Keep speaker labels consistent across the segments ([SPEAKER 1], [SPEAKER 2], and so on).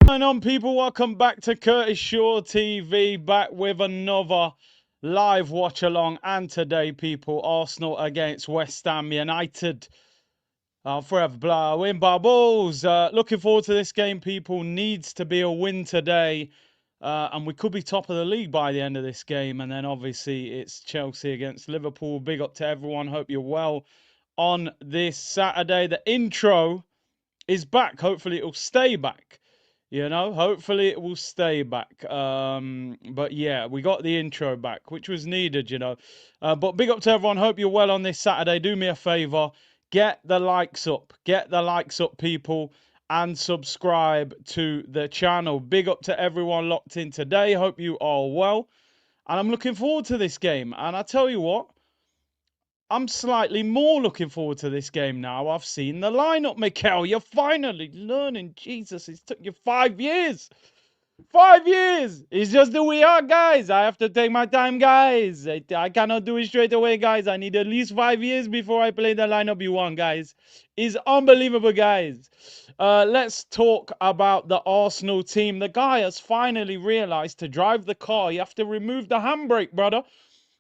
[SPEAKER 1] Going on, people? Welcome back to Curtis Shaw TV, back with another live watch along. And today, people, Arsenal against West Ham United. Forever blah, win bubbles. Looking forward to this game, people. Needs to be a win today. And we could be top of the league by the end of this game. And then obviously it's Chelsea against Liverpool. Big up to everyone. Hope you're well on this Saturday. The intro is back. Hopefully it'll stay back. You know, hopefully it will stay back. But yeah, we got the intro back, which was needed, you know. But big up to everyone. Hope you're well on this Saturday. Do me a favor. Get the likes up. Get the likes up, people. And subscribe to the channel. Big up to everyone locked in today. Hope you are well. And I'm looking forward to this game. And I tell you what, I'm slightly more looking forward to this game now. I've seen the lineup, Mikel. You're finally learning. Jesus, it's took you 5 years. 5 years. It's just the way out, guys. I have to take my time, guys. I cannot do it straight away, guys. I need at least 5 years before I play the lineup you want, guys. It's unbelievable, guys. Let's talk about the Arsenal team. The guy has finally realized to drive the car, you have to remove the handbrake, brother.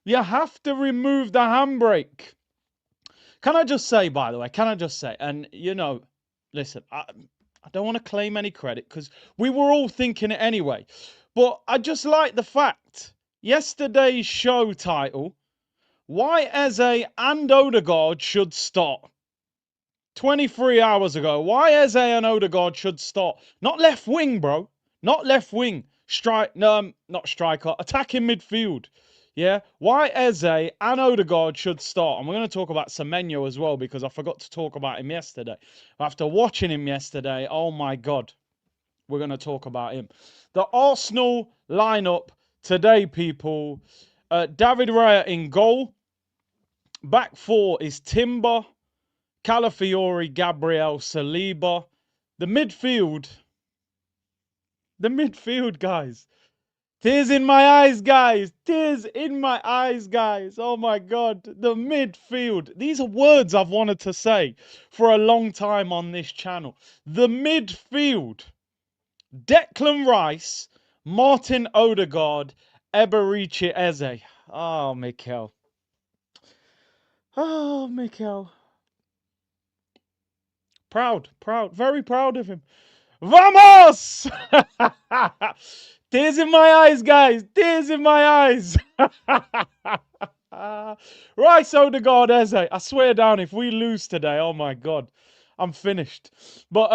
[SPEAKER 1] You have to remove the handbrake. Can I just say, by the way, and you know, listen, I don't want to claim any credit because we were all thinking it anyway. But I just like the fact, yesterday's show title, why Eze and Odegaard should start. 23 hours ago, why Eze and Odegaard should start. Not left wing, bro. Not left wing. Not striker. Attacking midfield. Yeah, why Eze and Odegaard should start. And we're going to talk about Semenyo as well because I forgot to talk about him yesterday. After watching him yesterday, oh my God, we're going to talk about him. The Arsenal lineup today, people. David Raya in goal. Back four is Timber, Calafiori, Gabriel, Saliba. The midfield, guys. Tears in my eyes, guys. Tears in my eyes, guys. Oh my God. The midfield. These are words I've wanted to say for a long time on this channel. The midfield. Declan Rice, Martin Odegaard, Eberechi Eze. Oh, Mikel. Oh, Mikel. Proud. Very proud of him. Vamos! Tears in my eyes, guys. Tears in my eyes. Rice, Odegaard, Eze. I swear down, if we lose today, oh my God, I'm finished. But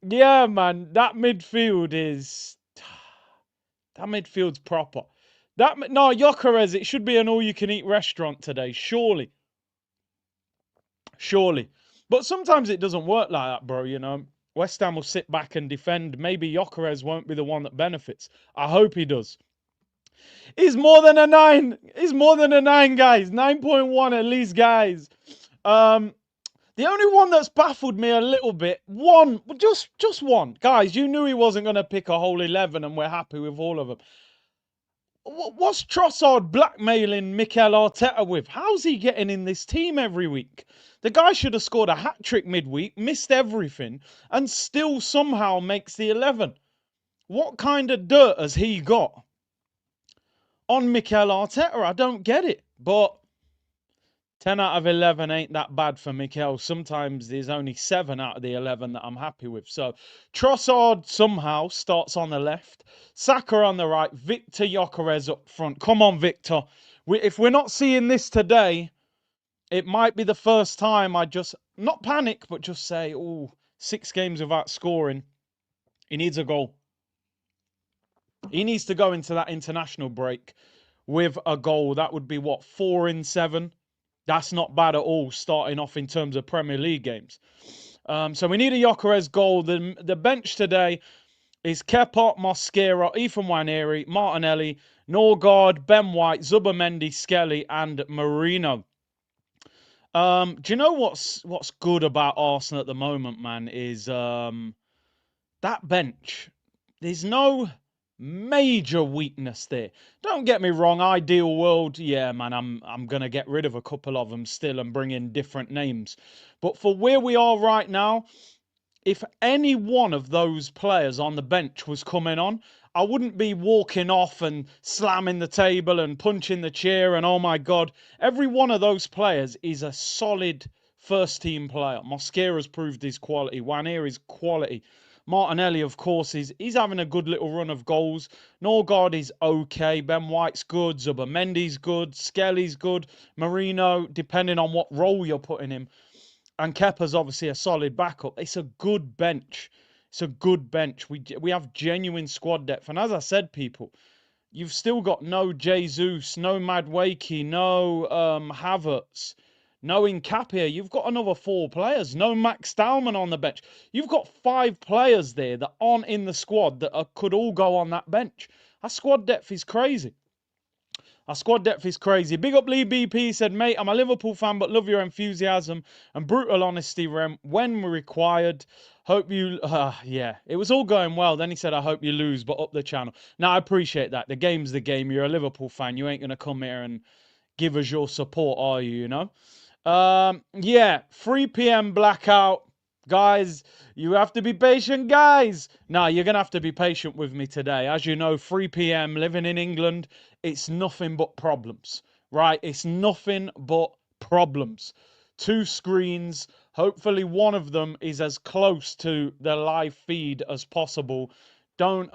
[SPEAKER 1] yeah, man, that midfield is... That midfield's proper. No, Gyokeres, it should be an all-you-can-eat restaurant today, surely. Surely. But sometimes it doesn't work like that, bro, you know. West Ham will sit back and defend. Maybe Gyokeres won't be the one that benefits. I hope he does. He's more than a 9. He's more than a 9, guys. 9.1 at least, guys. The only one that's baffled me a little bit, just one. Guys, you knew he wasn't going to pick a whole 11 and we're happy with all of them. What's Trossard blackmailing Mikel Arteta with? How's he getting in this team every week? The guy should have scored a hat-trick midweek, missed everything, and still somehow makes the 11. What kind of dirt has he got on Mikel Arteta? I don't get it. But 10 out of 11 ain't that bad for Mikel. Sometimes there's only 7 out of the 11 that I'm happy with. So Trossard somehow starts on the left. Saka on the right. Victor Gyokeres up front. Come on, Victor. If we're not seeing this today, it might be the first time I just, not panic, but just say, oh, 6 games without scoring. He needs a goal. He needs to go into that international break with a goal. That would be, what, 4 in 7? That's not bad at all, starting off in terms of Premier League games. So we need a Gyokeres goal. The bench today is Kepa, Mosquera, Ethan Nwaneri, Martinelli, Norgard, Ben White, Zubamendi, Skelly, and Marino. Do you know what's good about Arsenal at the moment, man, is that bench. There's no major weakness there. Don't get me wrong, ideal world, yeah, man, I'm going to get rid of a couple of them still and bring in different names. But for where we are right now, if any one of those players on the bench was coming on, I wouldn't be walking off and slamming the table and punching the chair and oh my God. Every one of those players is a solid first team player. Mosquera's proved his quality. Wanir is quality. Martinelli, of course, he's having a good little run of goals. Norgard is okay. Ben White's good. Zubamendi's good. Skelly's good. Marino, depending on what role you're putting him. And Kepa's obviously a solid backup. It's a good bench. It's a good bench. We have genuine squad depth. And as I said, people, you've still got no Jesus, no Madwakey, no Havertz, no Nkapia. You've got another 4 players. No Max Stallman on the bench. You've got 5 players there that aren't in the squad that could all go on that bench. Our squad depth is crazy. Our squad depth is crazy. Big up Lee BP said, mate, I'm a Liverpool fan, but love your enthusiasm and brutal honesty when required. Hope you, yeah, it was all going well. Then he said, I hope you lose, but up the channel. Now, I appreciate that. The game's the game. You're a Liverpool fan. You ain't going to come here and give us your support, are you, you know? Yeah, 3 p.m. blackout. Guys, you have to be patient, guys. Nah, you're going to have to be patient with me today. As you know, 3 p.m. living in England, it's nothing but problems, right? It's nothing but problems. 2 screens. Hopefully one of them is as close to the live feed as possible. Don't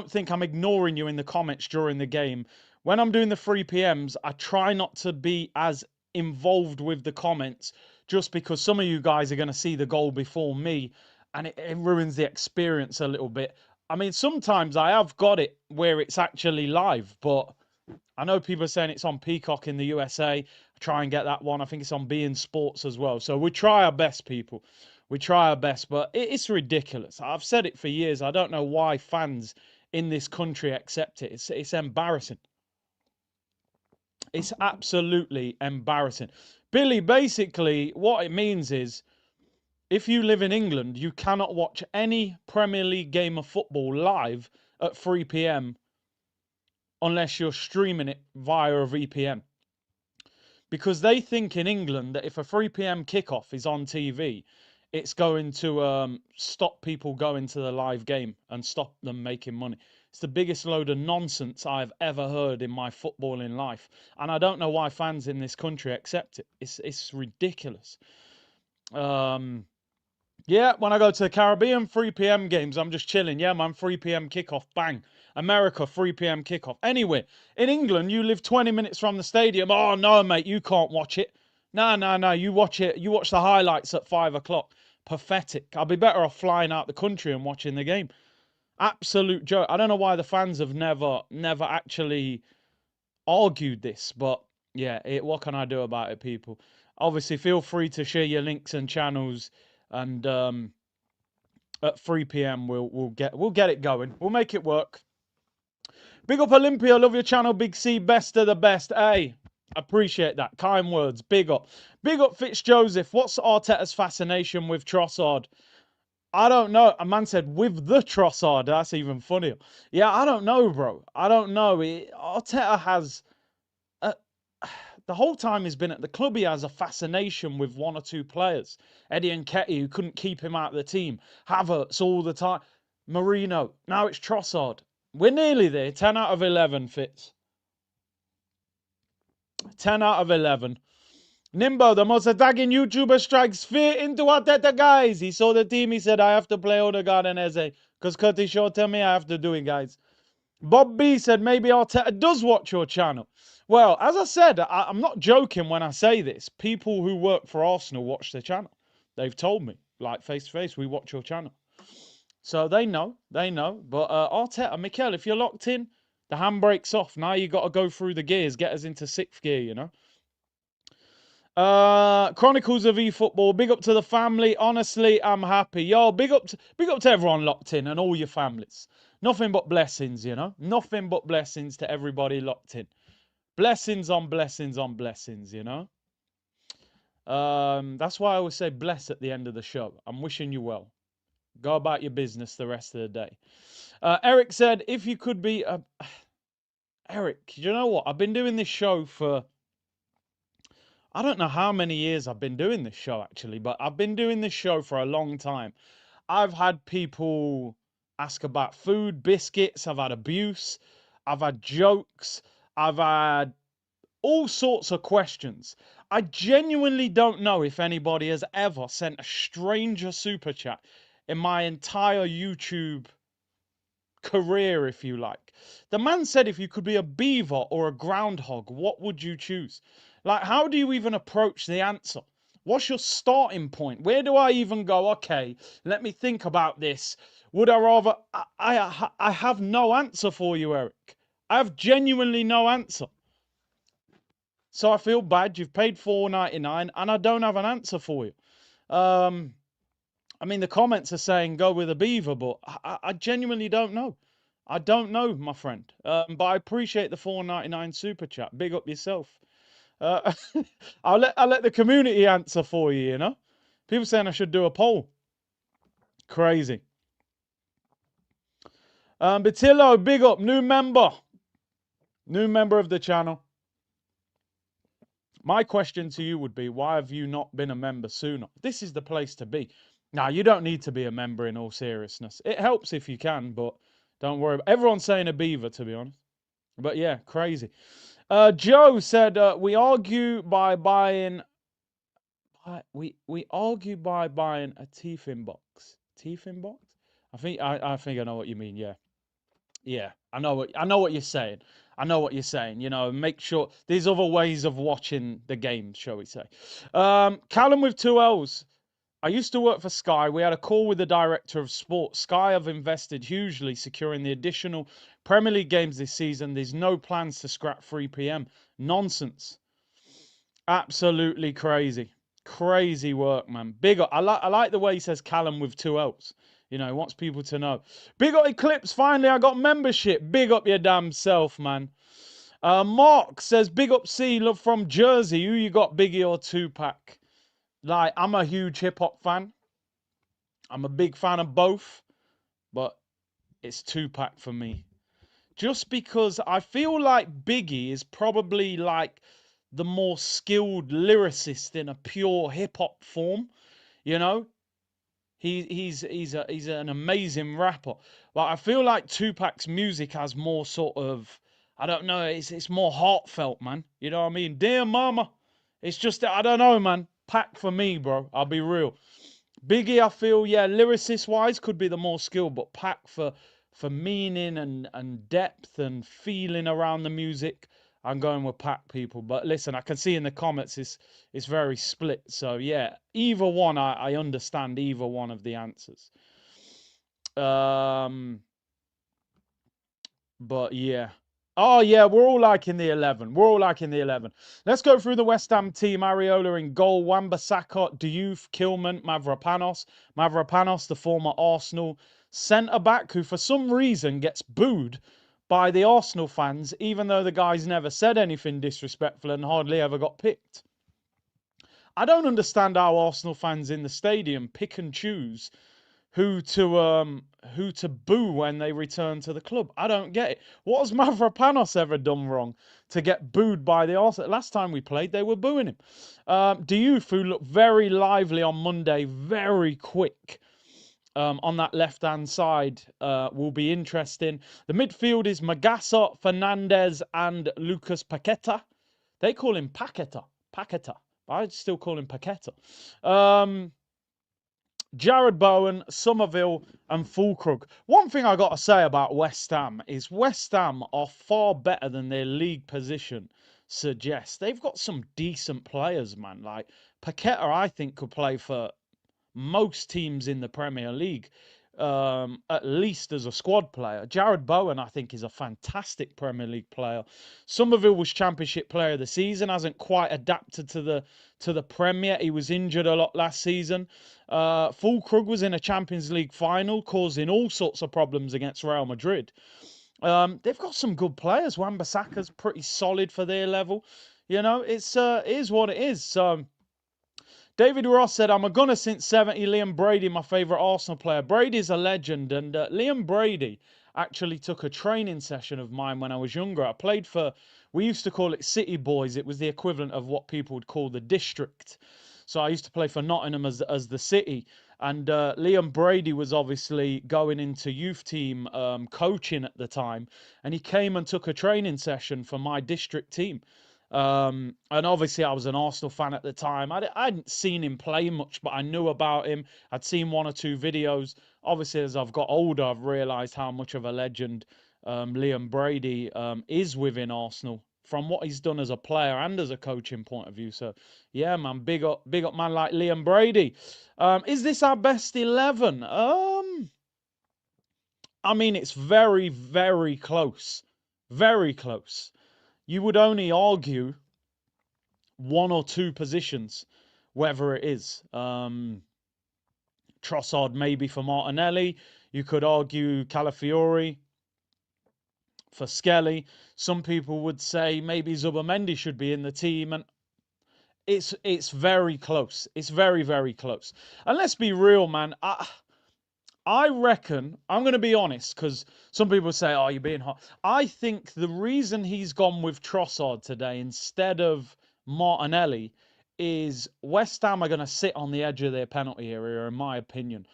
[SPEAKER 1] think I'm ignoring you in the comments during the game. When I'm doing the 3 p.m.s, I try not to be as involved with the comments just because some of you guys are going to see the goal before me and it ruins the experience a little bit. I mean, sometimes I have got it where it's actually live, but I know people are saying it's on Peacock in the USA. I try and get that one. I think it's on beIN Sports as well. So we try our best, people. We try our best, but it's ridiculous. I've said it for years. I don't know why fans in this country accept it. It's embarrassing. It's absolutely embarrassing. Billy, basically, what it means is if you live in England, you cannot watch any Premier League game of football live at 3 p.m. unless you're streaming it via a VPN. Because they think in England that if a 3 p.m. kickoff is on TV, it's going to stop people going to the live game and stop them making money. It's the biggest load of nonsense I've ever heard in my footballing life. And I don't know why fans in this country accept it. It's ridiculous. Yeah, when I go to the Caribbean 3 p.m. games, I'm just chilling. Yeah, man, 3 p.m. kickoff, bang. America, 3 p.m. kickoff. Anyway, in England, you live 20 minutes from the stadium. Oh, no, mate, you can't watch it. No, you watch it. You watch the highlights at 5 o'clock. Pathetic. I'll be better off flying out the country and watching the game. Absolute joke. I don't know why the fans have never actually argued this, but yeah, what can I do about it, people? Obviously, feel free to share your links and channels, and at 3 p.m. we'll get it going. We'll make it work. Big up Olympia, love your channel, Big C, best of the best. Hey, appreciate that. Kind words. Big up. Big up Fitzjoseph. What's Arteta's fascination with Trossard? I don't know. A man said, with the Trossard. That's even funnier. Yeah, I don't know, bro. I don't know. Arteta has... the whole time he's been at the club, he has a fascination with 1 or 2 players. Eddie Nketiah, who couldn't keep him out of the team. Havertz all the time. Marino. Now it's Trossard. We're nearly there. 10 out of 11, Fitz. 10 out of 11. Nimbo, the most attacking YouTuber, strikes fear into Arteta, guys. He saw the team. He said, I have to play Odegaard and Eze. Because Curtis Shaw tell me I have to do it, guys. Bob B said, maybe Arteta does watch your channel. Well, as I said, I'm not joking when I say this. People who work for Arsenal watch the channel. They've told me, like face to face, we watch your channel. So they know. But Arteta, Mikel, if you're locked in, the handbrake's off. Now you got to go through the gears, get us into 6th gear, you know. Chronicles of eFootball, big up to the family. Honestly, I'm happy. Yo, big up to everyone locked in and all your families. Nothing but blessings, you know. Nothing but blessings to everybody locked in. Blessings on blessings on blessings, you know. That's why I always say bless at the end of the show. I'm wishing you well. Go about your business the rest of the day. Eric said, if you could be a... Eric, you know what? I've been doing this show for... I don't know how many years I've been doing this show actually, but I've been doing this show for a long time. I've had people ask about food, biscuits, I've had abuse, I've had jokes, I've had all sorts of questions. I genuinely don't know if anybody has ever sent a stranger super chat in my entire YouTube career, if you like. The man said if you could be a beaver or a groundhog, what would you choose? Like, how do you even approach the answer? What's your starting point? Where do I even go? Okay, let me think about this. Would I rather... I have no answer for you, Eric. I have genuinely no answer. So I feel bad. You've paid $4.99 and I don't have an answer for you. I mean, the comments are saying go with a beaver, but I genuinely don't know. I don't know, my friend. But I appreciate the $4.99 super chat. Big up yourself. Uh, I'll let the community answer for you. You know, people saying I should do a poll. Crazy. Batillo, big up, new member of the channel. My question to you would be, why have you not been a member sooner? This is the place to be. Now, you don't need to be a member in all seriousness. It helps if you can, but don't worry. Everyone's saying a beaver, to be honest. But yeah, crazy. Joe said, we argue by buying... We argue by buying a Tiefin box. Tiefin box? I think I know what you mean, yeah. Yeah, I know what you're saying. I know what you're saying. You know, make sure there's other ways of watching the game, shall we say. Callum with 2 L's. I used to work for Sky. We had a call with the director of sport. Sky have invested hugely securing the additional Premier League games this season. There's no plans to scrap 3 p.m. Nonsense. Absolutely crazy. Crazy work, man. Big up. I like the way he says Callum with 2 L's. You know, he wants people to know. Big up Eclipse. Finally, I got membership. Big up your damn self, man. Mark says, big up C, love from Jersey. Who you got, Biggie or Tupac? Like, I'm a huge hip-hop fan. I'm a big fan of both. But it's Tupac for me. Just because I feel like Biggie is probably like the more skilled lyricist in a pure hip-hop form. You know? He's an amazing rapper. But I feel like Tupac's music has more sort of, I don't know, it's more heartfelt, man. You know what I mean? Dear mama. It's just, I don't know, man. Pac for me, bro. I'll be real. Biggie, I feel, yeah, lyricist-wise could be the more skilled, but Pac for meaning and depth and feeling around the music, I'm going with Pac, people. But listen, I can see in the comments it's very split. So yeah, either one, I understand either one of the answers. But yeah. Oh yeah, we're all liking the 11. We're all liking the 11. Let's go through the West Ham team. Areola in goal, Wan-Bissaka, Diouf, Kilman, Mavropanos. Mavropanos, the former Arsenal centre-back, who for some reason gets booed by the Arsenal fans, even though the guy's never said anything disrespectful and hardly ever got picked. I don't understand how Arsenal fans in the stadium pick and choose who to boo when they return to the club. I don't get it. What has Mavropanos ever done wrong to get booed by the Arsenal? Last time we played, they were booing him. Diouf, who looked very lively on Monday, very quick. On that left-hand side will be interesting. The midfield is Magassa, Fernandez, and Lucas Paqueta. They call him Paqueta. I still call him Paqueta. Jared Bowen, Somerville, and Fulkrug. One thing I got to say about West Ham is West Ham are far better than their league position suggests. They've got some decent players, man. Like Paqueta, I think, could play for most teams in the Premier League, at least as a squad player. Jared Bowen, I think, is a fantastic Premier League player. Somerville was Championship Player of the Season, hasn't quite adapted to the Premier. He was injured a lot last season. Fulkrug was in a Champions League final, causing all sorts of problems against Real Madrid. They've got some good players. Wan-Bissaka's pretty solid for their level. You know, it is what it is. So David Ross said, I'm a gunner since 70. Liam Brady, my favourite Arsenal player. Brady's a legend, and Liam Brady actually took a training session of mine when I was younger. I played for We used to call it City Boys. It was the equivalent of what people would call the district. So I used to play for Nottingham as the City. And Liam Brady was obviously going into youth team coaching at the time. And he came and took a training session for my district team. And obviously I was an Arsenal fan at the time. I hadn't seen him play much, but I knew about him. I'd seen one or two videos. Obviously, as I've got older, I've realised how much of a legend Liam Brady is within Arsenal from what he's done as a player and as a coaching point of view. So, yeah, man, big up man like Liam Brady. Is this our best 11? I mean, it's very, very close. Very close. You would only argue one or two positions, whether it is. Trossard maybe for Martinelli. You could argue Calafiori for Skelly. Some people would say maybe Zubimendi should be in the team, and it's very close. It's very, very close. And let's be real, man. I reckon, I'm going to be honest, because some people say, oh, you're being hot. I think the reason he's gone with Trossard today instead of Martinelli is West Ham are going to sit on the edge of their penalty area, in my opinion,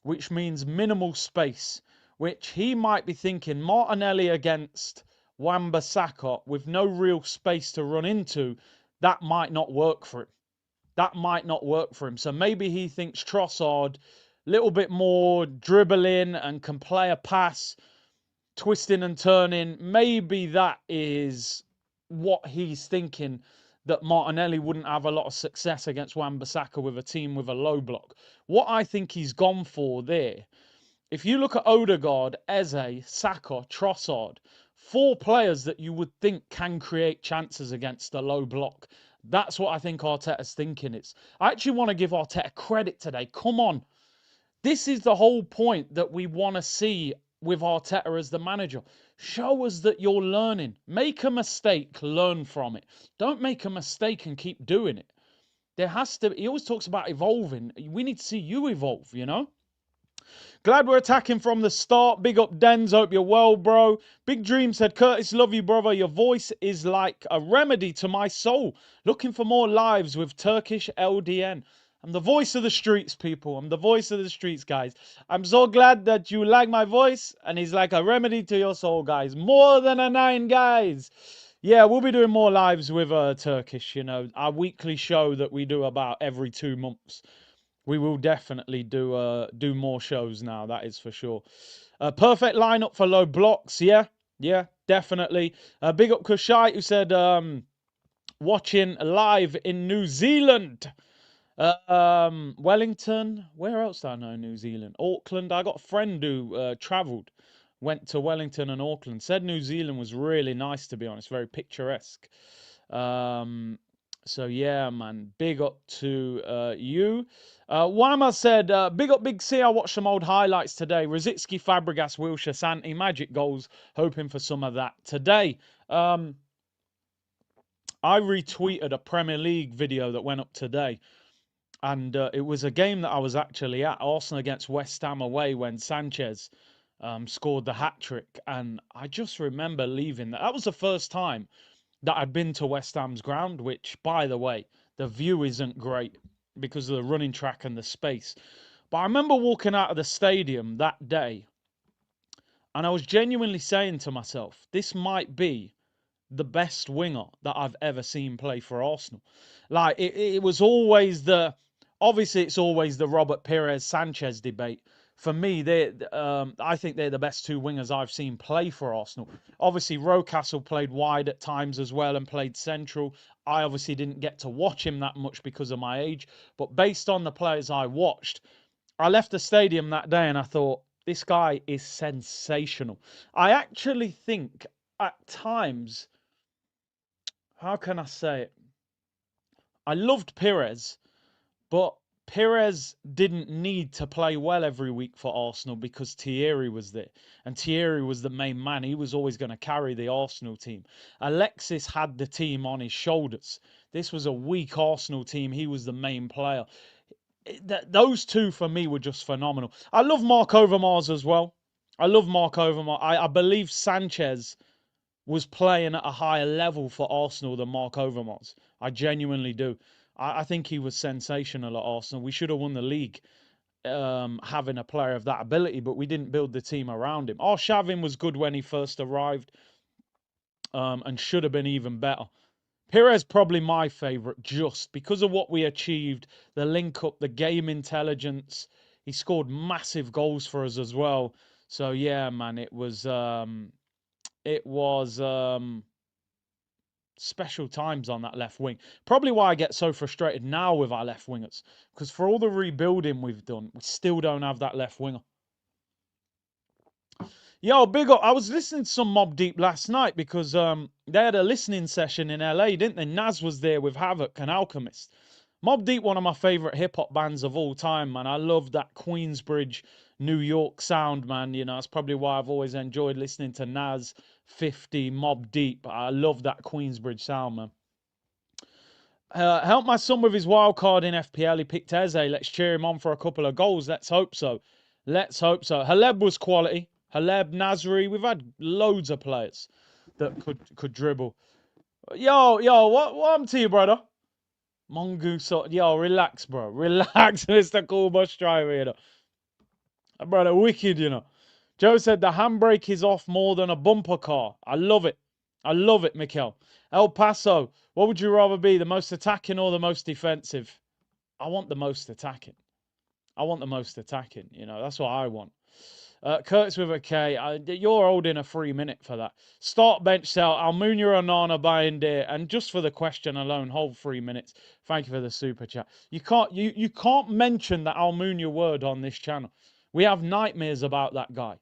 [SPEAKER 1] which means minimal space, which he might be thinking Martinelli against Wan-Bissaka with no real space to run into, that might not work for him. That might not work for him. So maybe he thinks Trossard, little bit more dribbling and can play a pass, twisting and turning. Maybe that is what he's thinking, that Martinelli wouldn't have a lot of success against Wan-Bissaka with a team with a low block. What I think he's gone for there, if you look at Odegaard, Eze, Saka, Trossard, 4 players that you would think can create chances against a low block. That's what I think Arteta's thinking is. I actually want to give Arteta credit today. Come on. This is the whole point that we want to see with Arteta as the manager. Show us that you're learning. Make a mistake, learn from it. Don't make a mistake and keep doing it. There has to, he always talks about evolving. We need to see you evolve, you know? Glad we're attacking from the start. Big up, Dens. Hope you're well, bro. Big Dream said, Curtis, love you, brother. Your voice is like a remedy to my soul. Looking for more lives with Turkish LDN. I'm the voice of the streets, people. I'm the voice of the streets, guys. I'm so glad that you like my voice, and it's like a remedy to your soul, guys. More than a 9, guys. Yeah, we'll be doing more lives with Turkish, you know, our weekly show that we do about every 2 months. We will definitely do more shows now, that is for sure. Perfect lineup for low blocks, yeah, definitely. Big up Kushite, who said, watching live in New Zealand. Wellington, where else do I know New Zealand? Auckland. I got a friend who travelled, went to Wellington and Auckland. Said New Zealand was really nice, to be honest, very picturesque. So yeah, man, big up to you. Wama said, big up Big C. I watched some old highlights today. Rosicki, Fabregas, Wilshere, Santi, magic goals. Hoping for some of that today. I retweeted a Premier League video that went up today. And it was a game that I was actually at, Arsenal against West Ham away, when Sanchez scored the hat-trick. And I just remember leaving. That was the first time that I'd been to West Ham's ground, which, by the way, the view isn't great because of the running track and the space. But I remember walking out of the stadium that day, and I was genuinely saying to myself, this might be the best winger that I've ever seen play for Arsenal. Like, it was always obviously it's always the Robert Pires Sanchez debate. For me, I think they're the best 2 wingers I've seen play for Arsenal. Obviously, Rocastle played wide at times as well and played central. I obviously didn't get to watch him that much because of my age. But based on the players I watched, I left the stadium that day and I thought, this guy is sensational. I actually think at times, how can I say it? I loved Pires, but Pires didn't need to play well every week for Arsenal because Thierry was there. And Thierry was the main man. He was always going to carry the Arsenal team. Alexis had the team on his shoulders. This was a weak Arsenal team. He was the main player. Those 2 for me were just phenomenal. I love Mark Overmars as well. I love Mark Overmars. I believe Sanchez was playing at a higher level for Arsenal than Mark Overmars. I genuinely do. I think he was sensational at Arsenal. We should have won the league having a player of that ability, but we didn't build the team around him. Arshavin was good when he first arrived and should have been even better. Pires probably my favourite just because of what we achieved, the link up, the game intelligence. He scored massive goals for us as well. So yeah, man, it was special times on that left wing. Probably why I get so frustrated now with our left wingers, because for all the rebuilding we've done, we still don't have that left winger. Yo, big up. I was listening to some Mob Deep last night because they had a listening session in LA, didn't they? Nas was there with Havoc and Alchemist. Mob Deep, one of my favourite hip-hop bands of all time, man. I love that Queensbridge, New York sound, man. You know, that's probably why I've always enjoyed listening to Nas, 50, Mob Deep. I love that Queensbridge sound, man. Help my son with his wild card in FPL. He picked Eze. Let's cheer him on for a couple of goals. Let's hope so. Let's hope so. Haleb was quality. Haleb, Nasri. We've had loads of players that could dribble. Yo, what happened to you, brother? Mongoose. Yo, relax, bro. Relax, Mr. Cool Bus Driver, you know. Brother, wicked, you know. Joe said the handbrake is off more than a bumper car. I love it. I love it, Mikel. El Paso, what would you rather be, the most attacking or the most defensive? I want the most attacking. I want the most attacking, you know. That's what I want. Curtis with a K. You're holding a free minute for that. Start bench sell. Almunia Onana buying dear. And just for the question alone, hold 3 minutes. Thank you for the super chat. You can't mention the Almunia word on this channel. We have nightmares about that guy.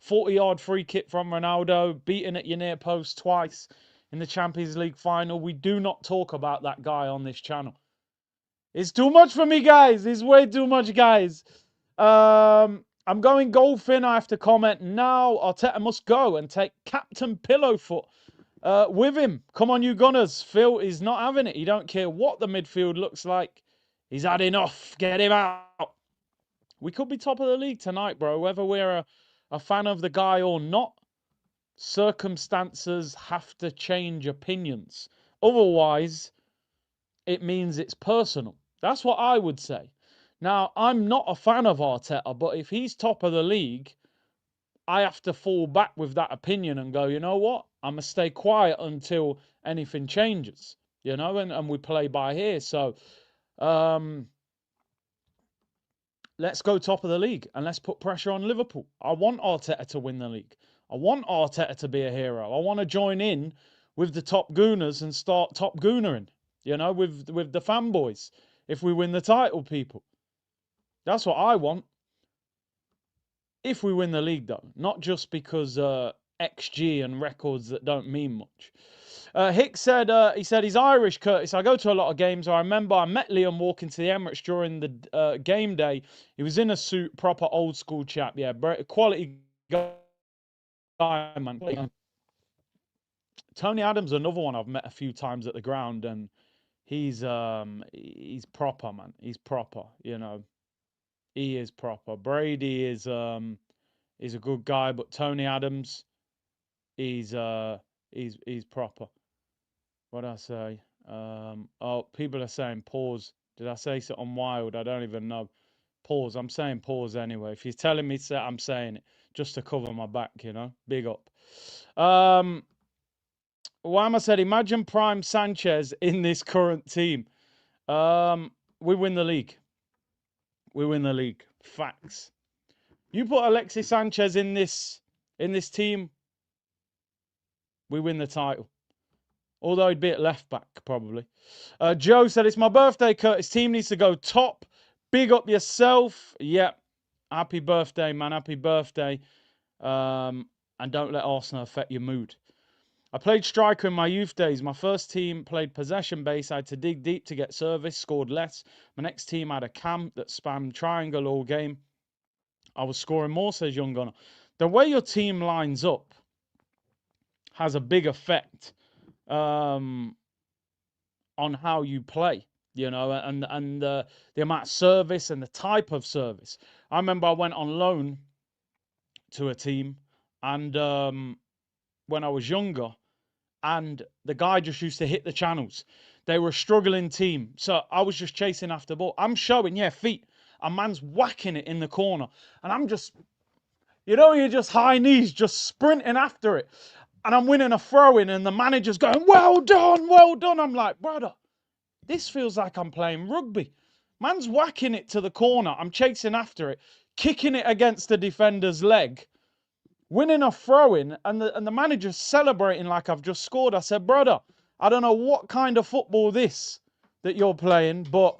[SPEAKER 1] 40-yard free kick from Ronaldo, beaten at your near post twice in the Champions League final. We do not talk about that guy on this channel. It's too much for me, guys. It's way too much, guys. I'm going golfing. I have to comment now. Arteta must go and take Captain Pillowfoot with him. Come on, you Gunners. Phil is not having it. He don't care what the midfield looks like. He's had enough. Get him out. We could be top of the league tonight, bro. Whether we're a fan of the guy or not, circumstances have to change opinions. Otherwise, it means it's personal. That's what I would say. Now, I'm not a fan of Arteta, but if he's top of the league, I have to fall back with that opinion and go, you know what? I'm going to stay quiet until anything changes, you know, and we play by here. So, let's go top of the league and let's put pressure on Liverpool. I want Arteta to win the league. I want Arteta to be a hero. I want to join in with the top gooners and start top goonering, you know, with the fanboys if we win the title, people. That's what I want. If we win the league, though, not just because XG and records that don't mean much. Hick said, he said he's Irish, Curtis. I go to a lot of games. I remember I met Liam walking to the Emirates during the game day. He was in a suit, proper old school chap. Yeah, quality guy, man. Tony Adams, another one I've met a few times at the ground, and he's proper, man. He's proper, you know. He is proper. Brady is a good guy, but Tony Adams, he's proper. What did I say? Oh, people are saying pause. Did I say something wild? I don't even know. Pause. I'm saying pause anyway. If you're telling me to, I'm saying it just to cover my back, you know. Big up. Wama said, imagine Prime Sanchez in this current team. We win the league. We win the league. Facts. You put Alexis Sanchez in this team, we win the title. Although he'd be at left back, probably. Joe said, it's my birthday, Curtis. Team needs to go top. Big up yourself. Yep. Happy birthday, man. Happy birthday. And don't let Arsenal affect your mood. I played striker in my youth days. My first team played possession base. I had to dig deep to get service, scored less. My next team had a cam that spammed triangle all game. I was scoring more, says Young Gunner. The way your team lines up has a big effect on how you play, you know, and the amount of service and the type of service. I remember I went on loan to a team and when I was younger, and the guy just used to hit the channels. They were a struggling team, so I was just chasing after the ball. I'm showing, yeah, feet, and man's whacking it in the corner, and I'm just, you're just high knees, just sprinting after it, and I'm winning a throw-in, and the manager's going, well done, well done. I'm like, brother, this feels like I'm playing rugby. Man's whacking it to the corner. I'm chasing after it, kicking it against the defender's leg, winning a throw-in, and the manager's celebrating like I've just scored. I said, brother, I don't know what kind of football this that you're playing, but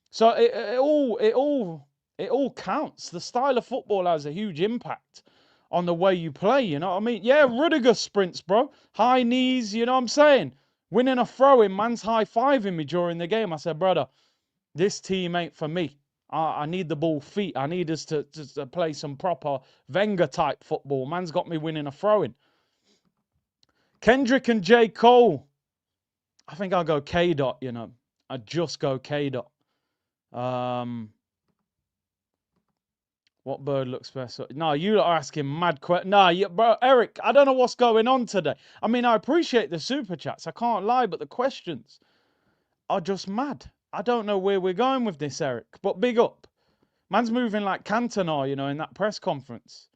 [SPEAKER 1] so it all counts. The style of football has a huge impact on the way you play, you know what I mean? Yeah, Rudiger sprints, bro. High knees, you know what I'm saying? Winning a throw-in, man's high-fiving me during the game. I said, brother, this team ain't for me. I need the ball feet. I need us to play some proper Wenger-type football. Man's got me winning a throw-in. Kendrick and J. Cole. I think I'll go K-Dot, you know. I'd just go K-Dot. What bird looks best? No, you are asking mad questions. No, bro, Eric, I don't know what's going on today. I mean, I appreciate the super chats. I can't lie, but the questions are just mad. I don't know where we're going with this, Eric, but big up. Man's moving like Cantona, you know, in that press conference.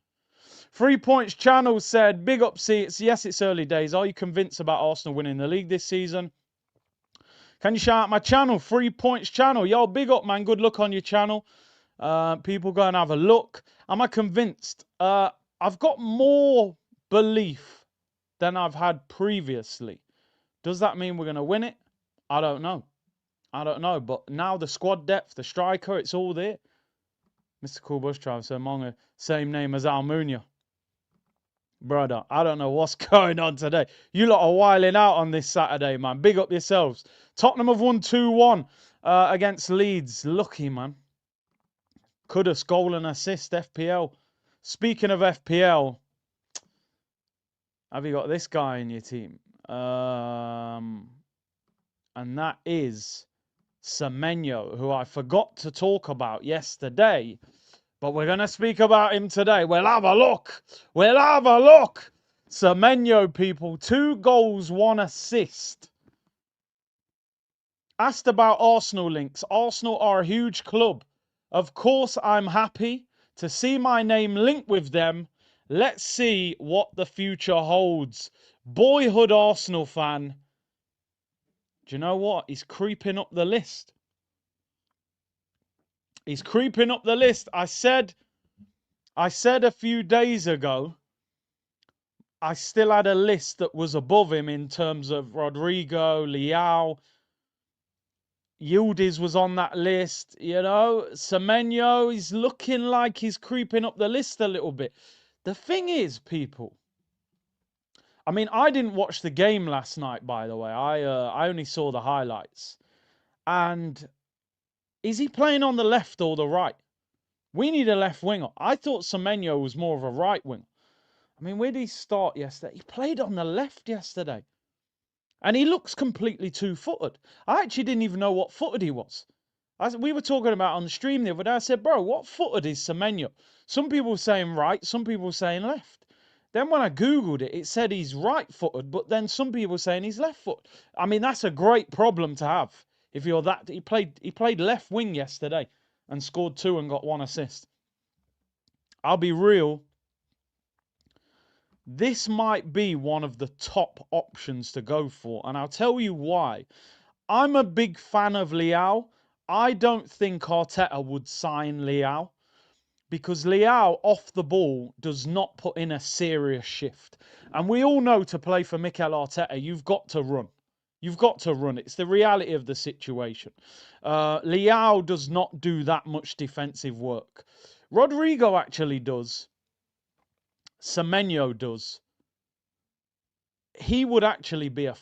[SPEAKER 1] 3 Points Channel said, big up seats. Yes, it's early days. Are you convinced about Arsenal winning the league this season? Can you shout out my channel, 3 Points Channel? Yo, big up, man. Good luck on your channel. People go and have a look. Am I convinced? I've got more belief than I've had previously. Does that mean we're going to win it? I don't know. I don't know. But now the squad depth, the striker, it's all there. Mr. Cool Bush Travis, Monga, same name as Almunia. Brother, I don't know what's going on today. You lot are wilding out on this Saturday, man. Big up yourselves. Tottenham have won 2-1 against Leeds. Lucky, man. Kudus, goal and assist, FPL. Speaking of FPL, have you got this guy in your team? And that is Semenyo, who I forgot to talk about yesterday. But we're going to speak about him today. We'll have a look. We'll have a look. Semenyo, people. 2 goals, 1 assist. Asked about Arsenal links. Arsenal are a huge club. Of course, I'm happy to see my name linked with them. Let's see what the future holds. Boyhood Arsenal fan. Do you know what? He's creeping up the list. He's creeping up the list. I said a few days ago, I still had a list that was above him in terms of Rodrigo, Leao. Yildiz was on that list, you know. Semenyo, he's looking like he's creeping up the list a little bit. The thing is, people, I mean, I didn't watch the game last night, by the way. I only saw the highlights. And is he playing on the left or the right? We need a left winger. I thought Semenyo was more of a right winger. I mean, where did he start yesterday? He played on the left yesterday. And he looks completely two-footed. I actually didn't even know what footed he was. We were talking about on the stream the other day. I said, bro, what footed is Semenyo? Some people were saying right, some people were saying left. Then when I Googled it, it said he's right-footed, but then some people were saying he's left-footed. I mean, that's a great problem to have. If you're that, he played left wing yesterday and scored 2 and got 1 assist. I'll be real. This might be one of the top options to go for, and I'll tell you why. I'm a big fan of Leao. I don't think Arteta would sign Leao because Leao off the ball does not put in a serious shift. And we all know to play for Mikel Arteta, you've got to run. You've got to run. It's the reality of the situation. Leao does not do that much defensive work. Rodrigo actually does. Semenyo does. He would actually be a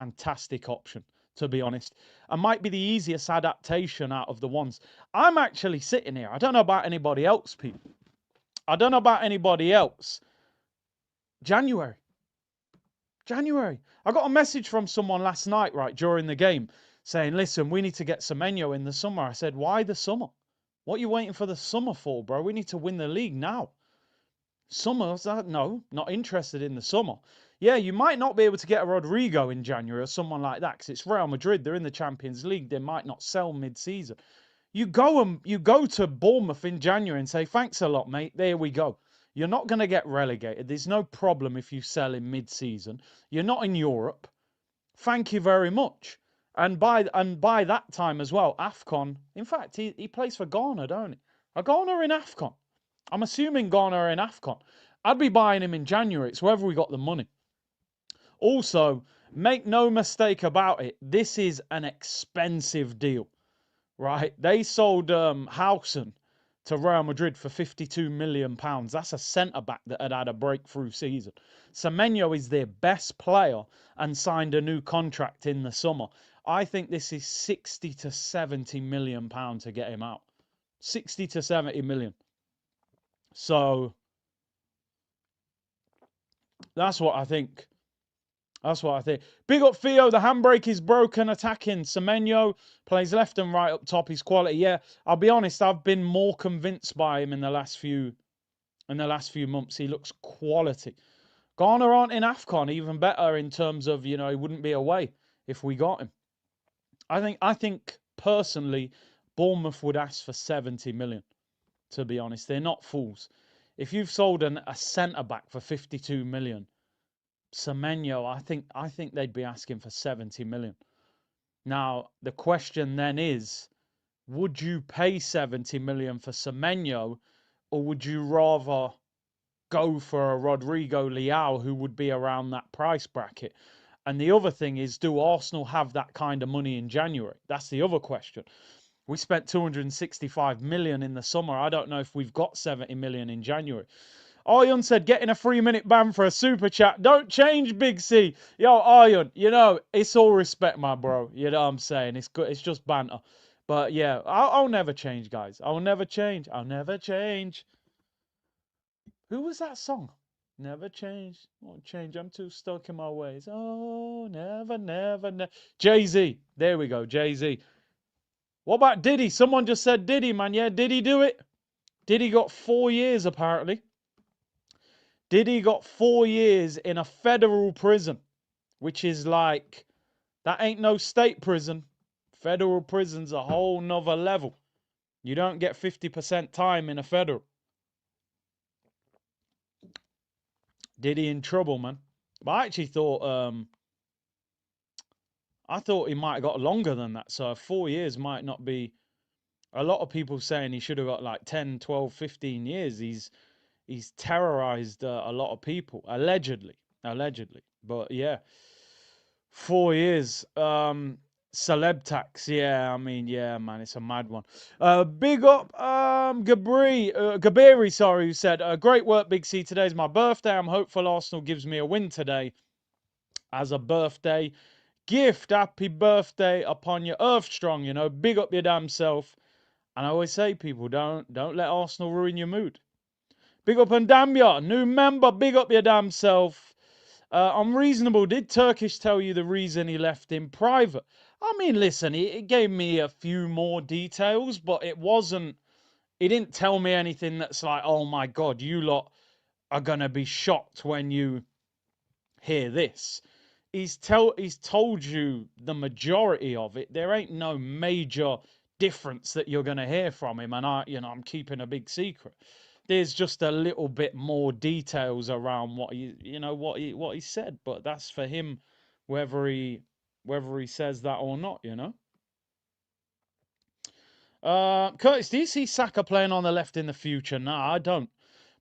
[SPEAKER 1] fantastic option, to be honest, and might be the easiest adaptation out of the ones. I'm actually sitting here. I don't know about anybody else, people. I don't know about anybody else. January. I got a message from someone last night, right, during the game, saying, listen, we need to get Semenyo in the summer. I said, why the summer? What are you waiting for the summer for, bro? We need to win the league now. Summer's that? No, not interested in the summer. Yeah, you might not be able to get a Rodrigo in January or someone like that because it's Real Madrid. They're in the Champions League. They might not sell mid-season. You go to Bournemouth in January and say, thanks a lot, mate. There we go. You're not going to get relegated. There's no problem if you sell in mid-season. You're not in Europe. Thank you very much. And by that time as well, AFCON. In fact, he plays for Ghana, don't he? Are Ghana in AFCON? I'm assuming Ghana are in AFCON. I'd be buying him in January. It's whether we got the money. Also, make no mistake about it. This is an expensive deal, right? They sold Howson to Real Madrid for £52 million. That's a centre-back that had a breakthrough season. Semenyo is their best player and signed a new contract in the summer. I think this is 60 to 70 million pounds to get him out. 60 to 70 million. So that's what I think. That's what I think. Big up Theo. The handbrake is broken. Attacking. Semenyo plays left and right up top. He's quality. Yeah, I'll be honest. I've been more convinced by him in the last few months. He looks quality. Ghana aren't in AFCON. Even better in terms of, he wouldn't be away if we got him. I think personally, Bournemouth would ask for 70 million. To be honest, they're not fools. If you've sold a centre back for 52 million. Semenyo, I think they'd be asking for 70 million. Now, the question then is, would you pay 70 million for Semenyo, or would you rather go for a Rodrigo Leao who would be around that price bracket? And the other thing is, do Arsenal have that kind of money in January? That's the other question. We spent 265 million in the summer. I don't know if we've got 70 million in January. Aryon said, getting a 3-minute ban for a super chat. Don't change, Big C. Yo, Aryon, it's all respect, my bro. You know what I'm saying? It's good. It's just banter. But yeah, I'll never change, guys. I'll never change. I'll never change. Who was that song? Never change. Won't change. I'm too stuck in my ways. Oh, never, never, never. Jay-Z. There we go. Jay-Z. What about Diddy? Someone just said Diddy, man. Yeah, Diddy do it? Diddy got 4 years, apparently. Diddy got 4 years in a federal prison, which is like, that ain't no state prison. Federal prison's a whole nother level. You don't get 50% time in a federal. Diddy in trouble, man. But I actually thought, he might have got longer than that. So 4 years might not be. A lot of people saying he should have got like 10, 12, 15 years. He's terrorized a lot of people, allegedly. But yeah, 4 years. Celeb tax. Yeah, I mean, yeah, man, it's a mad one. Big up, Gabiri, sorry, who said, great work, Big C. Today's my birthday. I'm hopeful Arsenal gives me a win today as a birthday gift. Happy birthday upon your earth strong, big up your damn self. And I always say, people, don't let Arsenal ruin your mood. Big up and damn ya. New member, big up your damn self. Unreasonable. Did Turkish tell you the reason he left in private? I mean, listen, it gave me a few more details, but it didn't tell me anything that's like, oh my God, you lot are going to be shocked when you hear this. He's told you the majority of it. There ain't no major difference that you're going to hear from him, and I'm keeping a big secret. There's just a little bit more details around what he said, but that's for him, whether he says that or not, Curtis, do you see Saka playing on the left in the future? No, I don't.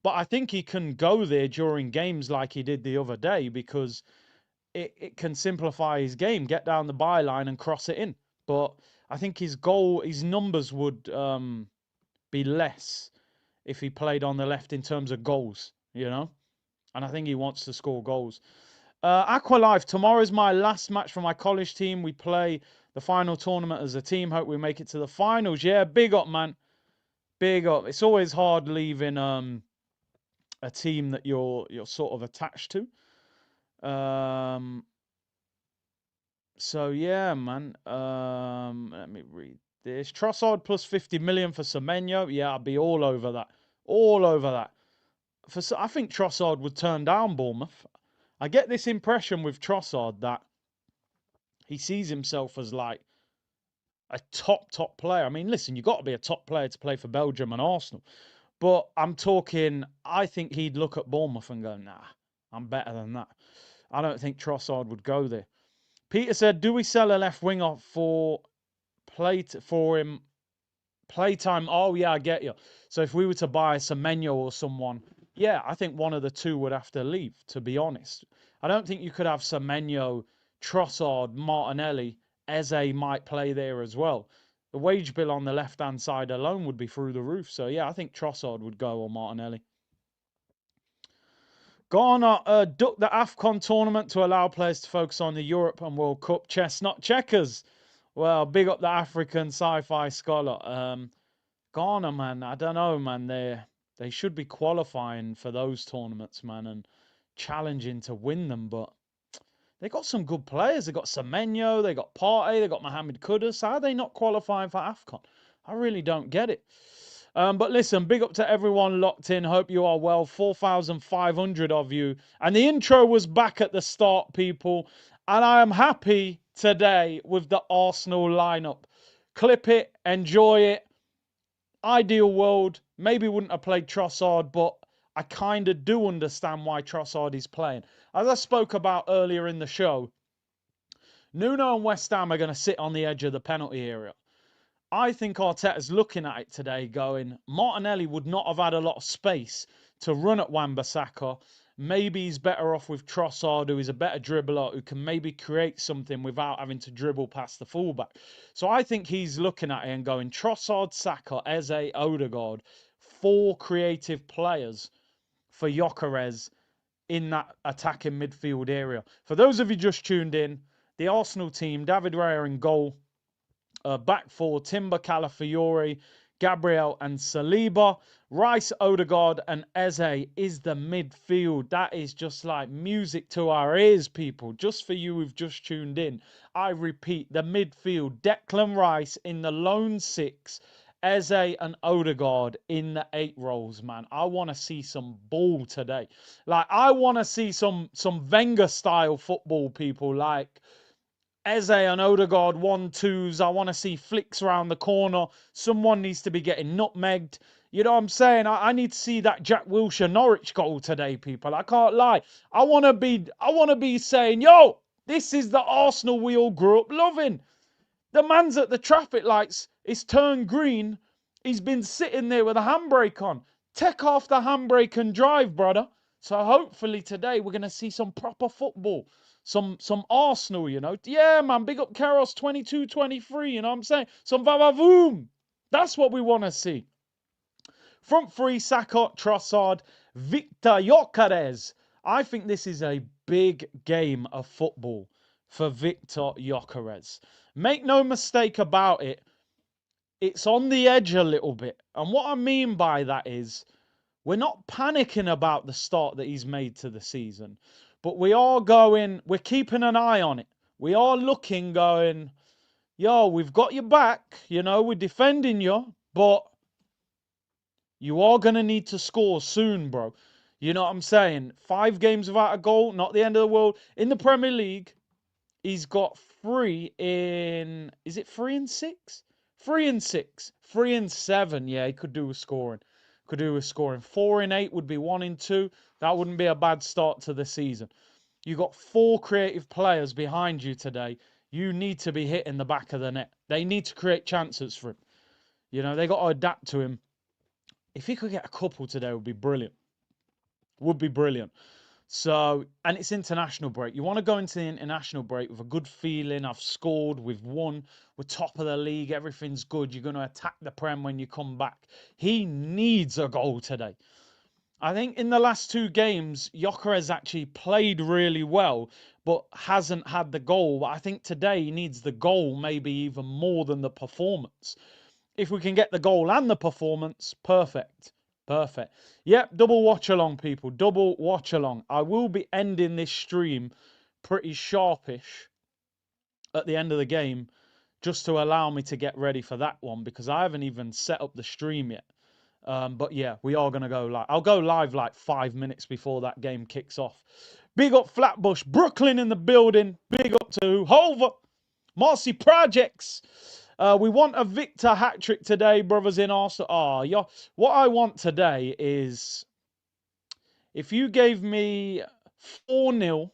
[SPEAKER 1] But I think he can go there during games like he did the other day, because it can simplify his game, get down the byline and cross it in. But I think his numbers would be less if he played on the left in terms of goals, And I think he wants to score goals. Aqua Life, tomorrow's my last match for my college team. We play the final tournament as a team. Hope we make it to the finals. Yeah, big up, man. Big up. It's always hard leaving a team that you're sort of attached to. So yeah, man. Let me read this. Trossard plus 50 million for Semenyo. Yeah, I'll be all over that. All over that. I think Trossard would turn down Bournemouth. I get this impression with Trossard that he sees himself as like a top player. I mean, listen, you've got to be a top player to play for Belgium and Arsenal. But I'm talking, I think he'd look at Bournemouth and go, nah, I'm better than that. I don't think Trossard would go there. Peter said, do we sell a left winger for him playtime? Oh, yeah, I get you. So if we were to buy Semenyo or someone, yeah, I think one of the two would have to leave, to be honest. I don't think you could have Semenyo, Trossard, Martinelli. Eze might play there as well. The wage bill on the left-hand side alone would be through the roof. So, yeah, I think Trossard would go or Martinelli. Ghana ducked the AFCON tournament to allow players to focus on the Europe and World Cup. Chestnut checkers. Well, big up the African sci-fi scholar. Ghana, man, I don't know, man. They should be qualifying for those tournaments, man, and challenging to win them. But they got some good players. They got Semenyo, they got Partey, they got Mohamed Kudus. How are they not qualifying for AFCON? I really don't get it. But listen, big up to everyone locked in. Hope you are well. 4,500 of you. And the intro was back at the start, people. And I am happy today with the Arsenal lineup. Clip it, enjoy it. Ideal world, maybe wouldn't have played Trossard, but I kind of do understand why Trossard is playing. As I spoke about earlier in the show, Nuno and West Ham are going to sit on the edge of the penalty area. I think Arteta's looking at it today going, Martinelli would not have had a lot of space to run at Wan-Bissaka. Maybe he's better off with Trossard, who is a better dribbler, who can maybe create something without having to dribble past the fullback. So I think he's looking at it and going, Trossard, Saka, Eze, Odegaard, 4 creative players for Gyokeres in that attacking midfield area. For those of you just tuned in, the Arsenal team, David Raya in goal, back 4, Timber, Calafiore, Gabriel and Saliba. Rice, Odegaard and Eze is the midfield. That is just like music to our ears, people. Just for you who've just tuned in. I repeat, the midfield. Declan Rice in the lone 6. Eze and Odegaard in the 8 roles, man. I want to see some ball today. Like, I want to see some Wenger-style football, people. Like, Eze and Odegaard 1-2s. I want to see flicks around the corner. Someone needs to be getting nutmegged. You know what I'm saying? I need to see that Jack Wilshere Norwich goal today, people. I can't lie. I want to be saying, yo, this is the Arsenal we all grew up loving. The man's at the traffic lights. It's turned green. He's been sitting there with a handbrake on. Take off the handbrake and drive, brother. So hopefully today we're going to see some proper football. Some Arsenal, you know. Yeah, man, big up Keros 22-23, you know what I'm saying? Some vavavoom. That's what we want to see. Front 3, Saka, Trossard, Victor Gyokeres. I think this is a big game of football for Victor Gyokeres. Make no mistake about it, it's on the edge a little bit. And what I mean by that is, we're not panicking about the start that he's made to the season. But we're keeping an eye on it. We are looking, going, yo, we've got your back, you know, we're defending you, but you are going to need to score soon, bro. You know what I'm saying? 5 games without a goal, not the end of the world. In the Premier League, he's got 3 in, is it 3 and 6? 3 and 6. 3 and 7, yeah, he could do with scoring. 4 in 8 would be 1 in 2. That wouldn't be a bad start to the season. You got 4 creative players behind you today. You need to be hitting the back of the net. They need to create chances for him. You know, they got to adapt to him. If he could get a couple today, it would be brilliant. Would be brilliant. So, and it's international break. You want to go into the international break with a good feeling. I've scored, we've won, we're top of the league, everything's good. You're going to attack the Prem when you come back. He needs a goal today. I think in the last 2 games, Gyokeres actually played really well, but hasn't had the goal. But I think today he needs the goal maybe even more than the performance. If we can get the goal and the performance, perfect. Perfect. Yep, double watch along, people. Double watch along. I will be ending this stream pretty sharpish at the end of the game, just to allow me to get ready for that one, because I haven't even set up the stream yet. But yeah, we are going to go live. I'll go live like 5 minutes before that game kicks off. Big up Flatbush, Brooklyn in the building. Big up to Hover, Marcy Projects. We want a Victor hat-trick today, brothers in Arsenal. Oh, yeah. What I want today is, if you gave me 4-0,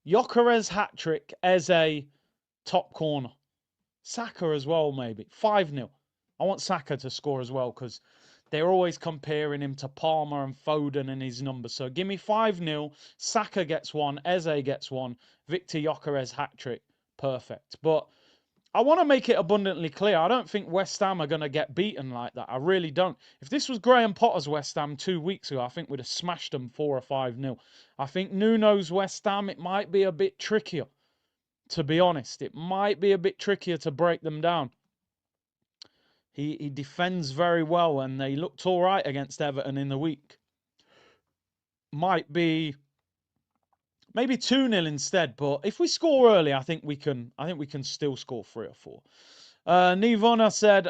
[SPEAKER 1] Gyokeres hat-trick as a top corner. Saka as well, maybe. 5-0. I want Saka to score as well, because they're always comparing him to Palmer and Foden and his numbers. So give me 5-0. Saka gets one. Eze gets one. Victor Gyokeres hat-trick. Perfect. But I want to make it abundantly clear. I don't think West Ham are going to get beaten like that. I really don't. If this was Graham Potter's West Ham 2 weeks ago, I think we'd have smashed them 4 or 5-0. I think Nuno's West Ham, it might be a bit trickier. To be honest, it might be a bit trickier to break them down. He defends very well, and they looked all right against Everton in the week. Might be maybe 2-0 instead, but if we score early, I think we can still score 3 or 4. Nivona said,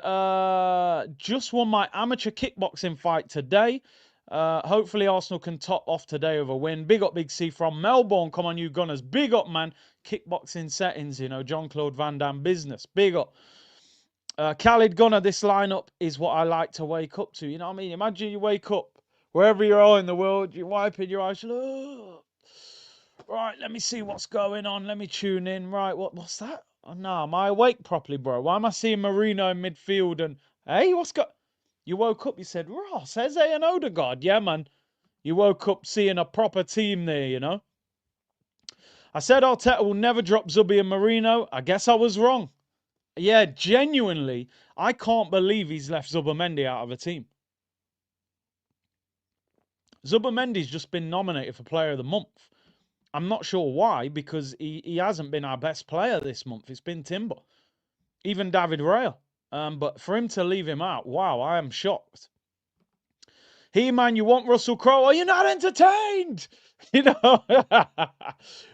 [SPEAKER 1] just won my amateur kickboxing fight today. Hopefully Arsenal can top off today with a win. Big up Big C from Melbourne. Come on, you Gunners. Big up, man. Kickboxing settings, you know, Jean-Claude Van Damme business. Big up. Khalid Gunner, this lineup is what I like to wake up to. You know what I mean? Imagine you wake up wherever you are in the world, you're wiping your eyes. Oh, right, let me see what's going on. Let me tune in. Right, what's that? Oh, no, am I awake properly, bro? Why am I seeing Marino in midfield? And hey, what's got? You woke up, you said, Ross, Eze and Odegaard. Yeah, man. You woke up seeing a proper team there, you know? I said Arteta will never drop Zubi and Marino. I guess I was wrong. Yeah, genuinely, I can't believe he's left Zubimendi out of a team. Zubimendi's just been nominated for Player of the Month. I'm not sure why, because he hasn't been our best player this month. It's been Timber. Even David Raya. But for him to leave him out, wow, I am shocked. He-Man, you want Russell Crowe? Are you not entertained? You know?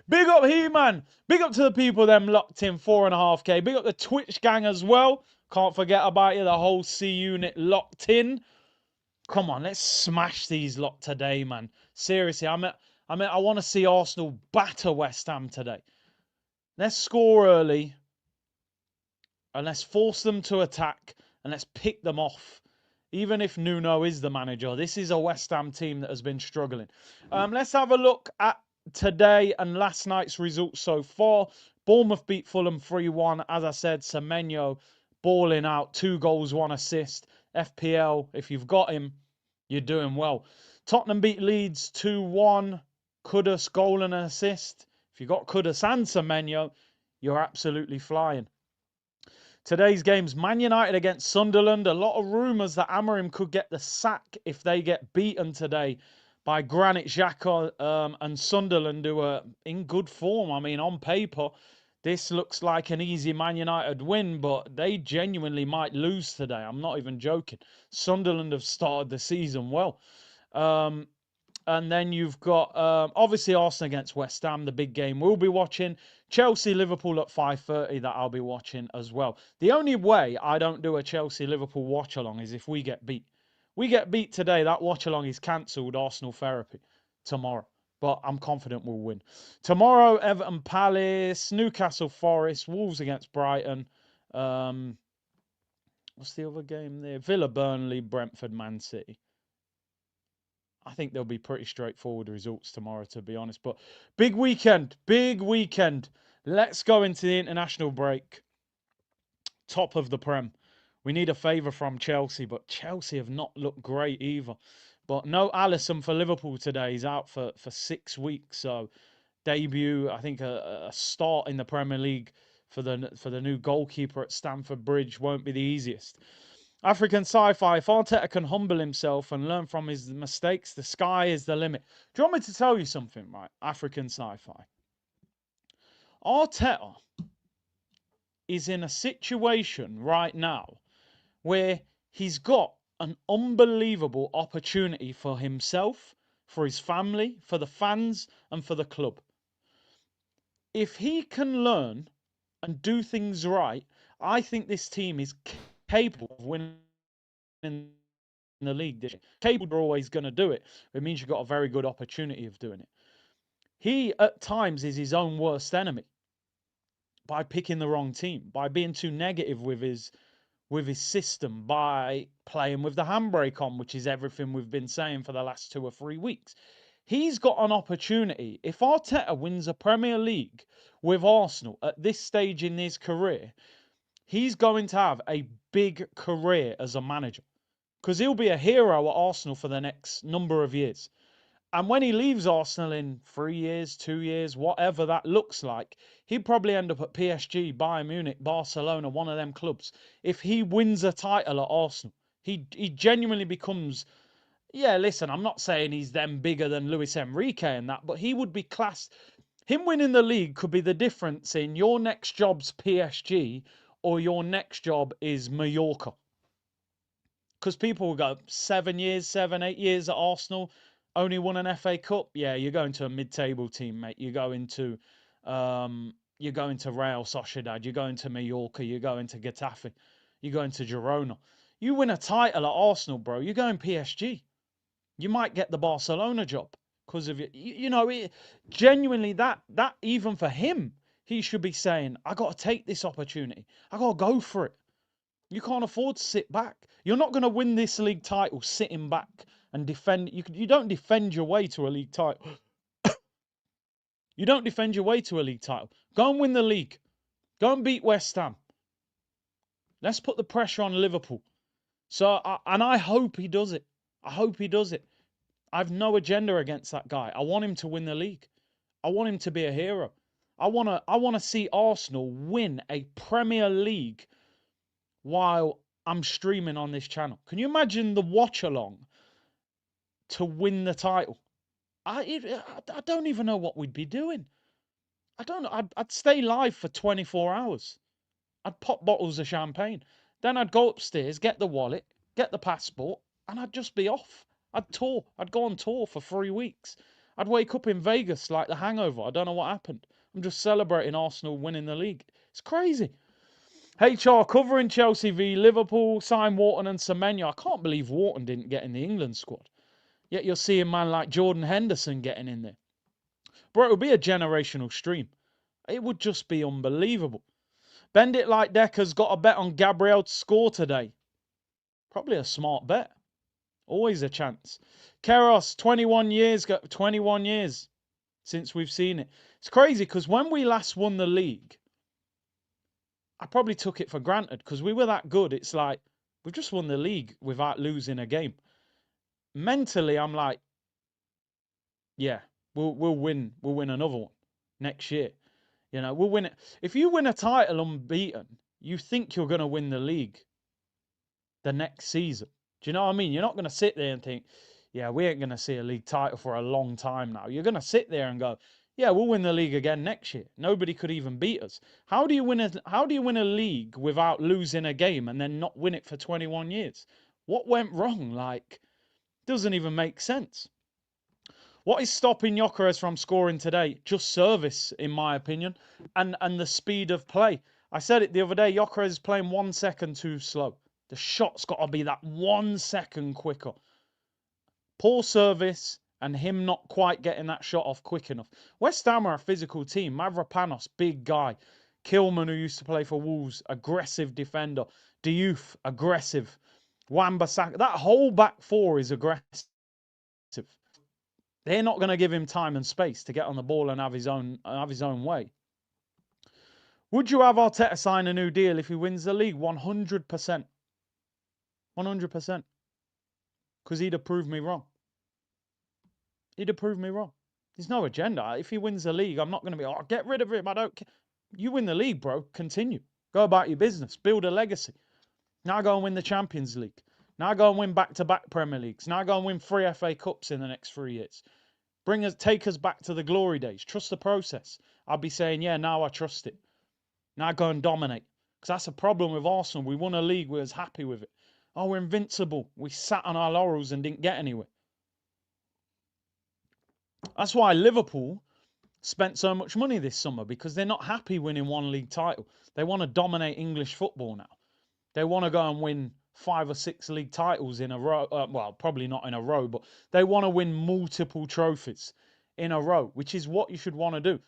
[SPEAKER 1] Big up He-Man. Big up to the people them locked in 4.5K. Big up the Twitch gang as well. Can't forget about you, the whole C unit locked in. Come on, let's smash these lot today, man. Seriously, I want to see Arsenal batter West Ham today. Let's score early. And let's force them to attack. And let's pick them off. Even if Nuno is the manager, this is a West Ham team that has been struggling. Let's have a look at today and last night's results so far. Bournemouth beat Fulham 3-1. As I said, Semenyo balling out. 2 goals, 1 assist. FPL, if you've got him, you're doing well. Tottenham beat Leeds 2-1. Kudus, goal and an assist. If you got Kudus and Semenyo, you're absolutely flying. Today's games, Man United against Sunderland. A lot of rumours that Amorim could get the sack if they get beaten today by Granit Xhaka and Sunderland, who are in good form. I mean, on paper, this looks like an easy Man United win, but they genuinely might lose today. I'm not even joking. Sunderland have started the season well. And then you've got, obviously, Arsenal against West Ham, the big game we'll be watching. Chelsea-Liverpool at 5:30, that I'll be watching as well. The only way I don't do a Chelsea-Liverpool watch-along is if we get beat. We get beat today, that watch-along is cancelled, Arsenal therapy, tomorrow. But I'm confident we'll win. Tomorrow, Everton Palace, Newcastle Forest, Wolves against Brighton. What's the other game there? Villa Burnley, Brentford Man City. I think there'll be pretty straightforward results tomorrow, to be honest. But big weekend, big weekend. Let's go into the international break. Top of the Prem. We need a favour from Chelsea, but Chelsea have not looked great either. But no Alisson for Liverpool today. He's out for 6 weeks. So debut, I think a start in the Premier League for the new goalkeeper at Stamford Bridge won't be the easiest. African sci-fi, if Arteta can humble himself and learn from his mistakes, the sky is the limit. Do you want me to tell you something, right? African sci-fi. Arteta is in a situation right now where he's got an unbelievable opportunity for himself, for his family, for the fans, and for the club. If he can learn and do things right, I think this team is capable of winning the league this year. Capable are always going to do it. It means you've got a very good opportunity of doing it. He, at times, is his own worst enemy by picking the wrong team, by being too negative with his system, by playing with the handbrake on, which is everything we've been saying for the last 2 or 3 weeks. He's got an opportunity. If Arteta wins a Premier League with Arsenal at this stage in his career, he's going to have a big career as a manager because he'll be a hero at Arsenal for the next number of years. And when he leaves Arsenal in 3 years, 2 years, whatever that looks like, he'd probably end up at PSG, Bayern Munich, Barcelona, one of them clubs. If he wins a title at Arsenal, he genuinely becomes... Yeah, listen, I'm not saying he's then bigger than Luis Enrique and that, but he would be classed... Him winning the league could be the difference in your next job's PSG or your next job is Mallorca. Because people will go 7 years, 7, 8 years at Arsenal, only won an FA Cup. Yeah, you're going to a mid-table team, mate. You're going to Real Sociedad. You're going to Mallorca. You're going to Getafe. You're going to Girona. You win a title at Arsenal, bro. You're going PSG. You might get the Barcelona job because of it. Genuinely, that even for him, he should be saying, I got to take this opportunity. I got to go for it. You can't afford to sit back. You're not going to win this league title sitting back and defend. You don't defend your way to a league title. You don't defend your way to a league title. Go and win the league. Go and beat West Ham. Let's put the pressure on Liverpool. And I hope he does it. I hope he does it. I've no agenda against that guy. I want him to win the league. I want him to be a hero. I want to see Arsenal win a Premier League while I'm streaming on this channel. Can you imagine the watch-along to win the title? I don't even know what we'd be doing. I don't know. I'd stay live for 24 hours. I'd pop bottles of champagne. Then I'd go upstairs, get the wallet, get the passport, and I'd just be off. I'd tour. I'd go on tour for 3 weeks. I'd wake up in Vegas like The Hangover. I don't know what happened. I'm just celebrating Arsenal winning the league. It's crazy. HR covering Chelsea v Liverpool, sign Wharton and Semenyo. I can't believe Wharton didn't get in the England squad. Yet you're seeing a man like Jordan Henderson getting in there. Bro, it would be a generational stream. It would just be unbelievable. Bend it like Decker's got a bet on Gabriel to score today. Probably a smart bet. Always a chance. Keros, 21 years since we've seen it. It's crazy because when we last won the league, I probably took it for granted because we were that good. It's like, we've just won the league without losing a game. Mentally, I'm like, yeah, we'll win another one next year. We'll win it. If you win a title unbeaten, you think you're going to win the league the next season. Do you know what I mean? You're not going to sit there and think, yeah, we ain't going to see a league title for a long time now. You're going to sit there and go, yeah, we'll win the league again next year. Nobody could even beat us. How do you win a league without losing a game and then not win it for 21 years? What went wrong? Like, doesn't even make sense. What is stopping Gyokeres from scoring today? Just service, in my opinion, and the speed of play. I said it the other day, Gyokeres is playing 1 second too slow. The shot's got to be that 1 second quicker. Poor service and him not quite getting that shot off quick enough. West Ham are a physical team. Mavropanos, big guy. Kilman, who used to play for Wolves, aggressive defender. Diouf, aggressive. Wan-Bissaka, that whole back four is aggressive. They're not going to give him time and space to get on the ball and have his own way. Would you have Arteta sign a new deal if he wins the league? 100%. 100%. Because he'd have proved me wrong. He'd have proved me wrong. There's no agenda. If he wins the league, I'm not going to be, oh, get rid of him. I don't care. You win the league, bro. Continue. Go about your business. Build a legacy. Now go and win the Champions League. Now go and win back-to-back Premier Leagues. Now go and win 3 FA Cups in the next 3 years. Take us back to the glory days. Trust the process. I'll be saying, yeah, now I trust it. Now go and dominate. Because that's a problem with Arsenal. We won a league. We was happy with it. Oh, we're invincible. We sat on our laurels and didn't get anywhere. That's why Liverpool spent so much money this summer, because they're not happy winning 1 league title. They want to dominate English football now. They want to go and win 5 or 6 league titles in a row. Well, probably not in a row, but they want to win multiple trophies in a row, which is what you should want to do.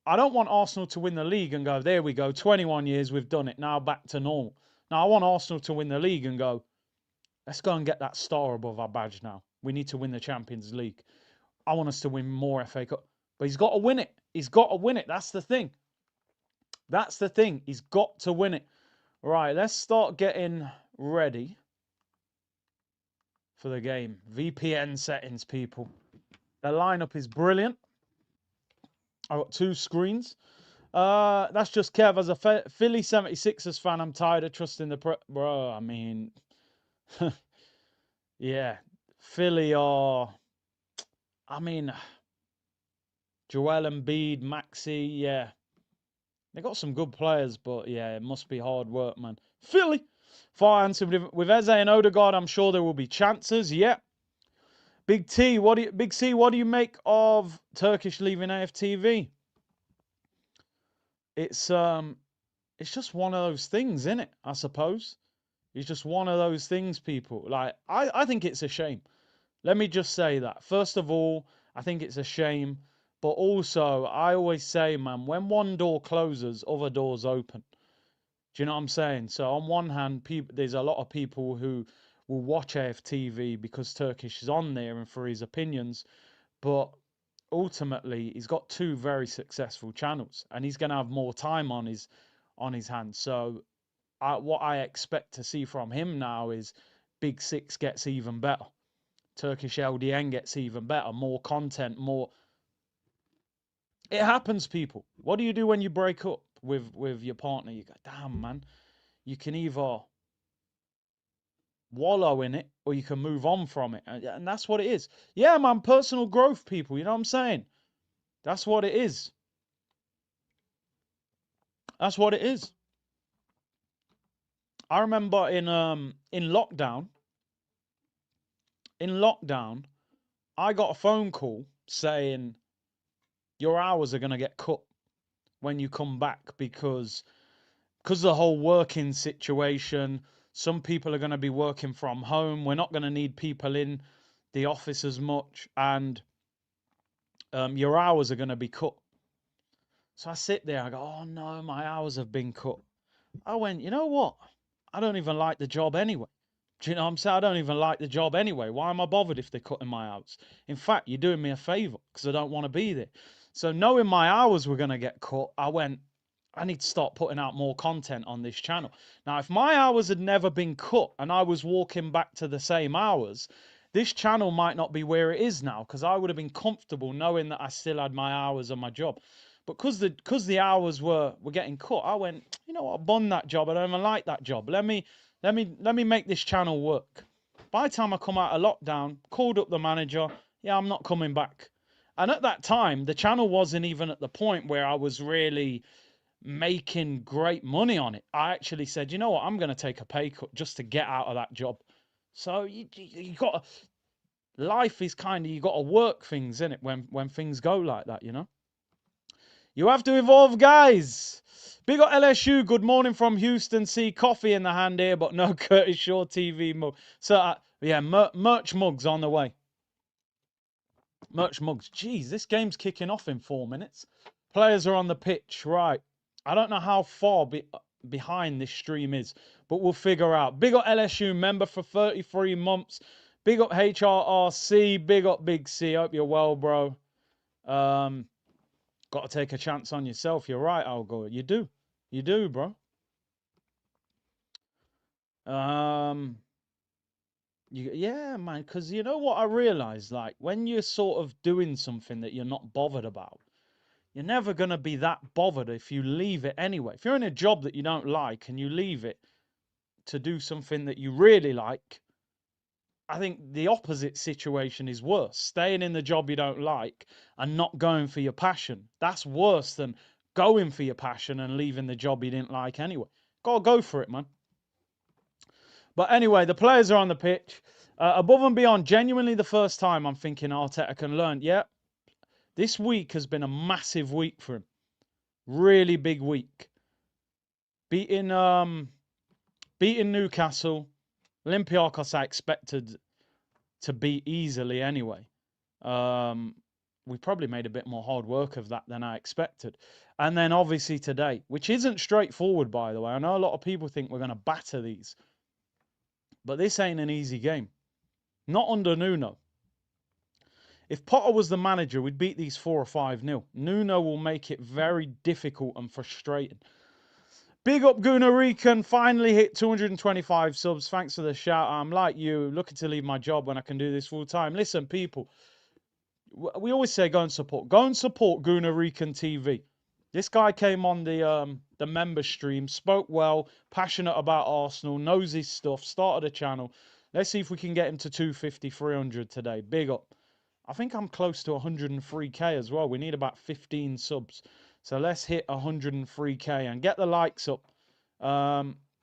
[SPEAKER 1] I don't want Arsenal to win the league and go, there we go, 21 years, we've done it, now back to normal. Now, I want Arsenal to win the league and go, let's go and get that star above our badge now. We need to win the Champions League. I want us to win more FA Cup. But he's got to win it. He's got to win it. That's the thing. That's the thing. He's got to win it. Right, let's start getting ready for the game. VPN settings, people. The lineup is brilliant. I've got 2 screens. That's just Kev. As a Philly 76ers fan, I'm tired of trusting the bro. I mean, yeah, Philly are. I mean, Joel Embiid, Maxey, yeah, they got some good players, but yeah, it must be hard work, man. Philly, far answer with Eze and Odegaard. I'm sure there will be chances. Yeah. Big C, what do you make of Turkish leaving AFTV? It's just one of those things, isn't it? I suppose it's just one of those things, people. Like I think it's a shame. Let me just say that. First of all, I think it's a shame, but also I always say, man, when one door closes, other doors open. Do you know what I'm saying? So on one hand, there's a lot of people who will watch AFTV because Turkish is on there and for his opinions, but ultimately he's got 2 very successful channels and he's going to have more time on his hands. So what I expect to see from him now is Big Six gets even better. Turkish LDN gets even better, more content, more. It happens, people. What do you do when you break up with your partner? You go, damn, man. You can either wallow in it or you can move on from it. And that's what it is. Yeah, man, personal growth, people. You know what I'm saying? That's what it is. That's what it is. I remember in lockdown, I got a phone call saying your hours are going to get cut when you come back because of the whole working situation. Some people are going to be working from home. We're not going to need people in the office as much, and your hours are going to be cut. So I sit there, I go, oh no, my hours have been cut. I went, you know what? I don't even like the job anyway. Do you know what I'm saying? I don't even like the job anyway. Why am I bothered if they're cutting my hours? In fact, you're doing me a favour because I don't want to be there. So knowing my hours were going to get cut, I went, I need to start putting out more content on this channel. Now, if my hours had never been cut and I was walking back to the same hours, this channel might not be where it is now because I would have been comfortable knowing that I still had my hours on my job. But because the hours were getting cut, I went, you know what, I bun that job. I don't even like that job. Let me make this channel work. By the time I come out of lockdown, called up the manager. Yeah, I'm not coming back. And at that time, the channel wasn't even at the point where I was really making great money on it. I actually said, you know what, I'm going to take a pay cut just to get out of that job. So you got to, life is kind of, you got to work things in it when things go like that, you know. You have to evolve, guys. Big up LSU. Good morning from Houston. See coffee in the hand here, but no Curtis Shaw TV mug. So yeah, merch mugs on the way. Merch mugs. Jeez, this game's kicking off in 4 minutes. Players are on the pitch, right? I don't know how far behind this stream is, but we'll figure out. Big up LSU member for 33 months. Big up HRRC. Big up Big C. Hope you're well, bro. Got to take a chance on yourself. You're right, Algo. You do. You do, bro. Yeah, man, because you know what I realized? Like, when you're sort of doing something that you're not bothered about, you're never going to be that bothered if you leave it anyway. If you're in a job that you don't like and you leave it to do something that you really like, I think the opposite situation is worse. Staying in the job you don't like and not going for your passion. That's worse than going for your passion and leaving the job you didn't like anyway. Gotta go for it, man. But anyway, the players are on the pitch. Above and beyond, genuinely the first time I'm thinking Arteta can learn. Yeah, this week has been a massive week for him. Really big week. Beating Newcastle. Olympiacos I expected to beat easily anyway. We probably made a bit more hard work of that than I expected. And then obviously today, which isn't straightforward, by the way. I know a lot of people think we're going to batter these, but this ain't an easy game. Not under Nuno. If Potter was the manager, we'd beat these 4 or 5-0. Nuno will make it very difficult and frustrating. Big up Gunarican, finally hit 225 subs. Thanks for the shout. I'm like you, looking to leave my job when I can do this full time. Listen, people, we always say go and support. Go and support Gunarican TV. This guy came on the member stream, spoke well, passionate about Arsenal, knows his stuff, started a channel. Let's see if we can get him to 250, 300 today. Big up. I think I'm close to 103k as well. We need about 15 subs. So let's hit 103k and get the likes up.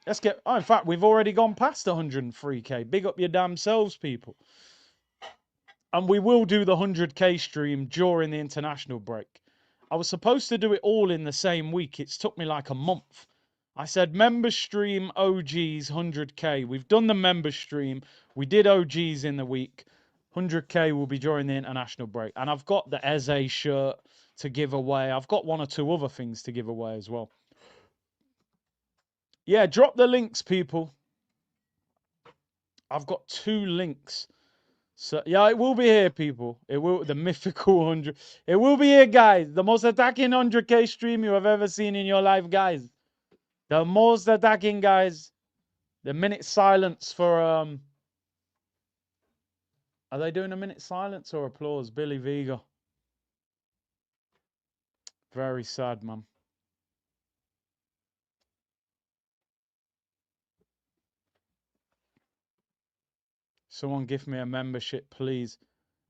[SPEAKER 1] Let's get... Oh, in fact, we've already gone past 103k. Big up your damn selves, people. And we will do the 100k stream during the international break. I was supposed to do it all in the same week. It's took me like a month. I said member stream OGs 100k. We've done the member stream. We did OGs in the week. 100k will be during the international break. And I've got the Eze shirt to give away. I've got 1 or 2 other things to give away as well. Yeah, drop the links, people. I've got 2 links. So, yeah, it will be here, people. It will, the mythical 100. It will be here, guys. The most attacking 100k stream you have ever seen in your life, guys. The most attacking, guys. The minute silence for, are they doing a minute silence or applause? Billy Vega. Very sad, man. Someone give me a membership, please.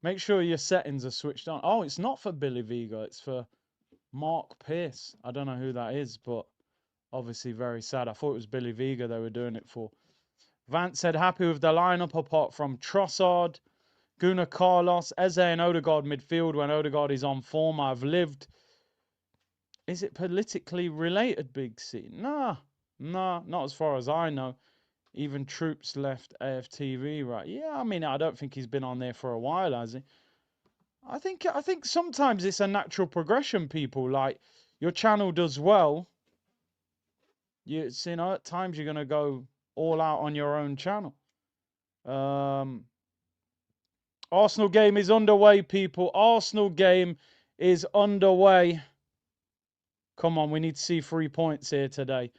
[SPEAKER 1] Make sure your settings are switched on. Oh, it's not for Billy Vega. It's for Mark Pierce. I don't know who that is, but obviously very sad. I thought it was Billy Vega they were doing it for. Vance said happy with the lineup apart from Trossard, Gunnar Carlos, Eze and Odegaard midfield when Odegaard is on form. I've lived. Is it politically related, Big C? Nah, not as far as I know. Even Troops left AFTV, right? Yeah, I mean, I don't think he's been on there for a while, has he? I think sometimes it's a natural progression, people. Like, your channel does well. You know, at times you're gonna go all out on your own channel. Arsenal game is underway, people. Arsenal game is underway. Come on, we need to see 3 points here today.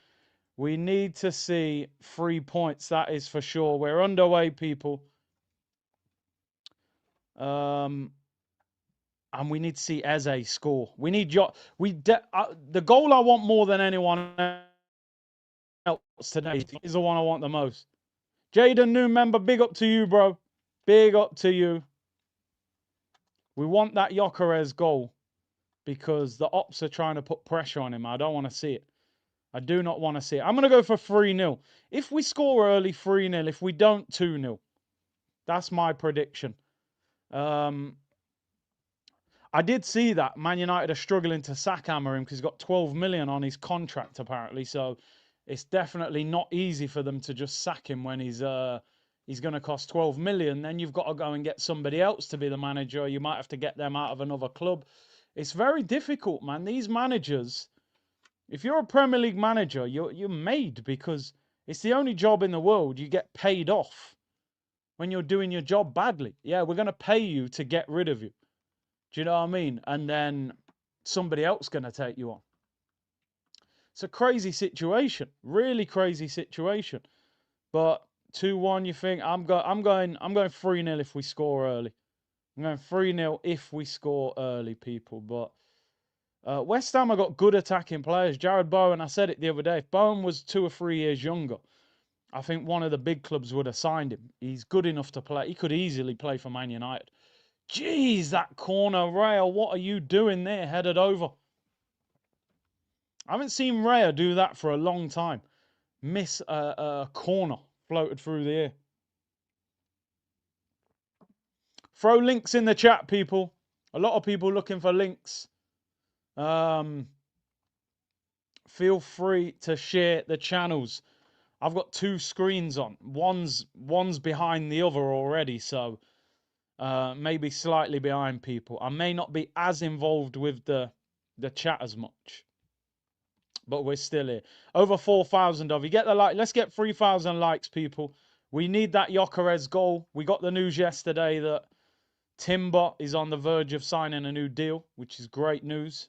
[SPEAKER 1] We need to see 3 points, that is for sure. We're underway, people. And we need to see Eze score. We need the goal I want more than anyone else today is the one I want the most. Jaden, new member, big up to you, bro. Big up to you. We want that Gyokeres goal because the ops are trying to put pressure on him. I don't want to see it. I do not want to see it. I'm going to go for 3-0. If we score early, 3-0. If we don't, 2-0. That's my prediction. I did see that Man United are struggling to sackhammer him because he's got 12 million on his contract, apparently. So it's definitely not easy for them to just sack him when he's going to cost 12 million. Then you've got to go and get somebody else to be the manager. You might have to get them out of another club. It's very difficult, man. These managers, if you're a Premier League manager, you're made because it's the only job in the world you get paid off when you're doing your job badly. Yeah, we're going to pay you to get rid of you. Do you know what I mean? And then somebody else going to take you on. It's a crazy situation, really crazy situation. But 2-1, you think? I'm going 3-0 if we score early. I'm going 3-0 if we score early, people. But West Ham have got good attacking players. Jared Bowen, I said it the other day. If Bowen was 2 or 3 years younger, I think one of the big clubs would have signed him. He's good enough to play. He could easily play for Man United. Jeez, that corner, Raya, what are you doing there? Headed over. I haven't seen Raya do that for a long time. Miss a corner floated through the air. Throw links in the chat, people. A lot of people looking for links. Feel free to share the channels. I've got two screens on. One's behind the other already, so maybe slightly behind people. I may not be as involved with the chat as much, but we're still here. Over 4,000 of you. Get the like. Let's get 3,000 likes, people. We need that Gyokeres goal. We got the news yesterday that Timber is on the verge of signing a new deal, which is great news.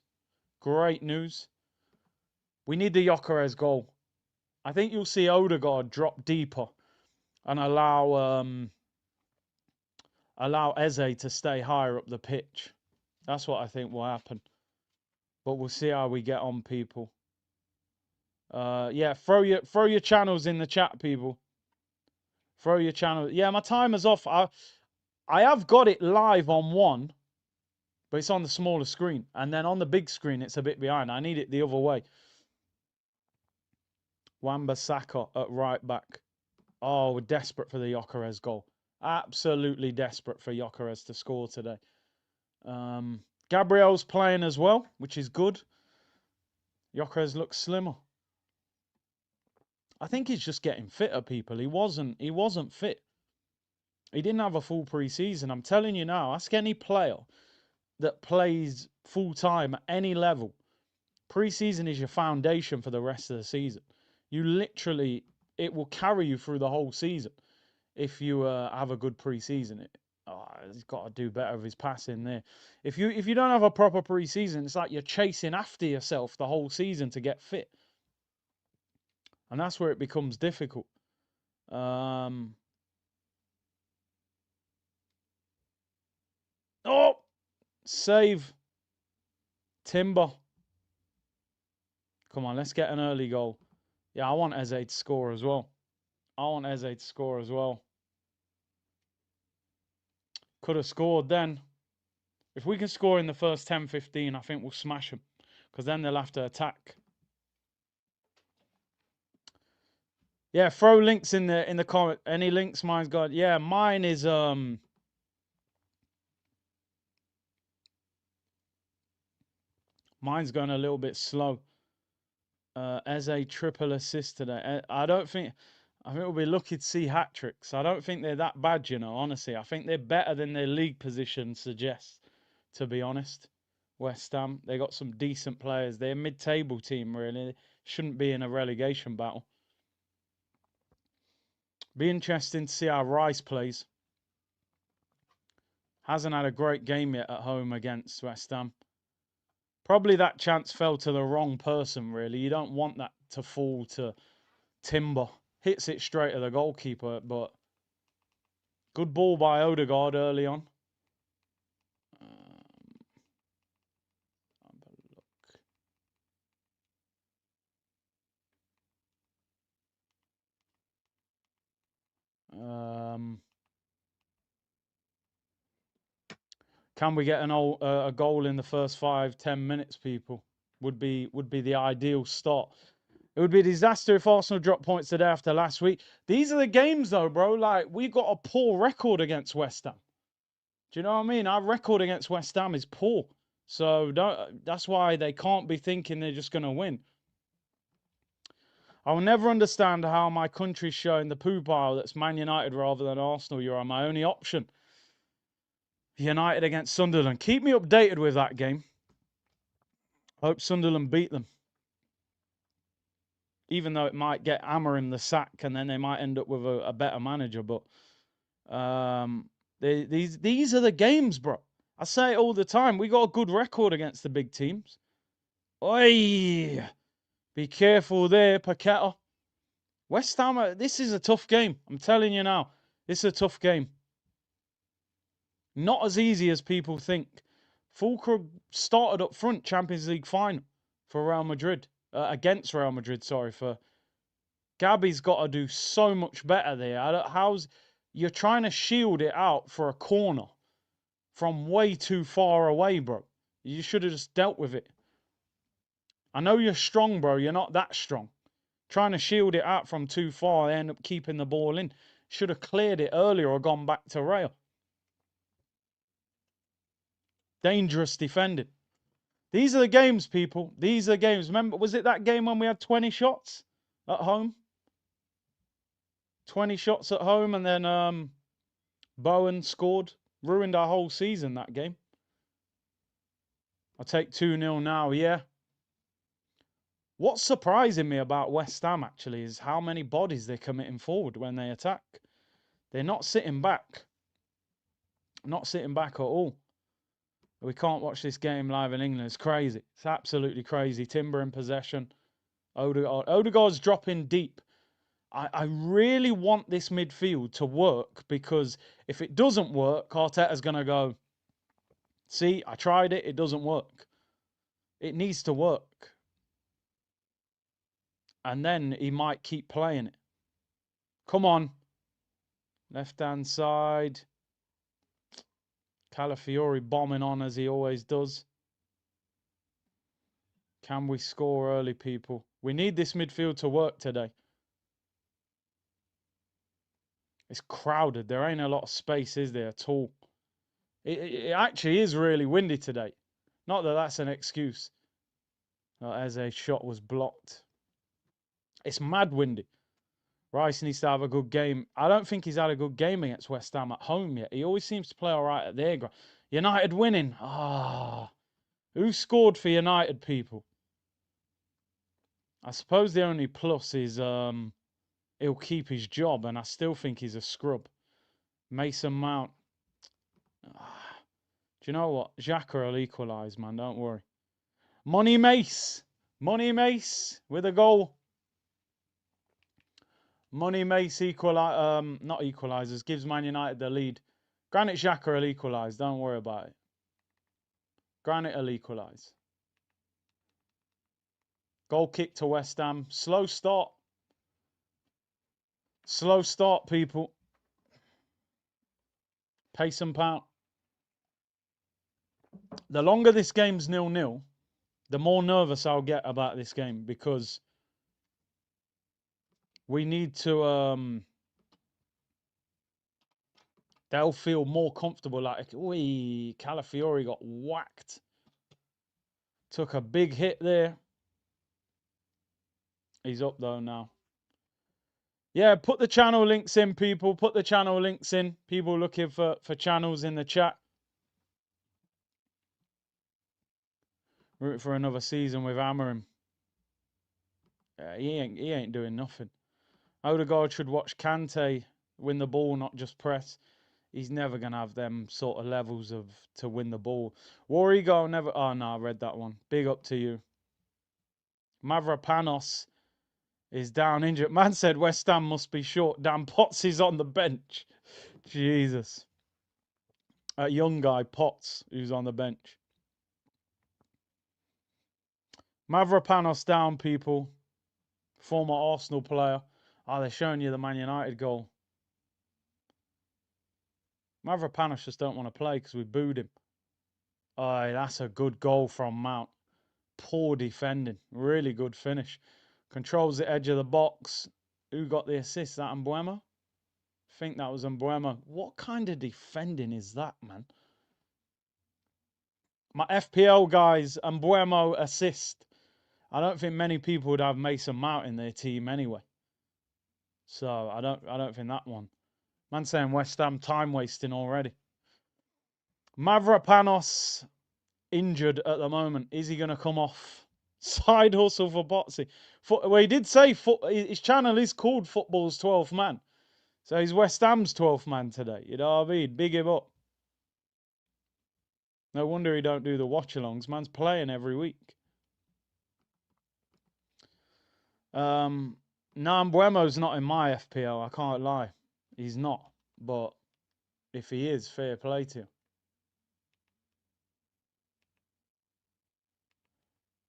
[SPEAKER 1] Great news. We need the Gyokeres goal. I think you'll see Odegaard drop deeper and allow Eze to stay higher up the pitch. That's what I think will happen. But we'll see how we get on, people. Yeah, throw your channels in the chat, people. Throw your channel. Yeah, my timer's off. I have got it live on one, but it's on the smaller screen. And then on the big screen, it's a bit behind. I need it the other way. Wan-Bissaka at right back. Oh, we're desperate for the Gyokeres goal. Absolutely desperate for Gyokeres to score today. Gabriel's playing as well, which is good. Gyokeres looks slimmer. I think he's just getting fitter, people. He wasn't fit. He didn't have a full pre-season. I'm telling you now, ask any player that plays full-time at any level. Pre-season is your foundation for the rest of the season. You literally, it will carry you through the whole season if you have a good pre-season. He's got to do better with his passing there. If you don't have a proper pre-season, it's like you're chasing after yourself the whole season to get fit. And that's where it becomes difficult. Oh! Save. Timber. Come on, let's get an early goal. Yeah, I want Eze to score as well. Could have scored then. If we can score in the first 10, 15, I think we'll smash them. Because then they'll have to attack. Yeah, throw links in the comment. Any links? Mine's got. Yeah, mine is mine's going a little bit slow. Eze triple assist today. I think we'll be lucky to see hat tricks. I don't think they're that bad, you know, honestly. I think they're better than their league position suggests, to be honest. West Ham, they got some decent players. They're a mid-table team, really. They shouldn't be in a relegation battle. Be interesting to see how Rice plays. Hasn't had a great game yet at home against West Ham. Probably that chance fell to the wrong person, really. You don't want that to fall to Timber. Hits it straight at the goalkeeper, but good ball by Odegaard early on. Can we get a goal in the first 5-10 minutes, people? Would be the ideal start. It would be a disaster if Arsenal dropped points today after last week. These are the games, though, bro. Like, we've got a poor record against West Ham. Do you know what I mean? Our record against West Ham is poor. So that's why they can't be thinking they're just going to win. I will never understand how my country's showing the poo pile that's Man United rather than Arsenal. You're my only option. United against Sunderland. Keep me updated with that game. Hope Sunderland beat them. Even though it might get Amorim the sack and then they might end up with a better manager. But these are the games, bro. I say it all the time. We got a good record against the big teams. Oi! Be careful there, Paqueta. West Ham, this is a tough game. I'm telling you now. This is a tough game. Not as easy as people think. Fulcrum started up front, Champions League final for Real Madrid. Against Real Madrid, sorry. For Gabby's got to do so much better there. You're trying to shield it out for a corner from way too far away, bro. You should have just dealt with it. I know you're strong, bro. You're not that strong. Trying to shield it out from too far, they end up keeping the ball in. Should have cleared it earlier or gone back to Real. Dangerous defending. These are the games, people. These are the games. Remember, was it that game when we had 20 shots at home? 20 shots at home, and then Bowen scored. Ruined our whole season, that game. I'll take 2-0 now, yeah. What's surprising me about West Ham, actually, is how many bodies they're committing forward when they attack. They're not sitting back. Not sitting back at all. We can't watch this game live in England. It's crazy. It's absolutely crazy. Timber in possession. Odegaard's dropping deep. I really want this midfield to work, because if it doesn't work, Arteta's going to go, see, I tried it. It doesn't work. It needs to work. And then he might keep playing it. Come on. Left-hand side. Calafiori bombing on as he always does. Can we score early, people? We need this midfield to work today. It's crowded. There ain't a lot of space, is there, at all? It actually is really windy today. Not that that's an excuse. As a shot was blocked. It's mad windy. Rice needs to have a good game. I don't think he's had a good game against West Ham at home yet. He always seems to play all right at their ground. United winning. Who scored for United, people? I suppose the only plus is he'll keep his job, and I still think he's a scrub. Mason Mount. Do you know what? Xhaka will equalise, man. Don't worry. Money Mace. Money Mace with a goal. Money Mace not equalises. Gives Man United the lead. Granit Xhaka will equalise. Don't worry about it. Granit will equalise. Goal kick to West Ham. Slow start. Slow start, people. Pace and pound. The longer this game's 0-0, the more nervous I'll get about this game, because we need to they'll feel more comfortable. Like, wee, Calafiori got whacked. Took a big hit there. He's up though now. Yeah, put the channel links in, people. Put the channel links in. People looking for channels in the chat. Root for another season with Amorim. Yeah, he ain't doing nothing. Odegaard should watch Kante win the ball, not just press. He's never going to have them sort of levels to win the ball. Warrigo never... Oh, no, I read that one. Big up to you. Mavropanos is down injured. Man said West Ham must be short. Dan Potts is on the bench. Jesus. A young guy, Potts, who's on the bench. Mavropanos down, people. Former Arsenal player. Oh, they're showing you the Man United goal. Mavropanos just don't want to play because we booed him. Oh, that's a good goal from Mount. Poor defending. Really good finish. Controls the edge of the box. Who got the assist? That Mbeumo? I think that was Mbeumo. What kind of defending is that, man? My FPL guys, Mbeumo assist. I don't think many people would have Mason Mount in their team anyway. So I don't think that one. Man saying West Ham time wasting already. Mavropanos injured at the moment. Is he going to come off? Side hustle for Botsy. Well, he did say his channel is called Football's 12th Man. So he's West Ham's 12th man today. You know what I mean? Big him up. No wonder he don't do the watch-alongs. Man's playing every week. No, Mbeumo's not in my FPL. I can't lie. He's not. But if he is, fair play to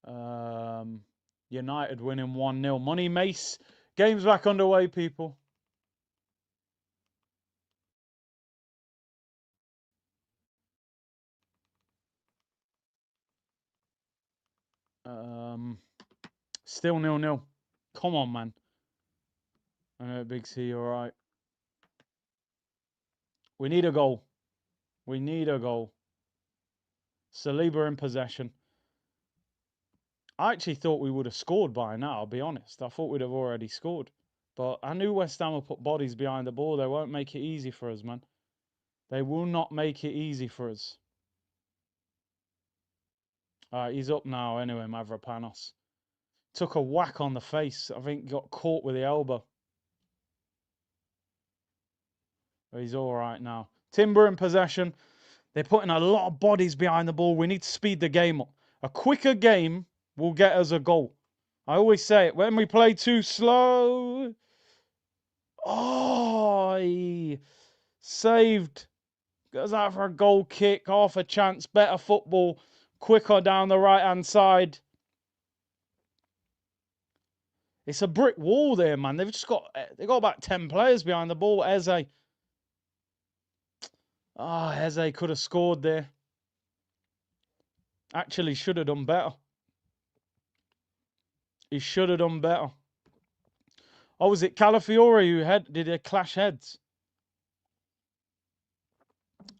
[SPEAKER 1] him. United winning 1-0. Money Mace. Game's back underway, people. Still 0-0. Come on, man. I know, Big C, you're right. We need a goal. We need a goal. Saliba in possession. I actually thought we would have scored by now, I'll be honest. I thought we'd have already scored. But I knew West Ham will put bodies behind the ball. They won't make it easy for us, man. They will not make it easy for us. All right, he's up now anyway, Mavropanos. Took a whack on the face. I think got caught with the elbow. But he's all right now. Timber in possession. They're putting a lot of bodies behind the ball. We need to speed the game up. A quicker game will get us a goal. I always say it. When we play too slow... Oh, he saved. Goes out for a goal kick. Half a chance. Better football. Quicker down the right-hand side. It's a brick wall there, man. They've got about 10 players behind the ball. Eze. Ah, Eze could have scored there. Actually, should have done better. He should have done better. Oh, was it Calafiore who did they clash heads?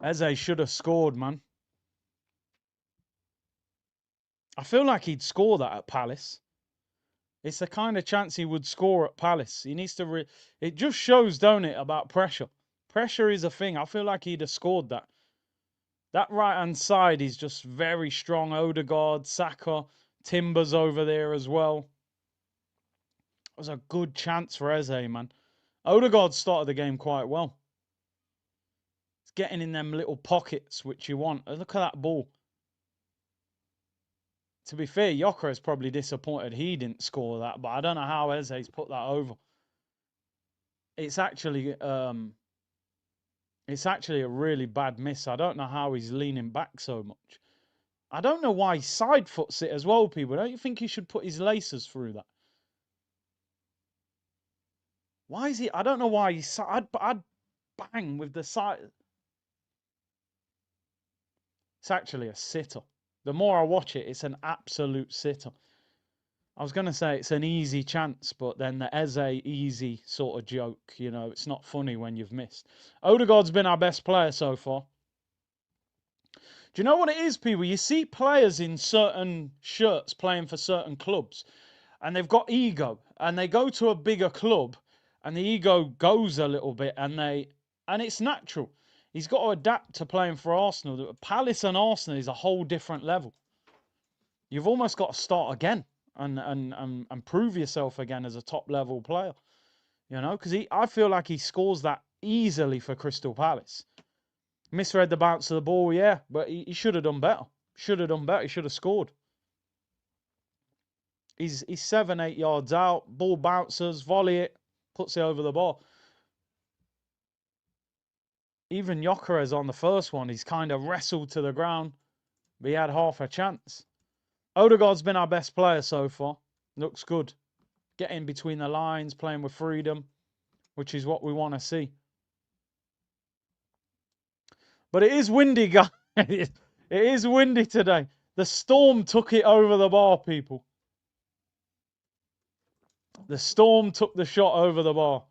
[SPEAKER 1] Eze should have scored, man. I feel like he'd score that at Palace. It's the kind of chance he would score at Palace. He needs to... It just shows, don't it, about pressure. Pressure is a thing. I feel like he'd have scored that. That right-hand side is just very strong. Odegaard, Saka, Timber's over there as well. It was a good chance for Eze, man. Odegaard started the game quite well. It's getting in them little pockets which you want. Look at that ball. To be fair, Gyokeres is probably disappointed he didn't score that, but I don't know how Eze's put that over. It's actually a really bad miss. I don't know how he's leaning back so much. I don't know why he side foots it as well, people. Don't you think he should put his laces through that? Why is he? I don't know why he's... I'd bang with the side. It's actually a sitter. The more I watch it, it's an absolute sitter. I was going to say it's an easy chance, but then the Eze easy sort of joke, you know, it's not funny when you've missed. Odegaard's been our best player so far. Do you know what it is, people? You see players in certain shirts playing for certain clubs, and they've got ego, and they go to a bigger club, and the ego goes a little bit, and it's natural. He's got to adapt to playing for Arsenal. Palace and Arsenal is a whole different level. You've almost got to start again and prove yourself again as a top level player. You know, because I feel like he scores that easily for Crystal Palace. Misread the bounce of the ball, yeah, but he should have done better. Should have done better. He should have scored. He's 7-8 yards out. Ball bounces, volley it, puts it over the bar. Even Gyokeres on the first one, he's kind of wrestled to the ground, but he had half a chance. Odegaard's been our best player so far. Looks good. Getting between the lines, playing with freedom, which is what we want to see. But it is windy, guys. It is windy today. The storm took it over the bar, people. The storm took the shot over the bar.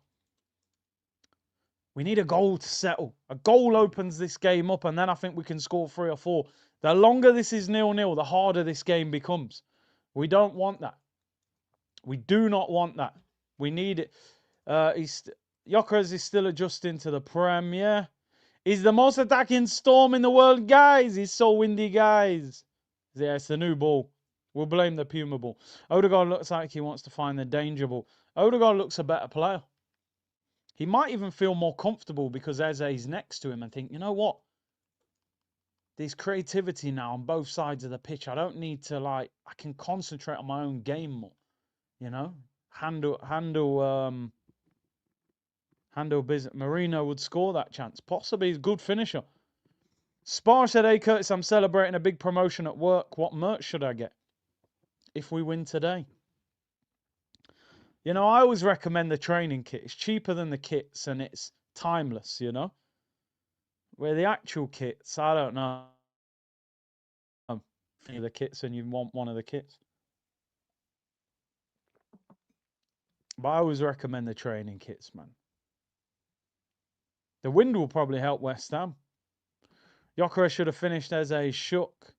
[SPEAKER 1] We need a goal to settle. A goal opens this game up, and then I think we can score 3 or 4. The longer this is 0-0, the harder this game becomes. We don't want that. We do not want that. We need it. Gyokeres is still adjusting to the Prem, yeah. He's the most attacking storm in the world, guys. He's so windy, guys. Yeah, it's the new ball. We'll blame the Puma ball. Odegaard looks like he wants to find the danger ball. Odegaard looks a better player. He might even feel more comfortable because Eze's next to him and think, you know what? There's creativity now on both sides of the pitch. I don't need to, I can concentrate on my own game more. You know? Handle business. Marino would score that chance. Possibly a good finisher. Spar said, hey Curtis, I'm celebrating a big promotion at work. What merch should I get if we win today? You know, I always recommend the training kit. It's cheaper than the kits and it's timeless, you know. Where the actual kits, I don't know. The kits and you want one of the kits. But I always recommend the training kits, man. The wind will probably help West Ham. Gyokeres should have finished as a shook.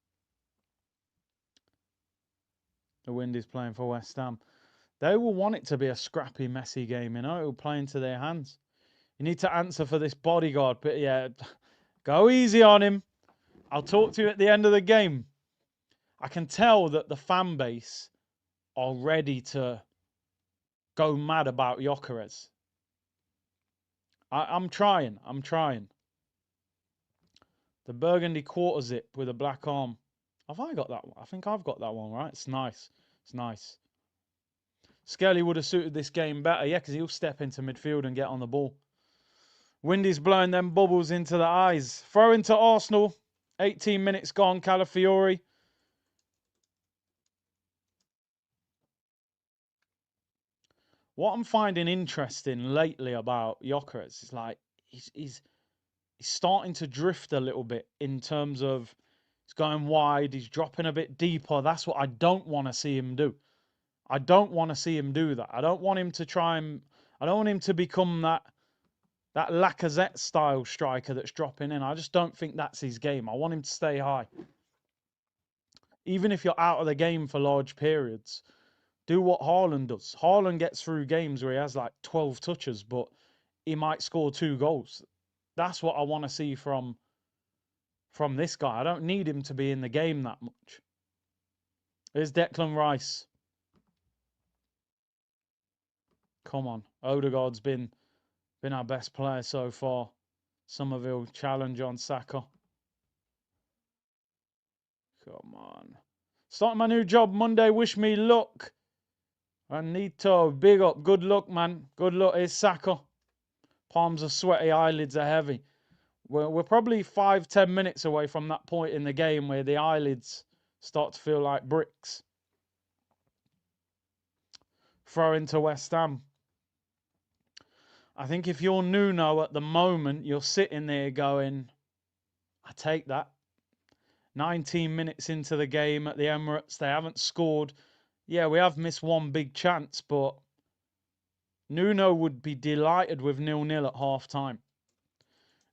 [SPEAKER 1] The wind is playing for West Ham. They will want it to be a scrappy, messy game, you know? It will play into their hands. You need to answer for this bodyguard, but yeah, go easy on him. I'll talk to you at the end of the game. I can tell that the fan base are ready to go mad about Gyokeres. I'm trying. The burgundy quarter zip with a black arm. Have I got that one? I think I've got that one, right? It's nice. It's nice. Skelly would have suited this game better, yeah, because he'll step into midfield and get on the ball. Windy's blowing them bubbles into the eyes. Throw into Arsenal. 18 minutes gone, Calafiori. What I'm finding interesting lately about Gyokeres is like he's starting to drift a little bit in terms of he's going wide, he's dropping a bit deeper. That's what I don't want to see him do. I don't want to see him do that. I don't want him to I don't want him to become that Lacazette style striker that's dropping in. I just don't think that's his game. I want him to stay high. Even if you're out of the game for large periods, do what Haaland does. Haaland gets through games where he has like 12 touches, but he might score 2 goals. That's what I want to see from this guy. I don't need him to be in the game that much. Here's Declan Rice. Come on. Odegaard's been our best player so far. Somerville challenge on Saka. Come on. Starting my new job Monday. Wish me luck. Anito, big up. Good luck, man. Good luck. Here's Saka. Palms are sweaty. Eyelids are heavy. We're probably 5-10 minutes away from that point in the game where the eyelids start to feel like bricks. Throw into West Ham. I think if you're Nuno at the moment, you're sitting there going, I take that. 19 minutes into the game at the Emirates, they haven't scored. Yeah, we have missed one big chance, but Nuno would be delighted with 0-0 at half-time.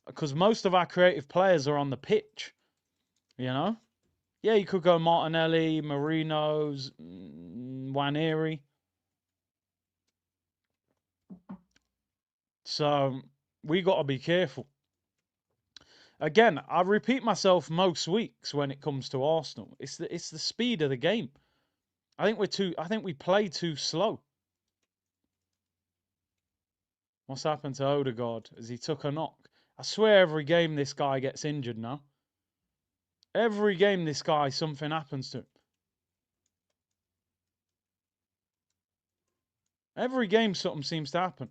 [SPEAKER 1] Because most of our creative players are on the pitch, you know? Yeah, you could go Martinelli, Marinos, Waneri. So we got to be careful. Again, I repeat myself most weeks when it comes to Arsenal. It's the speed of the game. I think we play too slow. What's happened to Odegaard? As he took a knock. I swear every game this guy gets injured now. Every game this guy, something happens to him. Every game something seems to happen.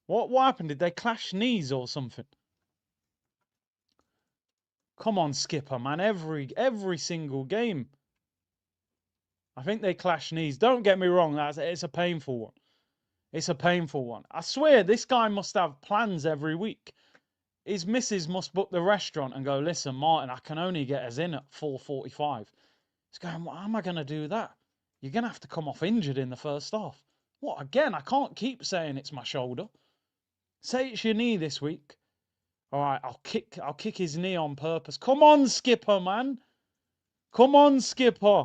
[SPEAKER 1] What happened? Did they clash knees or something? Come on, skipper, man. Every single game. I think they clash knees. Don't get me wrong. It's a painful one. It's a painful one. I swear this guy must have plans every week. His missus must book the restaurant and go, listen, Martin, I can only get us in at 4:45. He's going, how am I going to do that? You're going to have to come off injured in the first half. What, again? I can't keep saying it's my shoulder. Say it's your knee this week. All right, I'll kick his knee on purpose. Come on, skipper, man. Come on, skipper.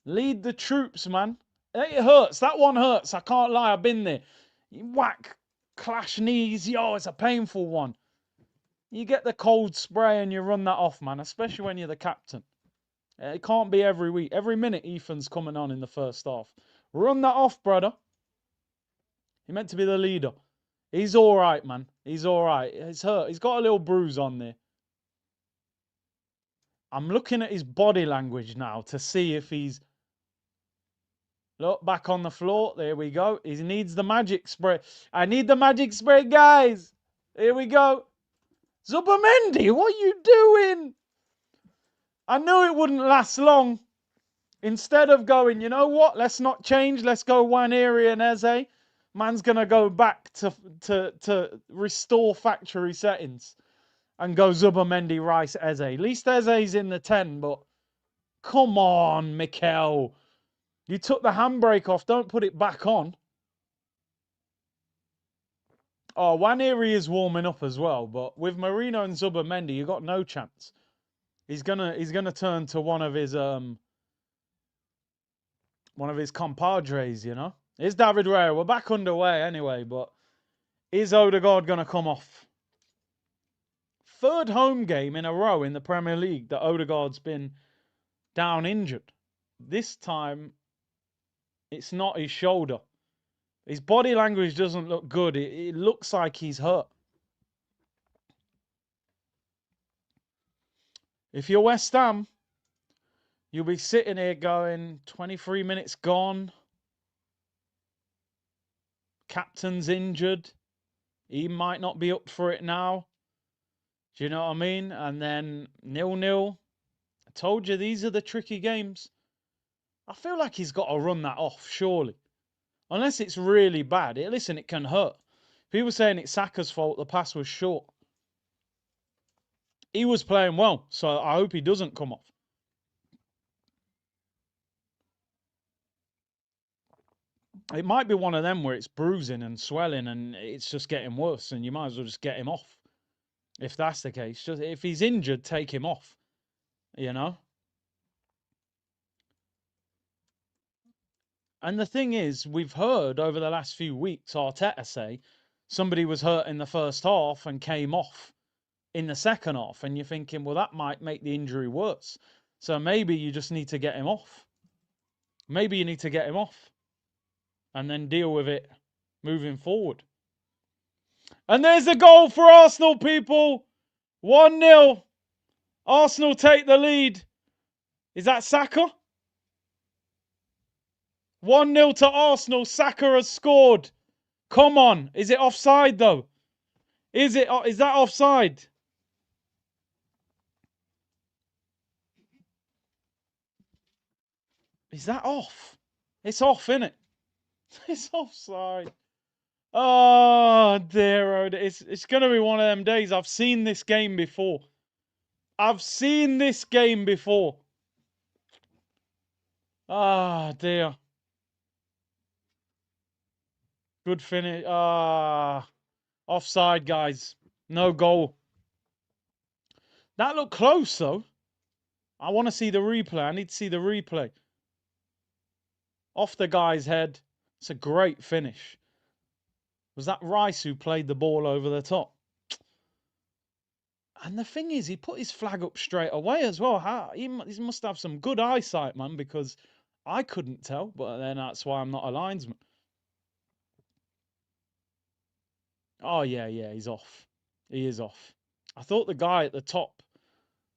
[SPEAKER 1] Lead the troops, man. It hurts. That one hurts. I can't lie. I've been there. You whack, clash knees. Yo, it's a painful one. You get the cold spray and you run that off, man, especially when you're the captain. It can't be every week. Every minute Ethan's coming on in the first half. Run that off, brother. He meant to be the leader. He's all right, man. He's all right. It's hurt. He's got a little bruise on there. I'm looking at his body language now to see if he's... Look, back on the floor. There we go. He needs the magic spray. I need the magic spray, guys. Here we go. Zubamendi, what are you doing? I knew it wouldn't last long. Instead of going, you know what? Let's not change. Let's go Waneri and Eze. Man's going to go back to restore factory settings and go Zubamendi, Rice, Eze. At least Eze's in the 10, but come on, Mikel. You took the handbrake off. Don't put it back on. Oh, Waneri is warming up as well, but with Marino and Zubamendi, you got no chance. He's gonna turn to one of his compadres, you know. Is David Raya? We're back underway anyway, but is Odegaard going to come off? Third home game in a row in the Premier League that Odegaard's been down injured. This time, it's not his shoulder. His body language doesn't look good. It looks like he's hurt. If you're West Ham, you'll be sitting here going, 23 minutes gone. Captain's injured. He might not be up for it now. Do you know what I mean? And then 0-0. I told you, these are the tricky games. I feel like he's got to run that off, surely. Unless it's really bad. Listen, it can hurt. People saying it's Saka's fault, the pass was short. He was playing well, so I hope he doesn't come off. It might be one of them where it's bruising and swelling and it's just getting worse, and you might as well just get him off. If that's the case. Just if he's injured, take him off. You know? And the thing is, we've heard over the last few weeks Arteta say somebody was hurt in the first half and came off in the second half. And you're thinking, well, that might make the injury worse. So maybe you just need to get him off. Maybe you need to get him off and then deal with it moving forward. And there's the goal for Arsenal, people. 1-0. Arsenal take the lead. Is that Saka? 1-0 to Arsenal. Saka has scored. Come on. Is it offside, though? Is that offside? Is that off? It's off, innit? It's offside. Oh, dear. It's going to be one of them days. I've seen this game before. I've seen this game before. Ah, dear. Good finish. Offside, guys. No goal. That looked close, though. I want to see the replay. I need to see the replay. Off the guy's head. It's a great finish. Was that Rice who played the ball over the top? And the thing is, he put his flag up straight away as well. He must have some good eyesight, man, because I couldn't tell. But then that's why I'm not a linesman. Oh, yeah, he's off. He is off. I thought the guy at the top,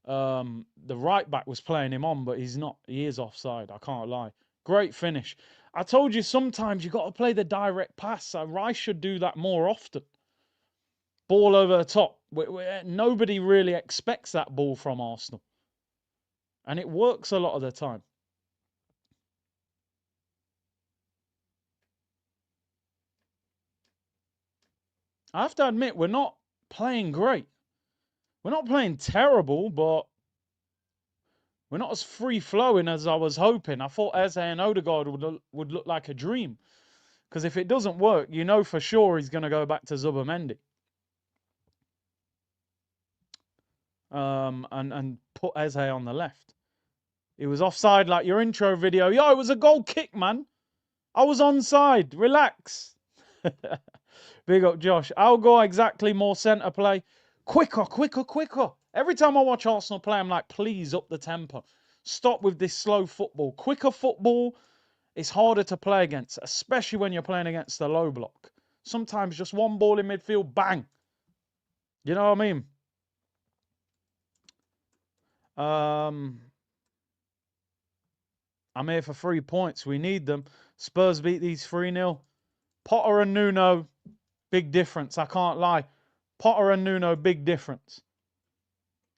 [SPEAKER 1] the right back, was playing him on, but he's not. He is offside. I can't lie. Great finish. I told you sometimes you got to play the direct pass. Rice should do that more often. Ball over the top. Nobody really expects that ball from Arsenal. And it works a lot of the time. I have to admit, we're not playing great. We're not playing terrible, but we're not as free-flowing as I was hoping. I thought Eze and Odegaard would look like a dream. Because if it doesn't work, you know for sure he's going to go back to Zubimendi. And put Eze on the left. It was offside like your intro video. Yo, it was a goal kick, man. I was onside. Relax. Big up, Josh. I'll go exactly more centre play. Quicker. Every time I watch Arsenal play, I'm like, please up the tempo. Stop with this slow football. Quicker football is harder to play against, especially when you're playing against the low block. Sometimes just one ball in midfield, bang. You know what I mean? I'm here for 3 points. We need them. Spurs beat these 3-0. Potter and Nuno, big difference. I can't lie. Potter and Nuno, big difference.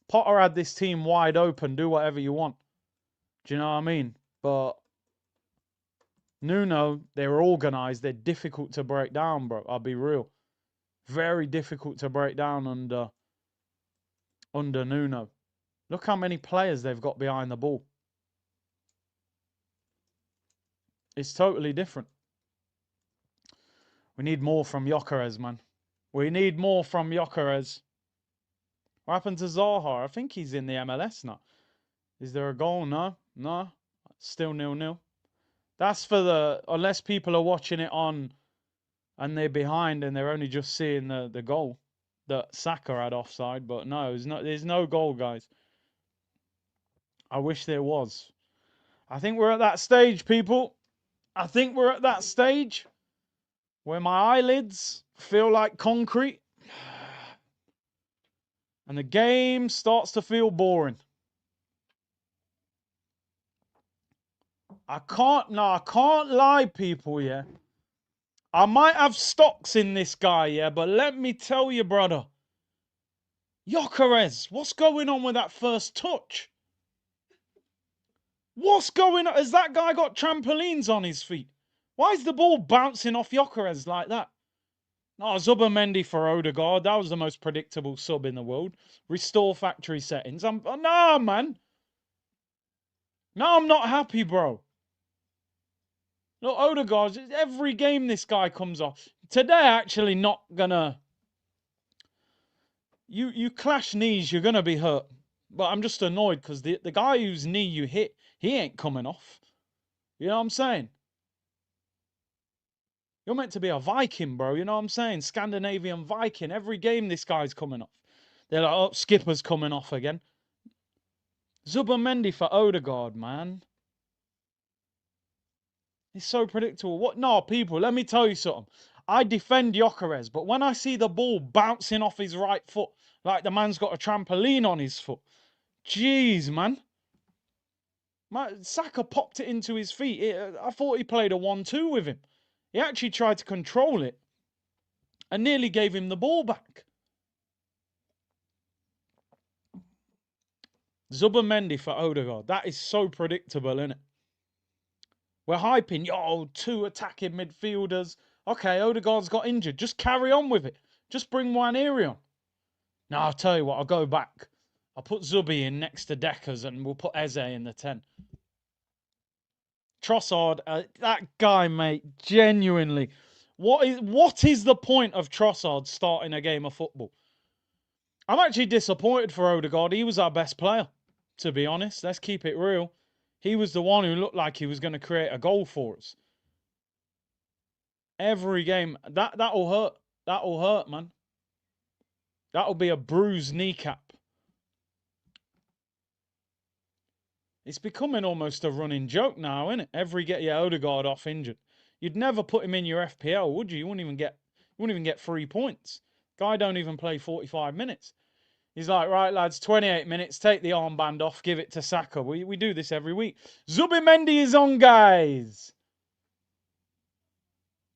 [SPEAKER 1] Potter had this team wide open. Do whatever you want. Do you know what I mean? But Nuno, they're organised. They're difficult to break down, bro. I'll be real. Very difficult to break down under Nuno. Look how many players they've got behind the ball. It's totally different. We need more from Gyokeres, man. We need more from Gyokeres. What happened to Zaha? I think he's in the MLS now. Is there a goal? No. Still 0-0. That's for the, unless people are watching it on and they're behind and they're only just seeing the goal that Saka had offside. But no, there's no goal, guys. I wish there was. I think we're at that stage, people. I think we're at that stage where my eyelids feel like concrete and the game starts to feel boring. I can't lie, people, yeah. I might have stocks in this guy, yeah, but let me tell you, brother. Gyokeres, what's going on with that first touch? What's going on? Has that guy got trampolines on his feet? Why is the ball bouncing off Gyokeres like that? No, Zubimendi for Odegaard. That was the most predictable sub in the world. Restore factory settings. No, man. No, I'm not happy, bro. Look, Odegaard, every game this guy comes off. Today, actually not gonna... You clash knees, you're gonna be hurt. But I'm just annoyed because the guy whose knee you hit, he ain't coming off. You know what I'm saying? You're meant to be a Viking, bro. You know what I'm saying? Scandinavian Viking. Every game this guy's coming off. They're like, oh, skipper's coming off again. Zubimendi for Odegaard, man. It's so predictable. What? No, people, let me tell you something. I defend Gyokeres, but when I see the ball bouncing off his right foot, like the man's got a trampoline on his foot, jeez, man. Saka popped it into his feet. I thought he played a 1-2 with him. He actually tried to control it and nearly gave him the ball back. Zubimendi for Odegaard. That is so predictable, isn't it? We're hyping, yo, 2 attacking midfielders. Okay, Odegaard's got injured. Just carry on with it. Just bring Waneri on. No, I'll tell you what, I'll go back. I'll put Zubi in next to Deckers and we'll put Eze in the 10. Trossard, that guy, mate, genuinely. What is the point of Trossard starting a game of football? I'm actually disappointed for Odegaard. He was our best player, to be honest. Let's keep it real. He was the one who looked like he was going to create a goal for us. Every game. That'll hurt. That'll hurt, man. That'll be a bruised kneecap. It's becoming almost a running joke now, isn't it? Yeah, Odegaard off injured. You'd never put him in your FPL, would you? You wouldn't even get 3 points. Guy don't even play 45 minutes. He's like, right, lads, 28 minutes, take the armband off, give it to Saka. We do this every week. Zubimendi is on, guys.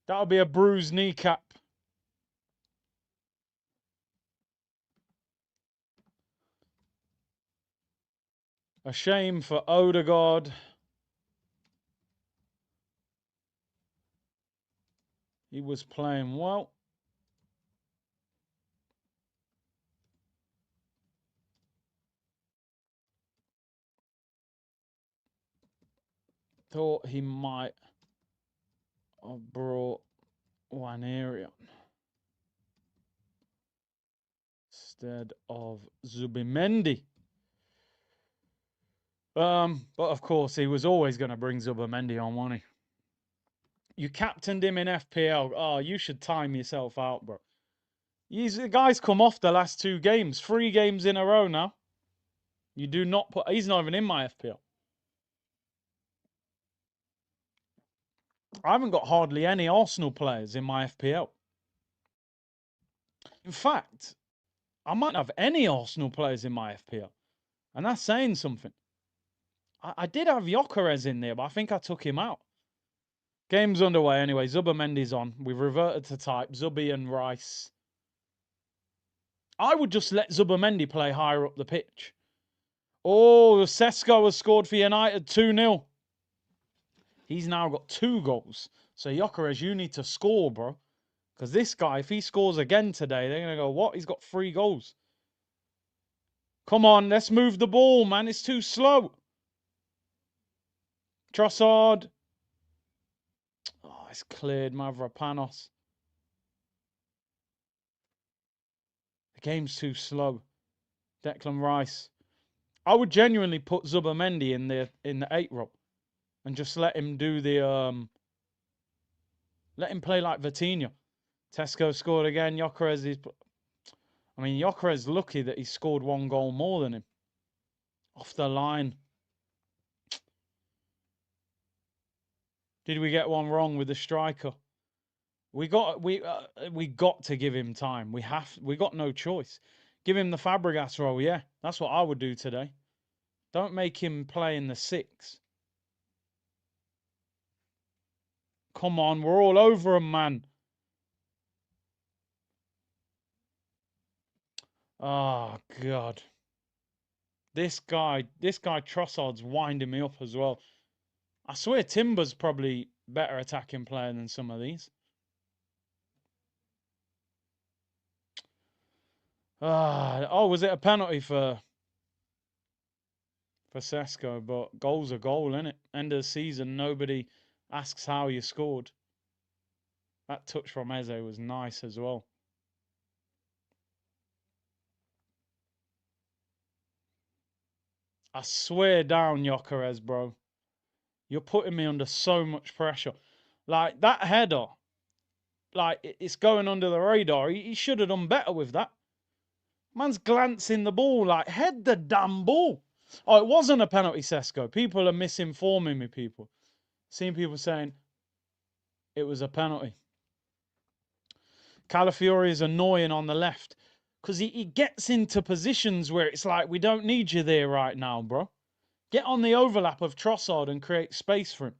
[SPEAKER 1] That'll be a bruised kneecap. A shame for Odegaard. He was playing well. Thought he might have brought Waneri on instead of Zubimendi. But of course, he was always going to bring Zubimendi on, wasn't he? You captained him in FPL. Oh, you should time yourself out, bro. The guy's come off the last 2 games. 3 games in a row now. You do not put... He's not even in my FPL. I haven't got hardly any Arsenal players in my FPL. In fact, I might not have any Arsenal players in my FPL. And that's saying something. I did have Gyokeres in there, but I think I took him out. Game's underway anyway. Zubimendi's on. We've reverted to type. Zubi and Rice. I would just let Zubimendi play higher up the pitch. Oh, Sesko has scored for United 2-0. He's now got 2 goals. So, Gyokeres, you need to score, bro. Because this guy, if he scores again today, they're going to go, what? He's got 3 goals. Come on, let's move the ball, man. It's too slow. Trossard. Oh, it's cleared, Mavropanos. The game's too slow. Declan Rice. I would genuinely put Zubimendi in the 8 role and just let him do the let him play like Vitinha. Tesco scored again. Gyokeres is. I mean, Gyokeres lucky that he scored 1 goal more than him. Off the line. Did we get one wrong with the striker? We got to give him time. We got no choice. Give him the Fabregas role. Yeah, that's what I would do today. Don't make him play in the 6. Come on, we're all over him, man. Oh God. This guy Trossard's winding me up as well. I swear Timber's probably better attacking player than some of these. Oh, was it a penalty for Sesko? But goal's a goal, innit? End of the season, nobody asks how you scored. That touch from Eze was nice as well. I swear down, Gyokeres, bro. You're putting me under so much pressure. Like, that header, like, it's going under the radar. He should have done better with that. Man's glancing the ball, like, head the damn ball. Oh, it wasn't a penalty, Sesko. People are misinforming me, people. Seeing people saying it was a penalty. Calafiori is annoying on the left because he gets into positions where it's like, we don't need you there right now, bro. Get on the overlap of Trossard and create space for him.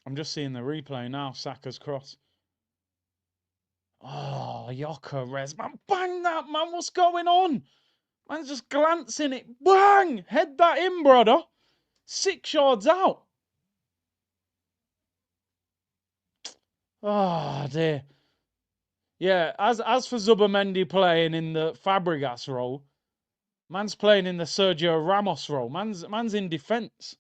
[SPEAKER 1] I'm just seeing the replay now. Saka's cross. Oh, Gyokeres. Man, bang that, man. What's going on? Man's just glancing it. Bang! Head that in, brother. 6 yards out. Oh, dear. Yeah, as for Zubamendi playing in the Fabregas role, man's playing in the Sergio Ramos role. Man's in defence.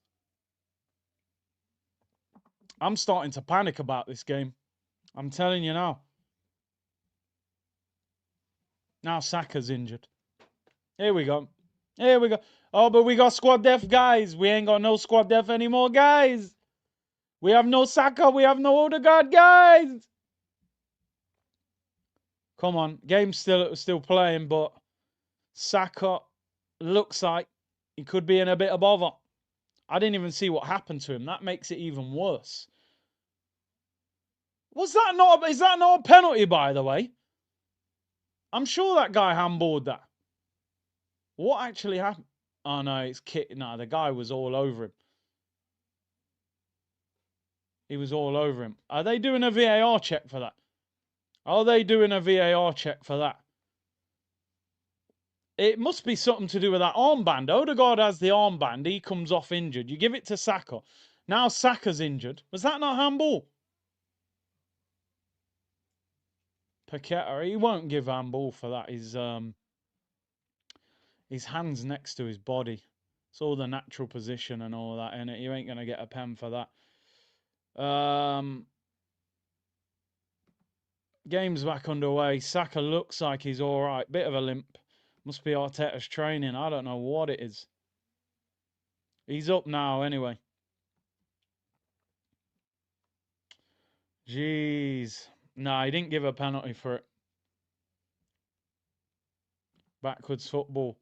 [SPEAKER 1] I'm starting to panic about this game. I'm telling you now. Now Saka's injured. Here we go. Here we go. Oh, but we got squad depth, guys. We ain't got no squad depth anymore, guys. We have no Saka. We have no Odegaard, guys. Come on. Game's still playing, but Saka looks like he could be in a bit of bother. I didn't even see what happened to him. That makes it even worse. Is that not a penalty, by the way? I'm sure that guy handballed that. What actually happened? Oh, no, it's Kit. No, the guy was all over him. He was all over him. Are they doing a VAR check for that? Are they doing a VAR check for that? It must be something to do with that armband. Odegaard has the armband. He comes off injured. You give it to Saka. Now Saka's injured. Was that not handball? Paqueta, he won't give handball for that. His hand's next to his body. It's all the natural position and all that, innit? You ain't going to get a pen for that. Game's back underway. Saka looks like he's all right. Bit of a limp. Must be Arteta's training. I don't know what it is. He's up now anyway. Jeez. Nah, he didn't give a penalty for it. Backwards football.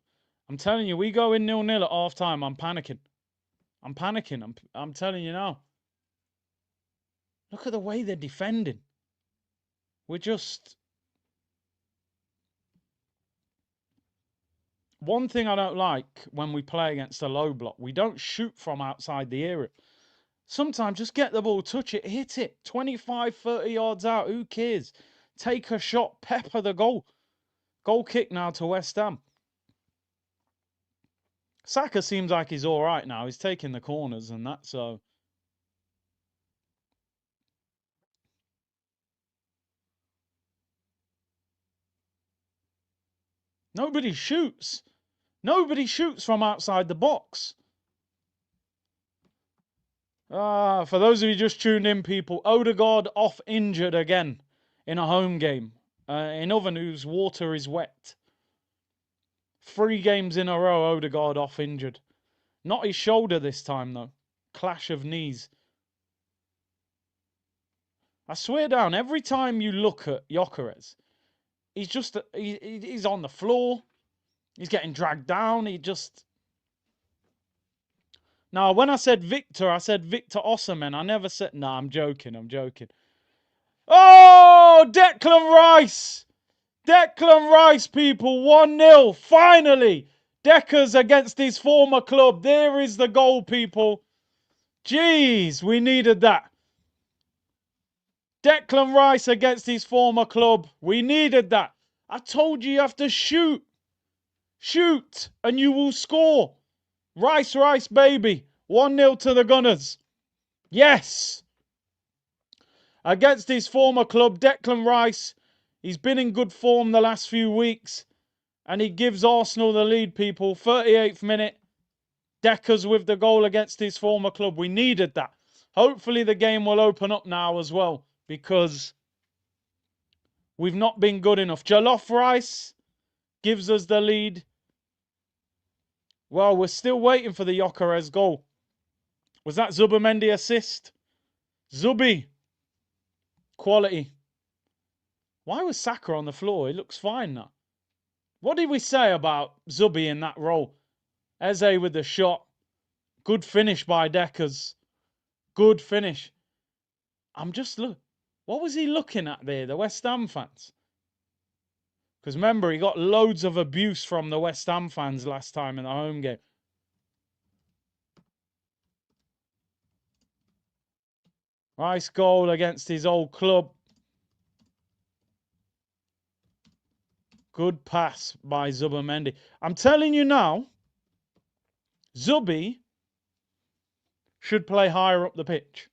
[SPEAKER 1] I'm telling you, we go in 0-0 at half time. I'm panicking. I'm panicking. I'm telling you now. Look at the way they're defending. We're just... One thing I don't like when we play against a low block, we don't shoot from outside the area. Sometimes just get the ball, touch it, hit it. 25, 30 yards out, who cares? Take a shot, pepper the goal. Goal kick now to West Ham. Saka seems like he's all right now. He's taking the corners and that, so... Nobody shoots. Nobody shoots from outside the box. For those of you just tuned in, people, Odegaard off injured again in a home game. In other news, water is wet. 3 games in a row, Odegaard off injured. Not his shoulder this time, though. Clash of knees. I swear down, every time you look at Gyokeres, he's just, he's on the floor. He's getting dragged down. He just... Now, when I said Victor Osimhen. I never said... Nah, I'm joking. Oh, Declan Rice! Declan Rice, people, 1-0. Finally, Deckers against his former club. There is the goal, people. Jeez, we needed that. Declan Rice against his former club. We needed that. I told you have to shoot. Shoot, and you will score. Rice, baby. 1-0 to the Gunners. Yes. Against his former club, Declan Rice. He's been in good form the last few weeks. And he gives Arsenal the lead, people. 38th minute. Deckers with the goal against his former club. We needed that. Hopefully the game will open up now as well. Because we've not been good enough. Jollof Rice gives us the lead. Well, we're still waiting for the Gyokeres goal. Was that Zubimendi assist? Zubi. Quality. Why was Saka on the floor? He looks fine now. What did we say about Zubi in that role? Eze with the shot. Good finish by Deckers. Good finish. What was he looking at there? The West Ham fans. Because remember, he got loads of abuse from the West Ham fans last time in the home game. Rice goal against his old club. Good pass by Zubimendi. I'm telling you now, Zubi should play higher up the pitch.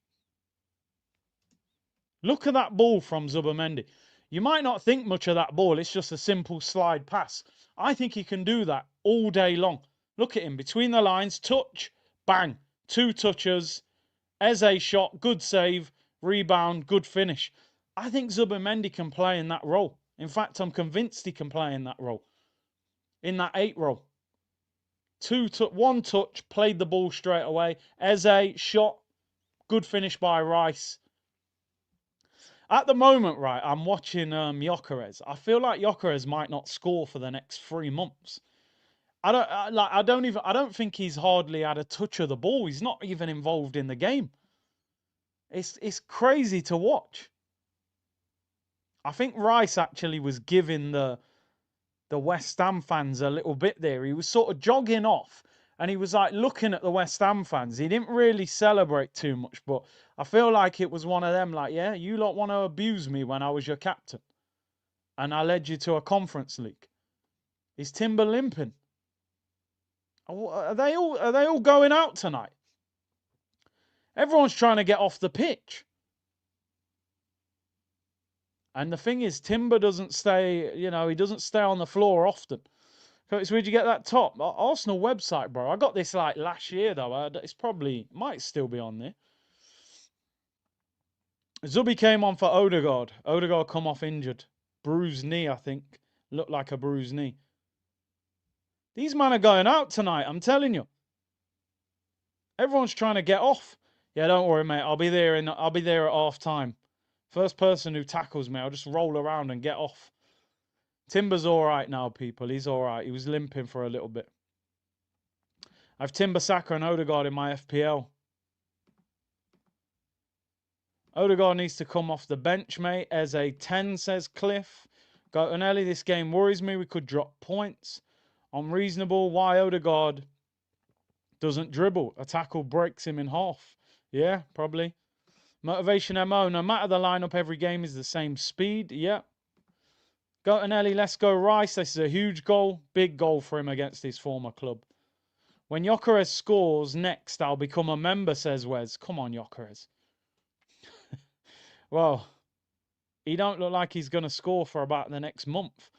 [SPEAKER 1] Look at that ball from Zubimendi. You might not think much of that ball. It's just a simple slide pass. I think he can do that all day long. Look at him. Between the lines, touch, bang. 2 touches. Eze shot, good save, rebound, good finish. I think Zubimendi can play in that role. In fact, I'm convinced he can play in that role. In that 8 role. 1 touch, played the ball straight away. Eze shot, good finish by Rice. At the moment, right, I'm watching Gyokeres. I feel like Gyokeres might not score for the next 3 months. I don't think he's hardly had a touch of the ball. He's not even involved in the game. It's crazy to watch. I think Rice actually was giving the West Ham fans a little bit there. He was sort of jogging off and he was like looking at the West Ham fans. He didn't really celebrate too much, but I feel like it was one of them like, yeah, you lot want to abuse me when I was your captain and I led you to a Conference League. Is Timber limping? Are they all going out tonight? Everyone's trying to get off the pitch. And the thing is, Timber doesn't stay, he doesn't stay on the floor often. Curtis, where'd you get that top? Arsenal website, bro. I got this like last year, though. It's might still be on there. Zubi came on for Odegaard. Odegaard come off injured. Bruised knee, I think. Looked like a bruised knee. These men are going out tonight, I'm telling you. Everyone's trying to get off. Yeah, don't worry, mate. I'll be there at half time. First person who tackles me, I'll just roll around and get off. Timber's all right now, people. He's all right. He was limping for a little bit. I have Timber, Saka and Odegaard in my FPL. Odegaard needs to come off the bench, mate. As a 10, says Cliff. Gotonelli, this game worries me. We could drop points. Unreasonable. Why Odegaard doesn't dribble? A tackle breaks him in half. Yeah, probably. Motivation MO. No matter the lineup, every game is the same speed. Yeah. Gotonelli, let's go Rice. This is a huge goal. Big goal for him against his former club. When Gyokeres scores next, I'll become a member, says Wes. Come on, Gyokeres. Well, he don't look like he's going to score for about the next month.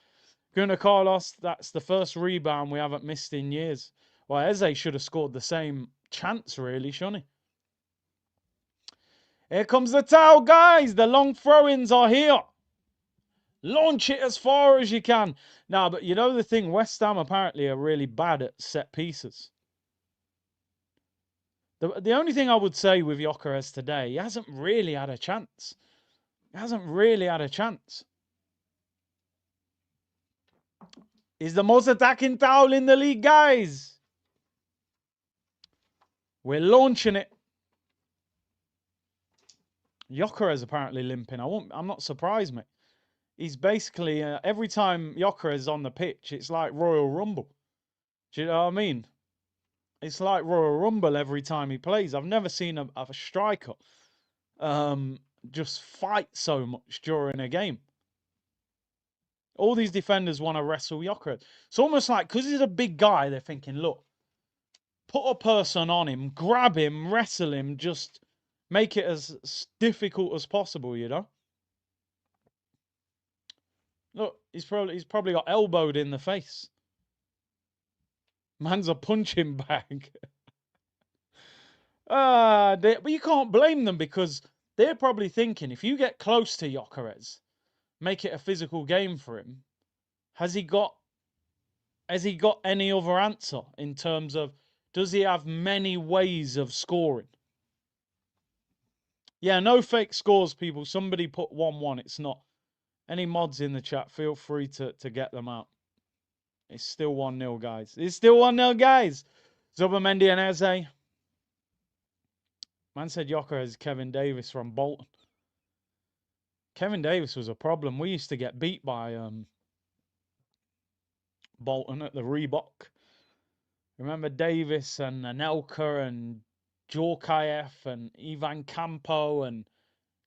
[SPEAKER 1] Gunnar Carlos, that's the first rebound we haven't missed in years. Well, Eze should have scored the same chance, really, shouldn't he? Here comes the towel, guys. The long throw-ins are here. Launch it as far as you can. Now, but you know the thing, West Ham apparently are really bad at set pieces. The only thing I would say with Gyokeres today, he hasn't really had a chance. He hasn't really had a chance. He's the most attacking towel in the league, guys. We're launching it. Gyokeres apparently limping. I'm not surprised, mate. He's basically, every time Gyokeres is on the pitch, it's like Royal Rumble. Do you know what I mean? It's like Royal Rumble every time he plays. I've never seen a striker just fight so much during a game. All these defenders want to wrestle Gyokeres. It's almost like, because he's a big guy, they're thinking, look, put a person on him, grab him, wrestle him, just make it as difficult as possible, you know? Look, he's probably got elbowed in the face. Man's a punching bag. But you can't blame them, because they're probably thinking, if you get close to Gyokeres, make it a physical game for him, has he got any other answer in terms of, does he have many ways of scoring? Yeah, no fake scores, people. Somebody put 1-1. It's not. Any mods in the chat, feel free to get them out. It's still 1-0, guys. It's still 1-0, guys. Zubamendi and Eze. Man said Gyokeres is Kevin Davis from Bolton. Kevin Davis was a problem. We used to get beat by Bolton at the Reebok. Remember Davis and Anelka and Gyokeres and Ivan Campo and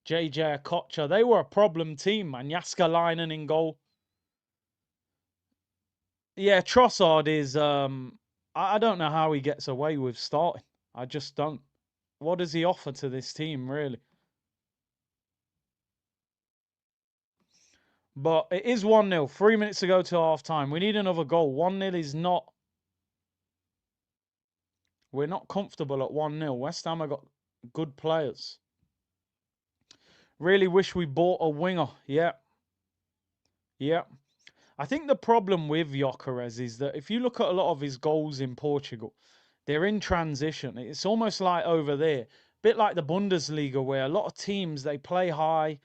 [SPEAKER 1] JJ Okocha? They were a problem team, man. Jaskalainen in goal. Yeah, Trossard is, I don't know how he gets away with starting. I just don't. What does he offer to this team, really? But it is 1-0. 3 minutes to go to half-time. We need another goal. 1-0 is not... We're not comfortable at 1-0. West Ham have got good players. Really wish we bought a winger. Yeah. Yeah. I think the problem with Gyokeres is that if you look at a lot of his goals in Portugal, they're in transition. It's almost like over there, a bit like the Bundesliga, where a lot of teams, they play high.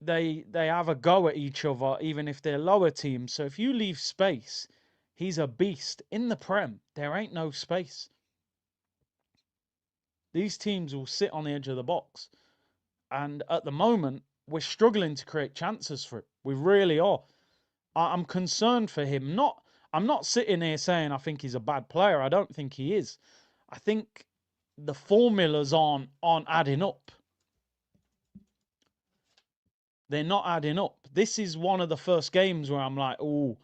[SPEAKER 1] They have a go at each other, even if they're lower teams. So if you leave space, he's a beast. In the Prem, there ain't no space. These teams will sit on the edge of the box. And at the moment, we're struggling to create chances for him. We really are. I'm concerned for him. I'm not sitting here saying I think he's a bad player. I don't think he is. I think the formulas aren't adding up. They're not adding up. This is one of the first games where I'm like, oh,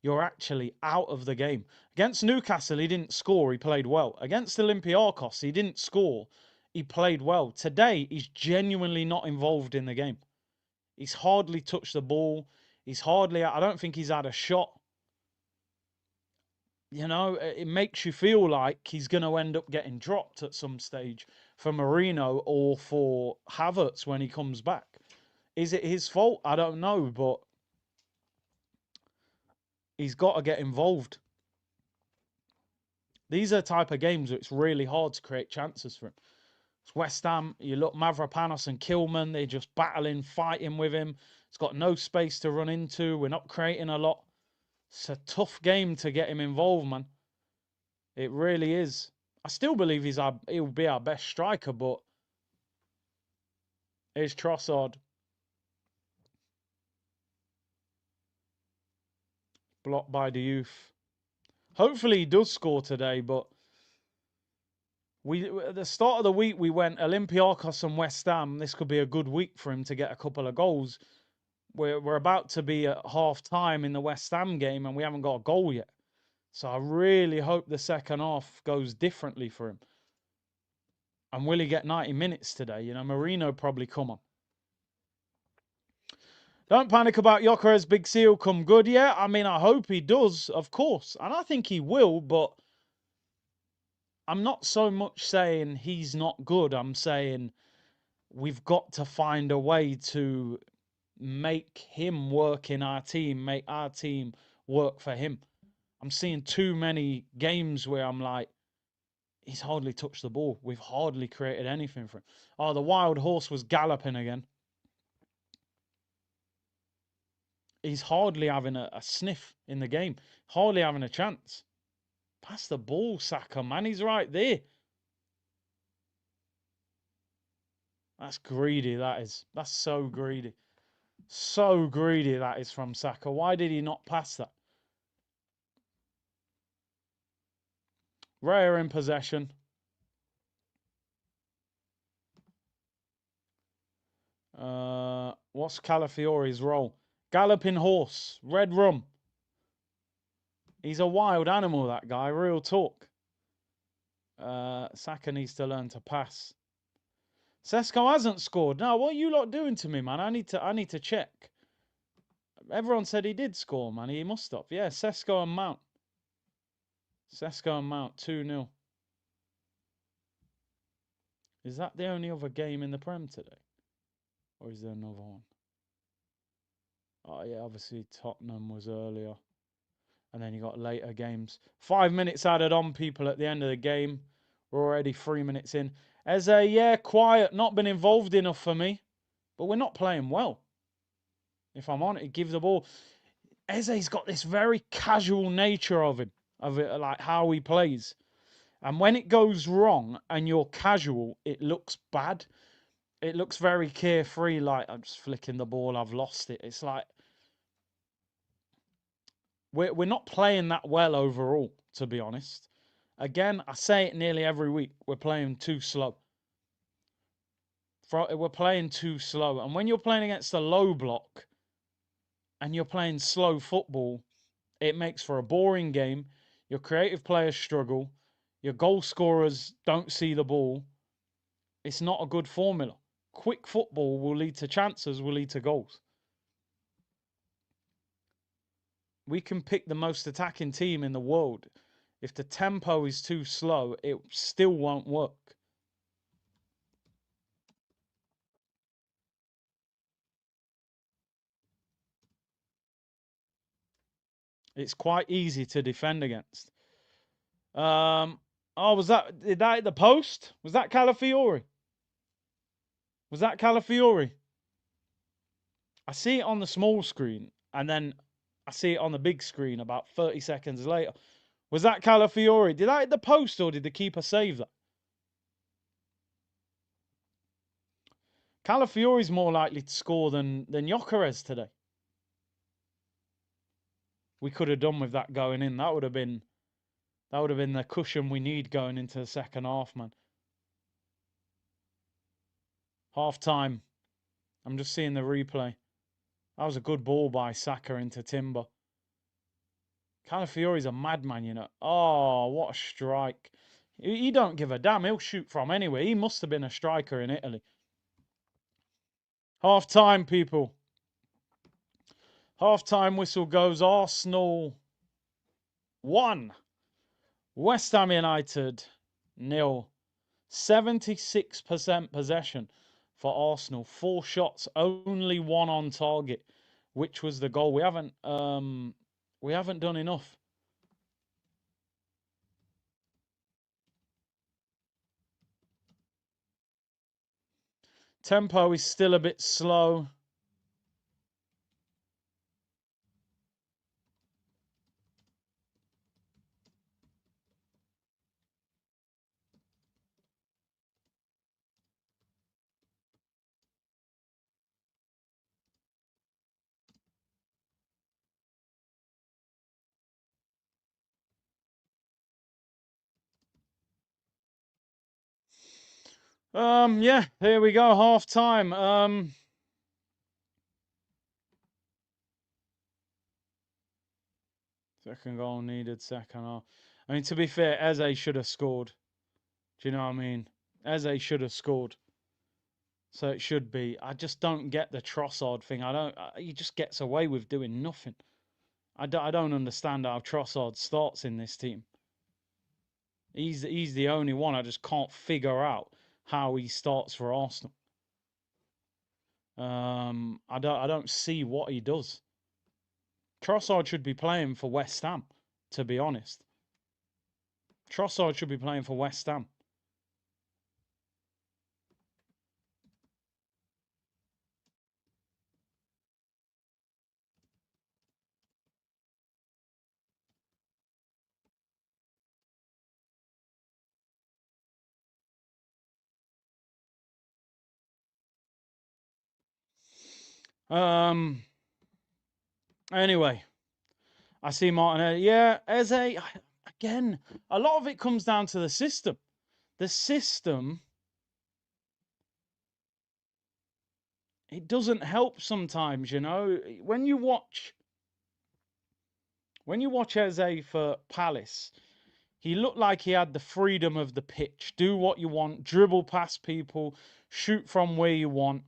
[SPEAKER 1] you're actually out of the game. Against Newcastle, he didn't score. He played well. Against Olympiacos, he didn't score. He played well. Today, he's genuinely not involved in the game. He's hardly touched the ball. I don't think he's had a shot. You know, it makes you feel like he's going to end up getting dropped at some stage for Marino or for Havertz when he comes back. Is it his fault? I don't know, but he's got to get involved. These are the type of games where it's really hard to create chances for him. It's West Ham. You look, Mavropanos and Kilman, they're just battling, fighting with him. It's got no space to run into. We're not creating a lot. It's a tough game to get him involved, man. It really is. I still believe he'll be our best striker, but here's Trossard. Blocked by the youth. Hopefully he does score today, but at the start of the week we went Olympiacos and West Ham. This could be a good week for him to get a couple of goals. We're about to be at half time in the West Ham game and we haven't got a goal yet. So I really hope the second half goes differently for him. And will he get 90 minutes today? You know, Marino probably come on. Don't panic about Gyokeres. Big C will come good. Yeah, I mean, I hope he does, of course. And I think he will, but I'm not so much saying he's not good. I'm saying we've got to find a way to make him work in our team, make our team work for him. I'm seeing too many games where I'm like, he's hardly touched the ball. We've hardly created anything for him. Oh, the wild horse was galloping again. He's hardly having a sniff in the game. Hardly having a chance. Pass the ball, Saka, man. He's right there. That's greedy, that is. That's so greedy. So greedy that is from Saka. Why did he not pass that? Raya in possession. What's Calafiore's role? Galloping horse. Red rum. He's a wild animal, that guy. Real talk. Saka needs to learn to pass. Sesko hasn't scored. No, what are you lot doing to me, man? I need to check. Everyone said he did score, man. He must have. Yeah, Sesko and Mount. Sesko and Mount 2-0. Is that the only other game in the Prem today? Or is there another one? Oh, yeah, obviously Tottenham was earlier. And then you got later games. 5 minutes added on, people, at the end of the game. We're already 3 minutes in. Eze, yeah, quiet. Not been involved enough for me. But we're not playing well. If I'm on it, give the ball. Eze's got this very casual nature of him. Of it, like how he plays. And when it goes wrong and you're casual, it looks bad. It looks very carefree, like I'm just flicking the ball, I've lost it. It's like we're not playing that well overall, to be honest. Again, I say it nearly every week. We're playing too slow. We're playing too slow. And when you're playing against a low block and you're playing slow football, it makes for a boring game. Your creative players struggle. Your goal scorers don't see the ball. It's not a good formula. Quick football will lead to chances, will lead to goals. We can pick the most attacking team in the world. If the tempo is too slow, it still won't work. It's quite easy to defend against. Oh, did that hit the post? Was that Calafiori? Was that Calafiori? I see it on the small screen, and then I see it on the big screen about 30 seconds later. Was that Calafiori? Did that hit the post, or did the keeper save that? Calafiori's more likely to score than Gyokeres today. We could have done with that going in. That would have been the cushion we need going into the second half, man. Half time. I'm just seeing the replay. That was a good ball by Saka into Timber. Calafiori's a madman, you know. Oh, what a strike. He don't give a damn. He'll shoot from anywhere. He must have been a striker in Italy. Half time, people. Half time whistle goes. Arsenal 1. West Ham United 0. 76% possession for Arsenal. 4 shots, only 1 on target, which was the goal. We haven't done enough. Tempo is still a bit slow. Yeah, here we go, half time. Second goal needed, second half. I mean, to be fair, Eze should have scored. Do you know what I mean? Eze should have scored. So it should be. I just don't get the Trossard thing. He just gets away with doing nothing. I don't understand how Trossard starts in this team. He's the only one I just can't figure out how he starts for Arsenal. I don't see what he does. Trossard should be playing for West Ham, to be honest. Trossard should be playing for West Ham. Anyway, I see Martin. Yeah, Eze, again, a lot of it comes down to the system. The system, it doesn't help sometimes, you know. When you watch Eze for Palace, he looked like he had the freedom of the pitch. Do what you want, dribble past people, shoot from where you want.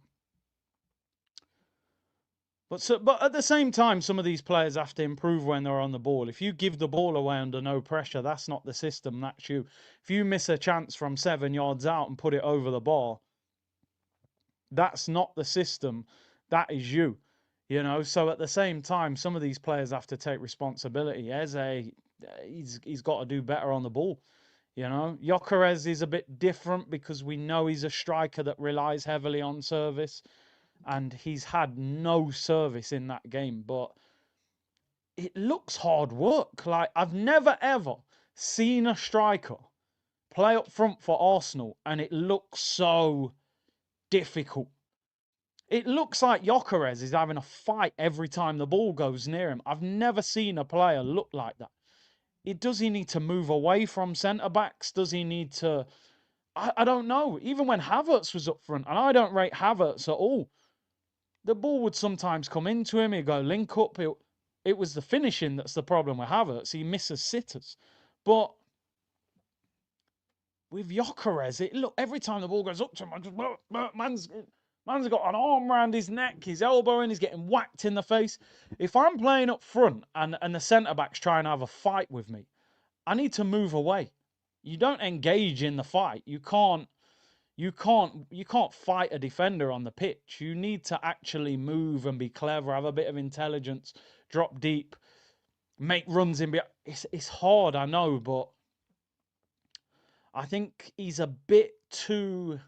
[SPEAKER 1] But at the same time, some of these players have to improve when they're on the ball. If you give the ball away under no pressure, that's not the system, that's you. If you miss a chance from 7 yards out and put it over the bar, that's not the system, that is you. You know, so at the same time, some of these players have to take responsibility. Eze, he's got to do better on the ball. You know, Gyokeres is a bit different because we know he's a striker that relies heavily on service, and he's had no service in that game. But it looks hard work. Like, I've never ever seen a striker play up front for Arsenal and it looks so difficult. It looks like Gyokeres is having a fight every time the ball goes near him. I've never seen a player look like that. Does he need to move away from centre backs? Does he need to? I don't know. Even when Havertz was up front, and I don't rate Havertz at all, the ball would sometimes come into him. He'd go link up. It was the finishing that's the problem with Havertz. He misses sitters. But with Gyokeres, look, every time the ball goes up to him, man's got an arm around his neck, his elbow in, he's getting whacked in the face. If I'm playing up front and the centre-back's trying to have a fight with me, I need to move away. You don't engage in the fight. You can't fight a defender on the pitch. You need to actually move and be clever, have a bit of intelligence, drop deep, make runs in. It's hard, I know, but I think he's a bit too.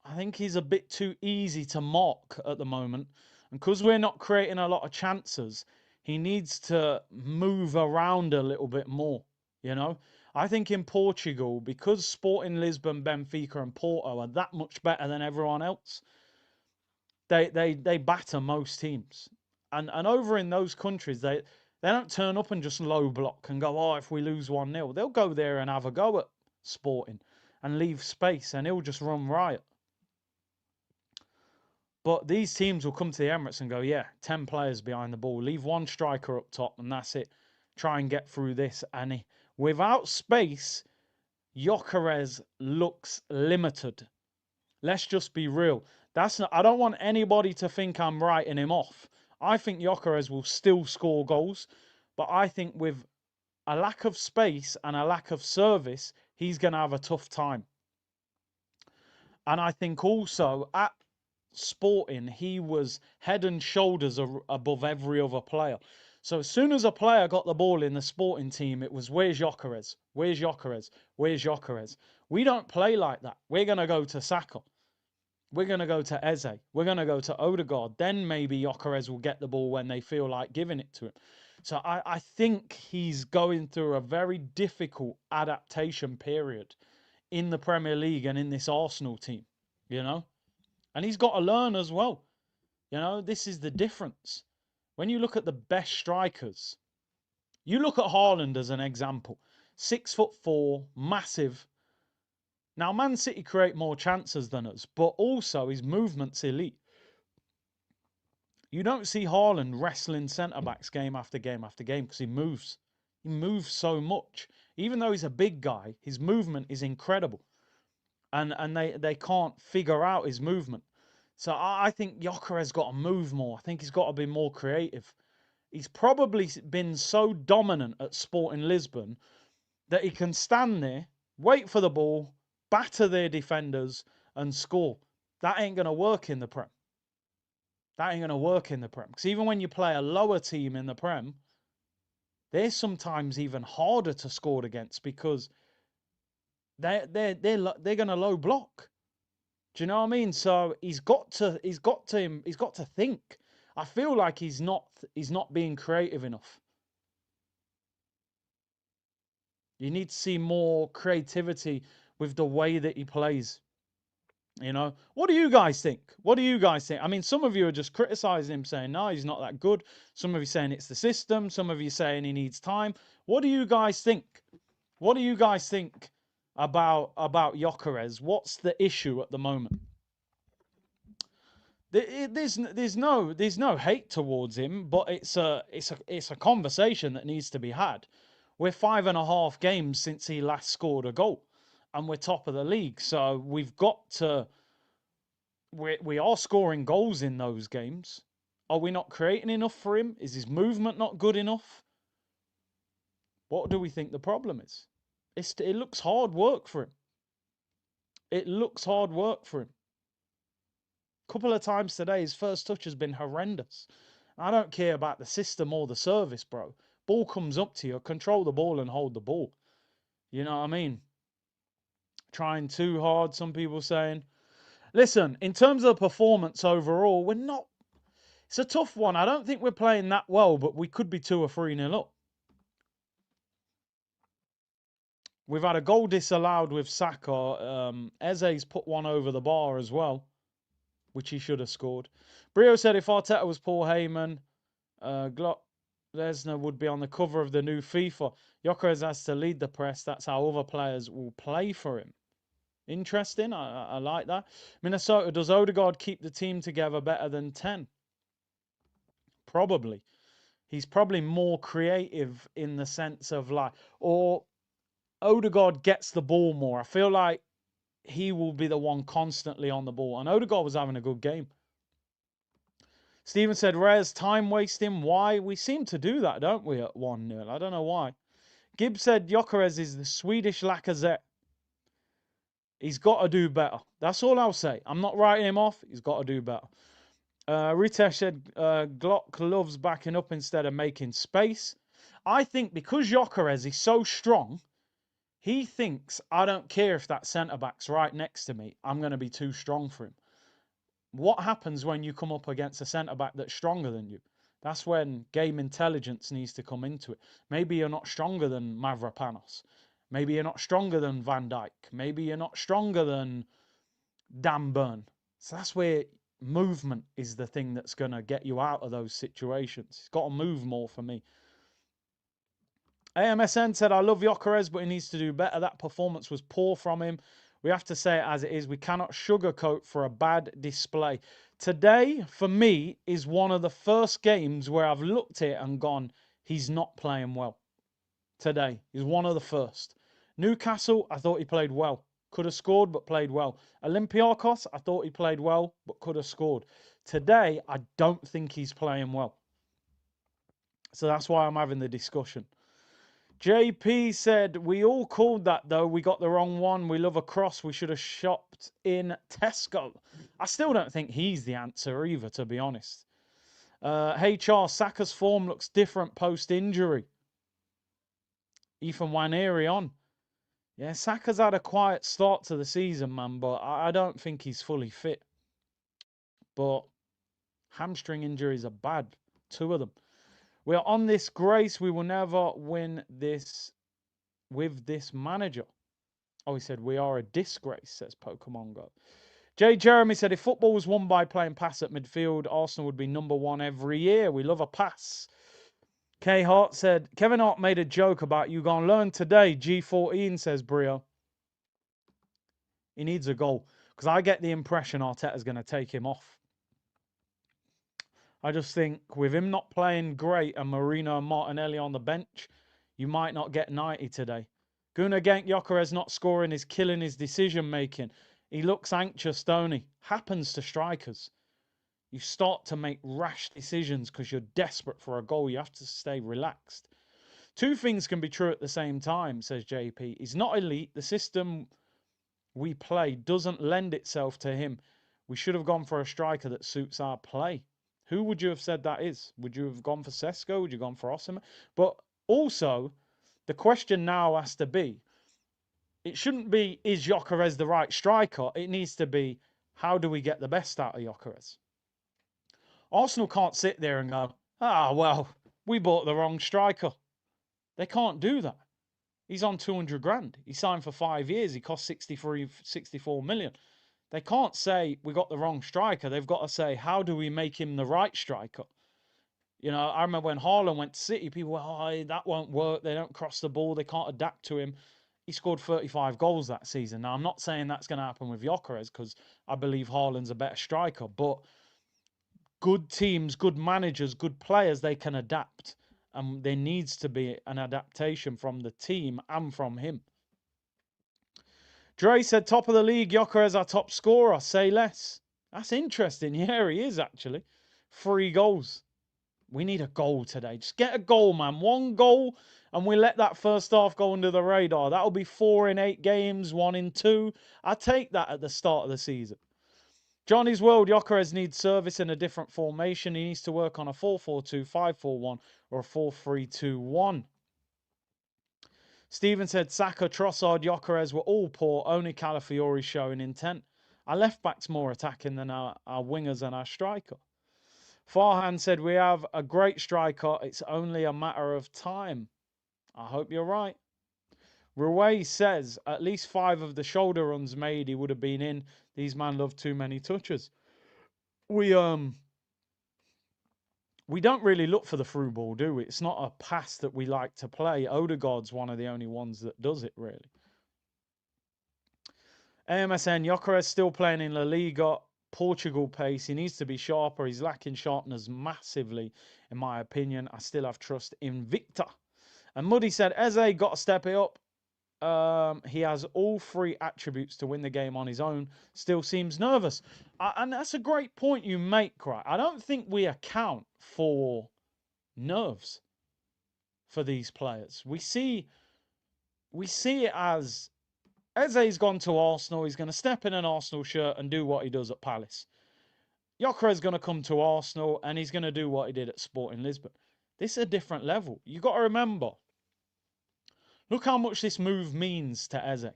[SPEAKER 1] I think he's a bit too easy to mark at the moment. And because we're not creating a lot of chances, he needs to move around a little bit more, you know? I think in Portugal, because Sporting Lisbon, Benfica and Porto are that much better than everyone else, they batter most teams. And over in those countries, they don't turn up and just low block and go, oh, if we lose 1-0. They'll go there and have a go at Sporting and leave space and he'll just run riot. But these teams will come to the Emirates and go, yeah, 10 players behind the ball. Leave one striker up top and that's it. Try and get through this. And without space, Gyokeres looks limited. Let's just be real. I don't want anybody to think I'm writing him off. I think Gyokeres will still score goals. But I think with a lack of space and a lack of service, he's going to have a tough time. And I think also at Sporting, he was head and shoulders above every other player. So as soon as a player got the ball in the Sporting team, it was, where's Gyokeres? Where's Gyokeres? Where's Gyokeres? We don't play like that. We're going to go to Saka. We're going to go to Eze. We're going to go to Odegaard. Then maybe Gyokeres will get the ball when they feel like giving it to him. So I think he's going through a very difficult adaptation period in the Premier League and in this Arsenal team, you know? And he's got to learn as well. You know, this is the difference. When you look at the best strikers, you look at Haaland as an example. 6'4", massive. Now, Man City create more chances than us, but also his movement's elite. You don't see Haaland wrestling centre-backs game after game after game because he moves. He moves so much. Even though he's a big guy, his movement is incredible. And they can't figure out his movement. So I think Gyokeres got to move more. I think he's got to be more creative. He's probably been so dominant at Sporting Lisbon that he can stand there, wait for the ball, batter their defenders and score. That ain't going to work in the Prem. That ain't going to work in the Prem. Because even when you play a lower team in the Prem, they're sometimes even harder to score against because they're going to low block. Do you know what I mean? So he's got to think. I feel like he's not being creative enough. You need to see more creativity with the way that he plays. You know, what do you guys think? What do you guys think? I mean, some of you are just criticizing him, saying, no, he's not that good. Some of you saying it's the system. Some of you saying he needs time. What do you guys think? What do you guys think about Gyokeres? What's the issue at the moment? There's no hate towards him, but it's a conversation that needs to be had. We're 5.5 games since he last scored a goal, and we're top of the league. So we've got to. We are scoring goals in those games. Are we not creating enough for him? Is his movement not good enough? What do we think the problem is? It looks hard work for him. It looks hard work for him. A couple of times today, his first touch has been horrendous. I don't care about the system or the service, bro. Ball comes up to you, control the ball and hold the ball. You know what I mean? Trying too hard, some people saying. Listen, in terms of performance overall, we're not. It's a tough one. I don't think we're playing that well, but we could be 2 or 3-0 up. We've had a goal disallowed with Saka. Eze's put one over the bar as well, which he should have scored. Brio said if Arteta was Paul Heyman, Glock Lesnar would be on the cover of the new FIFA. Gyokeres has to lead the press. That's how other players will play for him. Interesting. I like that. Minnesota, does Odegaard keep the team together better than 10? Probably. He's probably more creative in the sense of like, or Odegaard gets the ball more. I feel like he will be the one constantly on the ball. And Odegaard was having a good game. Steven said, Reyes time wasting. Why? We seem to do that, don't we, at 1-0? I don't know why. Gibbs said Gyokeres is the Swedish Lacazette. He's got to do better. That's all I'll say. I'm not writing him off. He's got to do better. Ritesh said Glock loves backing up instead of making space. I think because Gyokeres is so strong, he thinks, I don't care if that centre-back's right next to me. I'm going to be too strong for him. What happens when you come up against a centre-back that's stronger than you? That's when game intelligence needs to come into it. Maybe you're not stronger than Mavropanos. Maybe you're not stronger than Van Dijk. Maybe you're not stronger than Dan Burn. So that's where movement is the thing that's going to get you out of those situations. He's got to move more for me. AMSN said, I love Gyokeres, but he needs to do better. That performance was poor from him. We have to say it as it is. We cannot sugarcoat for a bad display. Today, for me, is one of the first games where I've looked at it and gone, he's not playing well. Today is one of the first. Newcastle, I thought he played well. Could have scored, but played well. Olympiacos, I thought he played well, but could have scored. Today, I don't think he's playing well. So that's why I'm having the discussion. JP said, we all called that, though. We got the wrong one. We love a cross. We should have shopped in Tesco. I still don't think he's the answer either, to be honest. HR, Saka's form looks different post-injury. Ethan Waneri on. Yeah, Saka's had a quiet start to the season, man, but I don't think he's fully fit. But hamstring injuries are bad. 2 of them. We are on this grace. We will never win this with this manager. Oh, he said, we are a disgrace, says Pokemon Go. Jay Jeremy said, if football was won by playing pass at midfield, Arsenal would be #1 every year. We love a pass. K Hart said, Kevin Hart made a joke about you going to learn today. G14, says Brio. He needs a goal. Because I get the impression Arteta's going to take him off. I just think with him not playing great and Marino and Martinelli on the bench, you might not get 90 today. Gunnar Genk Gyokeres not scoring is killing his decision making. He looks anxious, don't he? Happens to strikers. You start to make rash decisions because you're desperate for a goal. You have to stay relaxed. 2 things can be true at the same time, says JP. He's not elite. The system we play doesn't lend itself to him. We should have gone for a striker that suits our play. Who would you have said that is? Would you have gone for Sesko? Would you have gone for Osimhen? But also, the question now has to be, it shouldn't be, is Gyokeres the right striker? It needs to be, how do we get the best out of Gyokeres? Arsenal can't sit there and go, well, we bought the wrong striker. They can't do that. He's on 200 grand. He signed for 5 years. He cost 64 million. They can't say we got the wrong striker. They've got to say, how do we make him the right striker? You know, I remember when Haaland went to City, people were, oh, that won't work. They don't cross the ball. They can't adapt to him. He scored 35 goals that season. Now, I'm not saying that's going to happen with Gyokeres because I believe Haaland's a better striker. But good teams, good managers, good players, they can adapt. And there needs to be an adaptation from the team and from him. Dre said, top of the league, Gyokeres our top scorer. Say less. That's interesting. Yeah, he is actually. 3 goals. We need a goal today. Just get a goal, man. 1 goal, and we let that first half go under the radar. That'll be 4 in 8 games, 1 in 2. I take that at the start of the season. Johnny's World, Gyokeres needs service in a different formation. He needs to work on a 4-4-2, 5-4-1, or a 4-3-2-1. Stephen said, Saka, Trossard, Gyokeres were all poor. Only Calafiori showing intent. Our left back's more attacking than our wingers and our striker. Farhan said, we have a great striker. It's only a matter of time. I hope you're right. Ruway says, at least 5 of the shoulder runs made, he would have been in. These men love too many touches. We don't really look for the through ball, do we? It's not a pass that we like to play. Odegaard's one of the only ones that does it, really. AMSN, Gyokeres still playing in La Liga. Portugal pace. He needs to be sharper. He's lacking sharpness massively, in my opinion. I still have trust in Victor. And Muddy said, Eze got to step it up. He has all 3 attributes to win the game on his own. Still seems nervous. And that's a great point you make, right? I don't think we account for nerves for these players. We see it as Eze's gone to Arsenal. He's going to step in an Arsenal shirt and do what he does at Palace. Gyokeres going to come to Arsenal and he's going to do what he did at Sporting Lisbon. This is a different level. You got to remember, look how much this move means to Eze.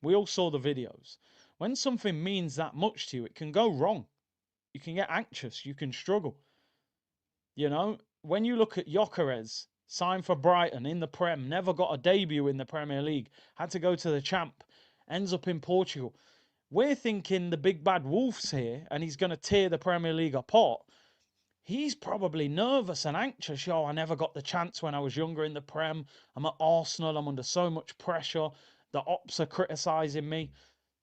[SPEAKER 1] We all saw the videos. When something means that much to you, it can go wrong. You can get anxious. You can struggle. You know, when you look at Gyokeres, signed for Brighton in the Prem, never got a debut in the Premier League, had to go to the Champ, ends up in Portugal. We're thinking the big bad Wolves here, and he's going to tear the Premier League apart. He's probably nervous and anxious. Yo, I never got the chance when I was younger in the Prem. I'm at Arsenal. I'm under so much pressure. The ops are criticising me.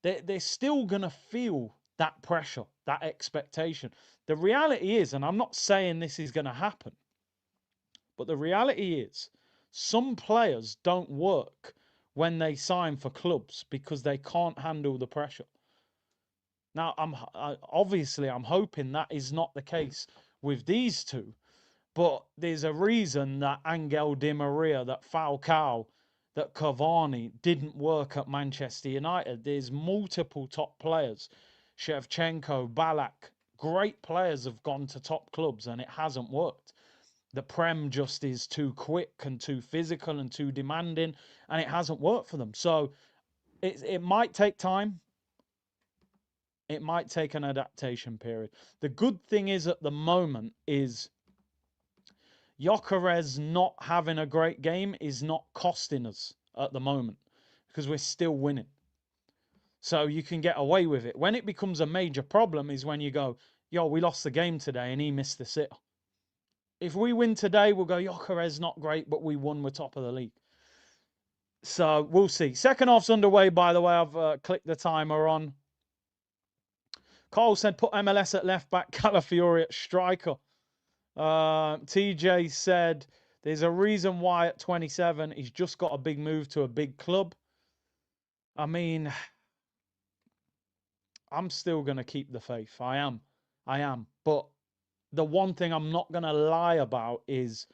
[SPEAKER 1] They're still going to feel that pressure, that expectation. The reality is, and I'm not saying this is going to happen, but the reality is some players don't work when they sign for clubs because they can't handle the pressure. Now, obviously, I'm hoping that is not the case with these two, but there's a reason that Angel Di Maria, that Falcao, that Cavani didn't work at Manchester United. There's multiple top players. Shevchenko, Ballack, great players have gone to top clubs and it hasn't worked. The Prem just is too quick and too physical and too demanding, and it hasn't worked for them. So it might take time. It might take an adaptation period. The good thing is at the moment is Gyokeres not having a great game is not costing us at the moment because we're still winning. So you can get away with it. When it becomes a major problem is when you go, yo, we lost the game today and he missed the sitter. If we win today, we'll go, Gyokeres not great, but we won, we're top of the league. So we'll see. Second half's underway, by the way. I've clicked the timer on. Carl said, put MLS at left back, Calafiori at striker. TJ said, there's a reason why at 27 he's just got a big move to a big club. I mean, I'm still going to keep the faith. I am. But the one thing I'm not going to lie about is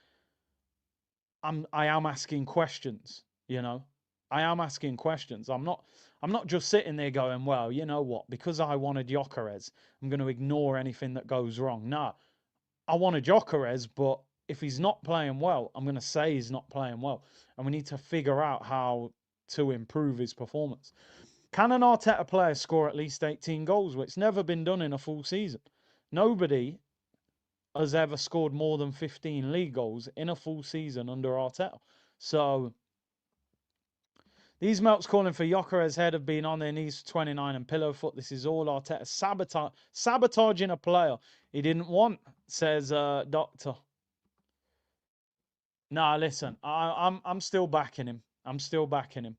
[SPEAKER 1] I am asking questions, you know. I am asking questions. I'm not I'm not just sitting there going, well, you know what? Because I wanted Gyokeres, I'm going to ignore anything that goes wrong. No, I wanted Gyokeres, but if he's not playing well, I'm going to say he's not playing well. And we need to figure out how to improve his performance. Can an Arteta player score at least 18 goals? Well, it's never been done in a full season. Nobody has ever scored more than 15 league goals in a full season under Arteta. So these Melks calling for Gyokeres' head have been on their knees for 29 and pillow foot. This is all Arteta sabotaging a player he didn't want, says Doctor. Nah, listen, I'm still backing him. I'm still backing him.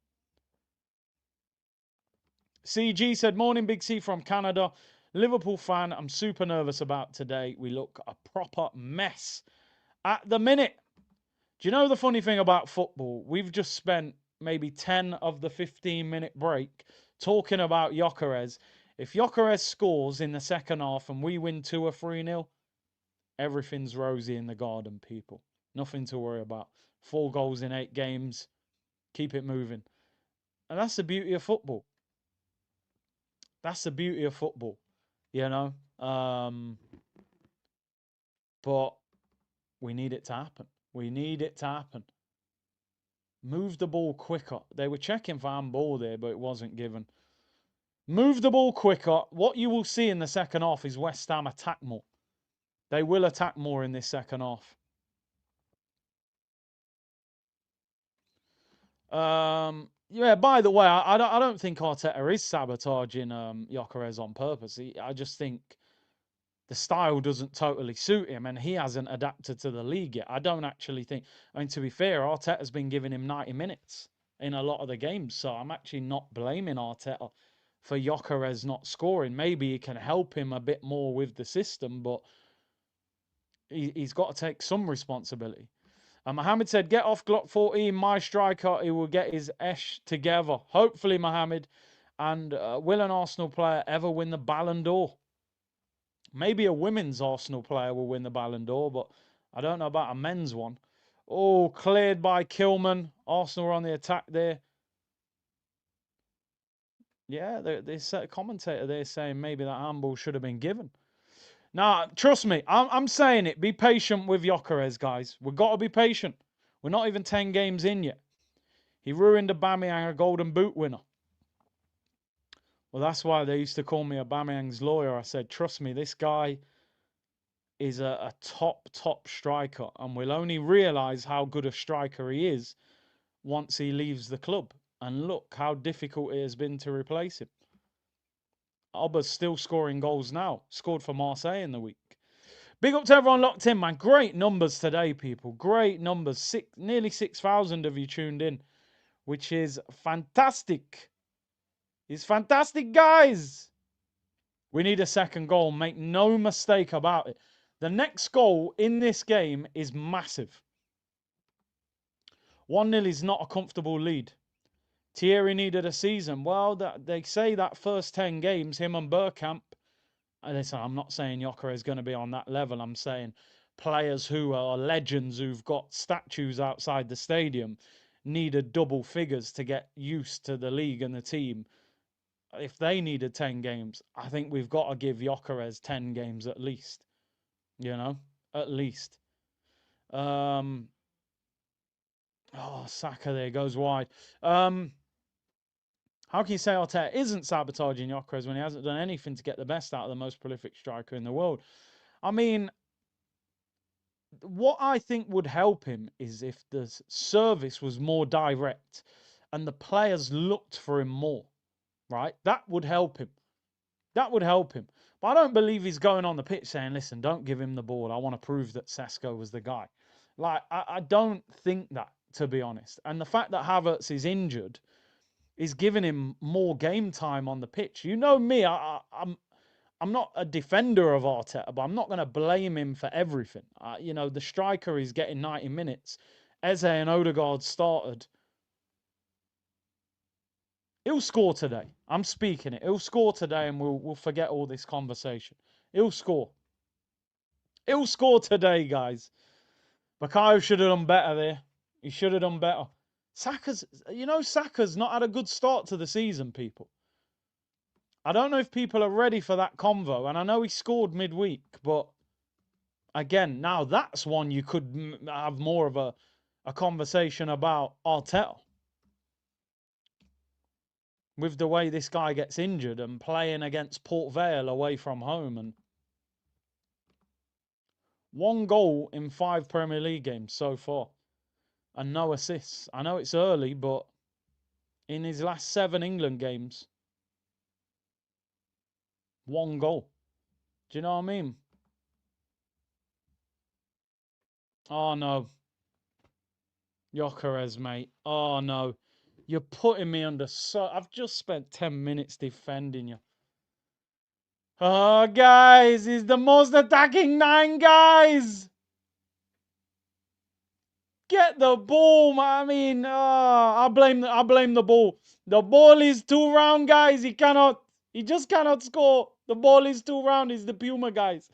[SPEAKER 1] CG said, morning, Big C from Canada. Liverpool fan, I'm super nervous about today. We look a proper mess at the minute. Do you know the funny thing about football? We've just spent maybe 10 of the 15-minute break talking about Gyokeres. If Gyokeres scores in the second half and we win 2 or 3-0, everything's rosy in the garden, people. Nothing to worry about. 4 goals in 8 games. Keep it moving. And that's the beauty of football. That's the beauty of football, you know. But we need it to happen. We need it to happen. Move the ball quicker. They were checking for handball there, but it wasn't given. Move the ball quicker. What you will see in the second half is West Ham attack more. They will attack more in this second half. Yeah, by the way, I don't think Arteta is sabotaging Gyokeres on purpose. I just think the style doesn't totally suit him, and he hasn't adapted to the league yet. I don't actually think. I mean, to be fair, Arteta's been giving him 90 minutes in a lot of the games, so I'm actually not blaming Arteta for Gyokeres not scoring. Maybe he can help him a bit more with the system, but he's got to take some responsibility. And Mohammed said, get off Glock 14, my striker. He will get his esh together. Hopefully, Mohammed. And will an Arsenal player ever win the Ballon d'Or? Maybe a women's Arsenal player will win the Ballon d'Or, but I don't know about a men's one. Oh, cleared by Kilman. Arsenal are on the attack there. Yeah, there's a commentator there saying maybe that handball should have been given. Now, trust me, I'm saying it. Be patient with Gyokeres, guys. We've got to be patient. We're not even 10 games in yet. He ruined Aubameyang, a golden boot winner. Well, that's why they used to call me Aubameyang's lawyer. I said, trust me, this guy is a top striker, and we'll only realise how good a striker he is once he leaves the club. And look how difficult it has been to replace him. Aubameyang's still scoring goals now. Scored for Marseille in the week. Big up to everyone locked in, man. Great numbers today, people. Great numbers. Nearly 6,000 of you tuned in, which is fantastic. It's fantastic, guys. We need a second goal. Make no mistake about it. The next goal in this game is massive. 1-0 is not a comfortable lead. Thierry needed a season. Well, they say that first 10 games, him and Bergkamp, listen, I'm not saying Gyokeres is going to be on that level. I'm saying players who are legends who've got statues outside the stadium needed double figures to get used to the league and the team. If they needed 10 games, I think we've got to give Gyokeres 10 games at least. You know, at least. Oh, Saka there goes wide. How can you say Arteta isn't sabotaging Gyokeres when he hasn't done anything to get the best out of the most prolific striker in the world? I mean, what I think would help him is if the service was more direct and the players looked for him more, right? That would help him. That would help him. But I don't believe he's going on the pitch saying, listen, don't give him the ball. I want to prove that Sesko was the guy. Like, I don't think that, to be honest. And the fact that Havertz is injured is giving him more game time on the pitch. You know me, I'm not a defender of Arteta, but I'm not going to blame him for everything. You know, the striker is getting 90 minutes. Eze and Odegaard started. He'll score today. I'm speaking it. He'll score today, and we'll forget all this conversation. He'll score. He'll score today, guys. Bakayo should have done better there. He should have done better. Saka's not had a good start to the season, people. I don't know if people are ready for that convo, and I know he scored midweek, but again, now that's one you could have more of a conversation about Arteta. With the way this guy gets injured and playing against Port Vale away from home, and 1 goal in 5 Premier League games so far and no assists. I know it's early, but in his last 7 England games, 1 goal. Do you know what I mean? Oh no. Gyokeres, mate. Oh no. You're putting me under so... I've just spent 10 minutes defending you. Oh, guys, he's the most attacking 9, guys. Get the ball, man. I mean, I blame the ball. The ball is too round, guys. He just cannot score. The ball is too round. It's the Puma, guys.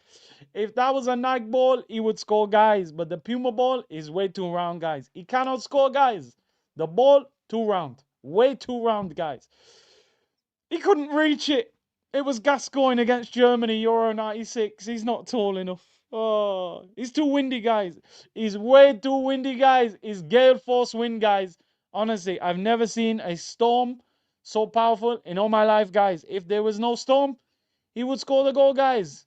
[SPEAKER 1] If that was a Nike ball, he would score, guys. But the Puma ball is way too round, guys. He cannot score, guys. The ball, too round. Way too round, guys. He couldn't reach it. It was Gascoigne against Germany, Euro 96. He's not tall enough. Oh, he's too windy, guys. He's way too windy, guys. He's gale force wind, guys. Honestly, I've never seen a storm so powerful in all my life, guys. If there was no storm, he would score the goal, guys.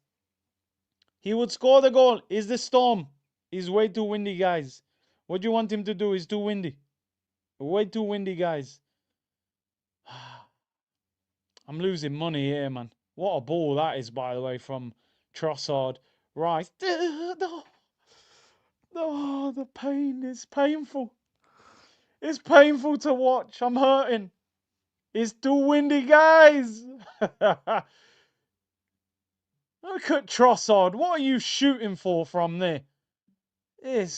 [SPEAKER 1] He would score the goal. Is the storm? He's way too windy, guys. What do you want him to do? He's too windy. Way too windy, guys. I'm losing money here, man. What a ball that is, by the way, from Trossard. Rice. Oh, the pain is painful. It's painful to watch. I'm hurting. It's too windy, guys. Look at Trossard. What are you shooting for from there? Why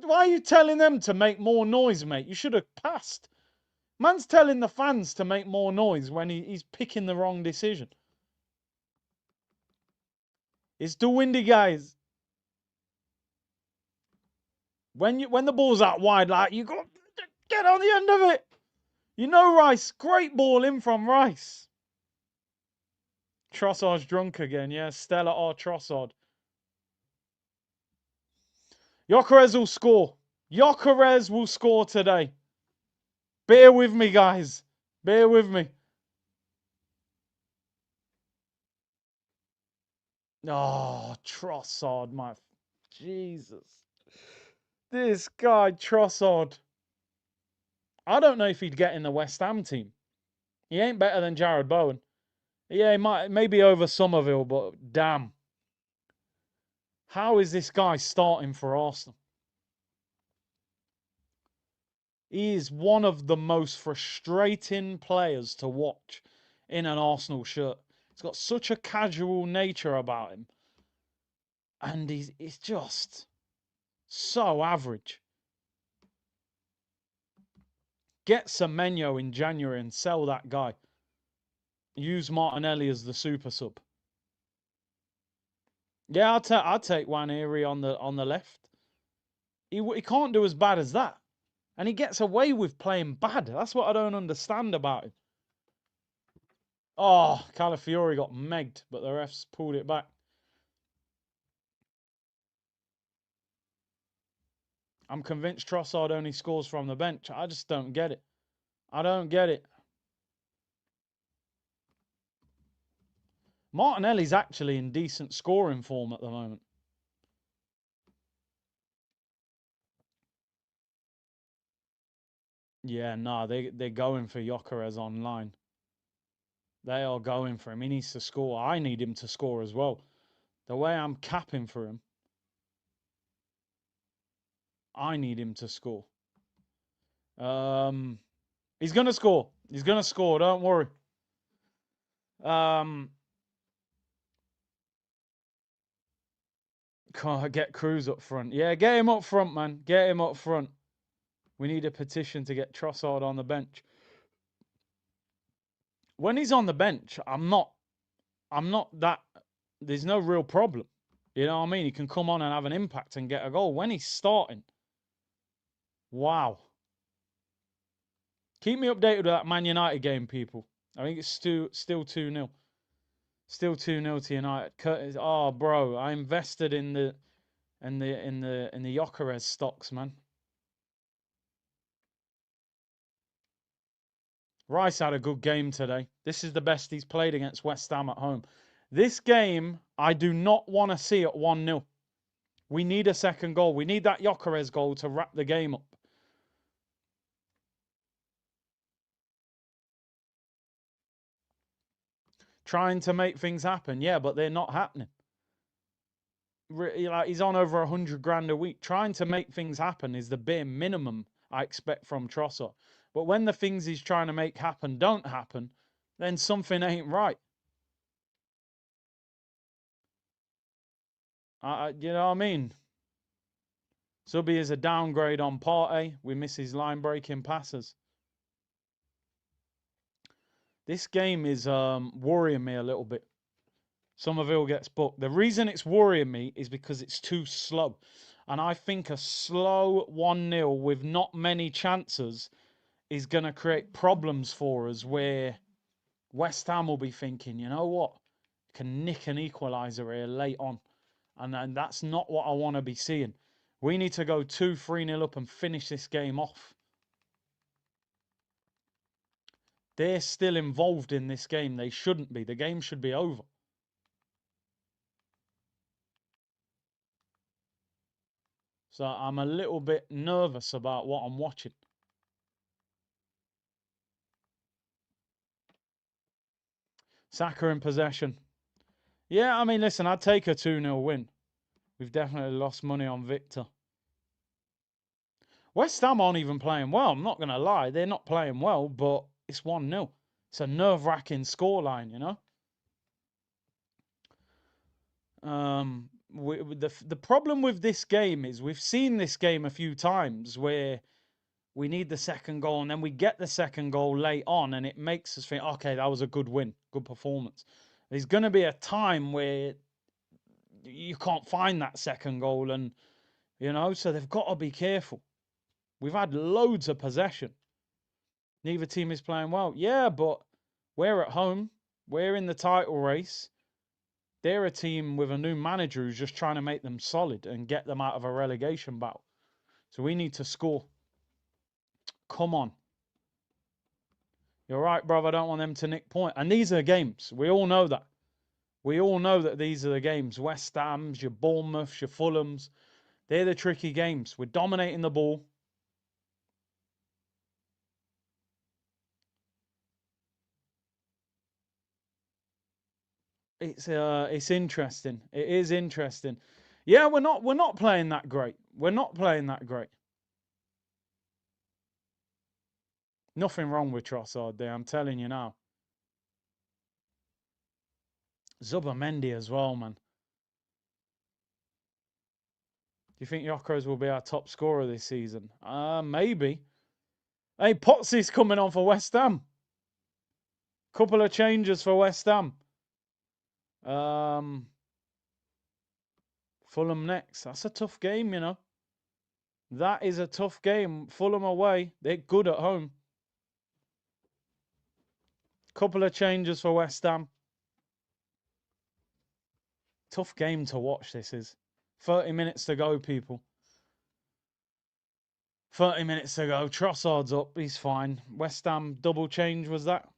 [SPEAKER 1] are you telling them to make more noise, mate? You should have passed. Man's telling the fans to make more noise when he's picking the wrong decision. It's too windy, guys. When the ball's out wide, like, you got to get on the end of it. You know, Rice. Great ball in from Rice. Trossard's drunk again, yeah. Stella or Trossard. Gyokeres will score. Gyokeres will score today. Bear with me, guys. Bear with me. Oh, Trossard, my... Jesus. This guy, Trossard. I don't know if he'd get in the West Ham team. He ain't better than Jared Bowen. Yeah, he might, maybe over Somerville, but damn. How is this guy starting for Arsenal? He is one of the most frustrating players to watch in an Arsenal shirt. He's got such a casual nature about him. And he's just so average. Get Semenyo in January and sell that guy. Use Martinelli as the super sub. Yeah, I'll take Waneri on the left. He can't do as bad as that. And he gets away with playing bad. That's what I don't understand about him. Oh, Calafiori got megged, but the refs pulled it back. I'm convinced Trossard only scores from the bench. I just don't get it. I don't get it. Martinelli's actually in decent scoring form at the moment. Yeah, no, they're going for Gyokeres online. They are going for him. He needs to score. I need him to score as well. The way I'm capping for him, I need him to score. He's going to score. He's going to score. Don't worry. Can't get Cruz up front. Yeah, get him up front, man. Get him up front. We need a petition to get Trossard on the bench. When he's on the bench, I'm not that... There's no real problem. You know what I mean? He can come on and have an impact and get a goal. When he's starting, wow. Keep me updated with that Man United game, people. I think it's still 2-0. Still 2-0 to United. Curtis, oh, bro, I invested in the Gyokeres stocks, man. Rice had a good game today. This is the best he's played against West Ham at home. This game, I do not want to see at 1-0. We need a second goal. We need that Gyokeres goal to wrap the game up. Trying to make things happen, yeah, but they're not happening. Like, he's on over 100 grand a week. Trying to make things happen is the bare minimum I expect from Trossard. But when the things he's trying to make happen don't happen, then something ain't right. You know what I mean? Subby is a downgrade on Partey. We miss his line-breaking passes. This game is worrying me a little bit. Somerville gets booked. The reason it's worrying me is because it's too slow. And I think a slow 1-0 with not many chances is going to create problems for us where West Ham will be thinking, you know what, can nick an equaliser here late on. And that's not what I want to be seeing. We need to go 2-3-0 up and finish this game off. They're still involved in this game. They shouldn't be. The game should be over. So I'm a little bit nervous about what I'm watching. Saka in possession. Yeah, I mean, listen, I'd take a 2-0 win. We've definitely lost money on Victor. West Ham aren't even playing well. I'm not going to lie. They're not playing well, but it's 1-0. It's a nerve-wracking scoreline, you know? The problem with this game is we've seen this game a few times where we need the second goal and then we get the second goal late on and it makes us think, okay, that was a good win, good performance. There's going to be a time where you can't find that second goal and, you know, so they've got to be careful. We've had loads of possession. Neither team is playing well. Yeah, but we're at home. We're in the title race. They're a team with a new manager who's just trying to make them solid and get them out of a relegation battle. So we need to score. Come on. You're right, brother. I don't want them to nick point. And these are games. We all know that. We all know that these are the games. West Ham's, your Bournemouths, your Fulhams. They're the tricky games. We're dominating the ball. It's interesting. It is interesting. Yeah, we're not playing that great. We're not playing that great. Nothing wrong with Trossard there, I'm telling you now. Zubamendi as well, man. Do you think Gyokeres will be our top scorer this season? Maybe. Hey, Potsy's coming on for West Ham. Couple of changes for West Ham. Fulham next. That's a tough game, you know. That is a tough game. Fulham away. They're good at home. Couple of changes for West Ham. Tough game to watch, this is. 30 minutes to go, people. 30 minutes to go. Trossard's up. He's fine. West Ham double change, was that?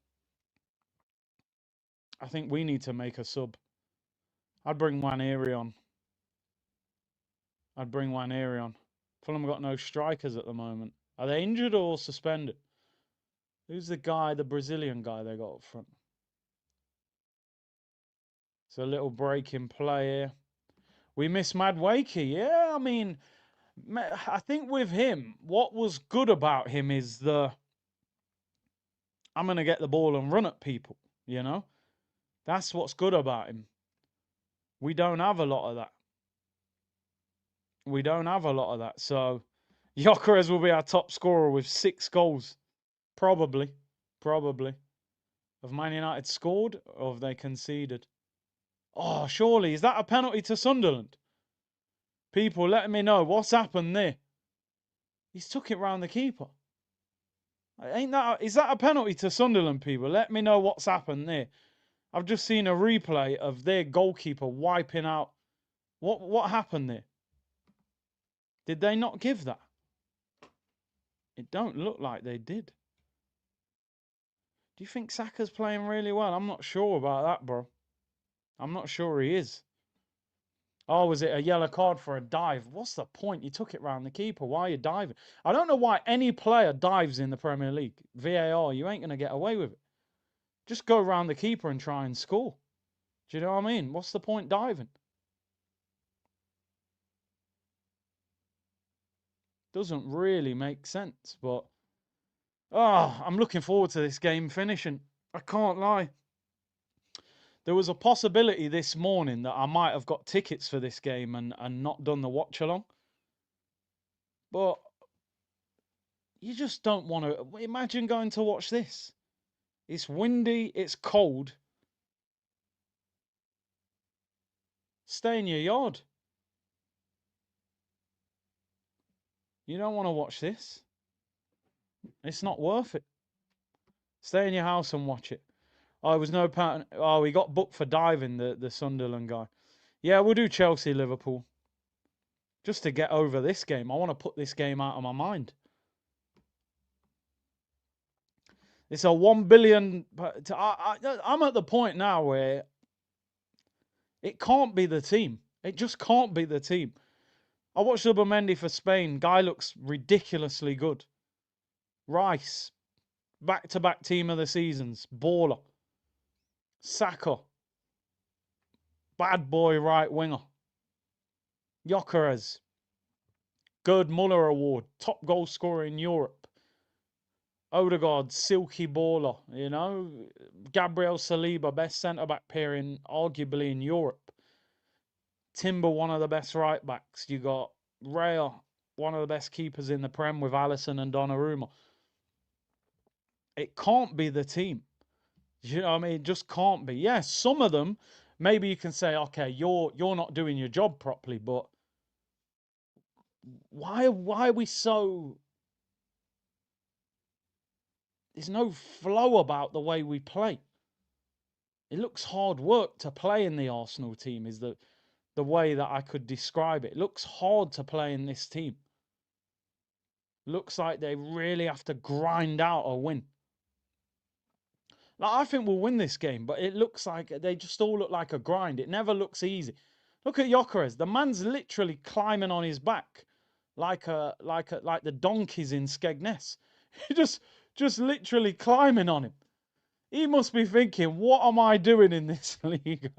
[SPEAKER 1] I think we need to make a sub. I'd bring Waneri on. Fulham got no strikers at the moment. Are they injured or suspended? Who's the guy, the Brazilian guy they got up front? It's a little break in play here. We miss Madueke. Yeah, I mean, I think with him, what was good about him is I'm going to get the ball and run at people, you know? That's what's good about him. We don't have a lot of that. So, Gyokeres will be our top scorer with 6 goals. Probably. Have Man United scored or have they conceded? Oh, surely. Is that a penalty to Sunderland? People, let me know. What's happened there? He's took it round the keeper. Is that a penalty to Sunderland, people? Let me know what's happened there. I've just seen a replay of their goalkeeper wiping out. What happened there? Did they not give that? It don't look like they did. Do you think Saka's playing really well? I'm not sure about that, bro. I'm not sure he is. Oh, was it a yellow card for a dive? What's the point? You took it round the keeper. Why are you diving? I don't know why any player dives in the Premier League. VAR, you ain't going to get away with it. Just go round the keeper and try and score. Do you know what I mean? What's the point diving? Doesn't really make sense, but... Oh, I'm looking forward to this game finishing. I can't lie. There was a possibility this morning that I might have got tickets for this game and not done the watch-along. But you just don't want to... Imagine going to watch this. It's windy, it's cold. Stay in your yard. You don't want to watch this. It's not worth it. Stay in your house and watch it. Oh, it was no pattern. Oh, he got booked for diving, the Sunderland guy. Yeah, we'll do Chelsea-Liverpool. Just to get over this game. I want to put this game out of my mind. It's a 1 billion... I'm at the point now where it can't be the team. It just can't be the team. I watched Zubimendi for Spain. Guy looks ridiculously good. Rice. Back-to-back team of the seasons. Baller. Saka. Bad boy right winger. Gyokeres. Gerd Muller Award. Top goal scorer in Europe. Odegaard, silky baller, you know. Gabriel Saliba, best centre-back pairing, arguably in Europe. Timber, one of the best right-backs. You got Raya, one of the best keepers in the Prem with Alisson and Donnarumma. It can't be the team. You know what I mean? It just can't be. Yes, some of them, maybe you can say, okay, you're not doing your job properly, but why are we so... There's no flow about the way we play. It looks hard work to play in the Arsenal team is the way that I could describe it. It looks hard to play in this team. Looks like they really have to grind out a win. Like, I think we'll win this game, but it looks like they just all look like a grind. It never looks easy. Look at Gyokeres. The man's literally climbing on his back like the donkeys in Skegness. just literally climbing on him. He must be thinking, what am I doing in this league?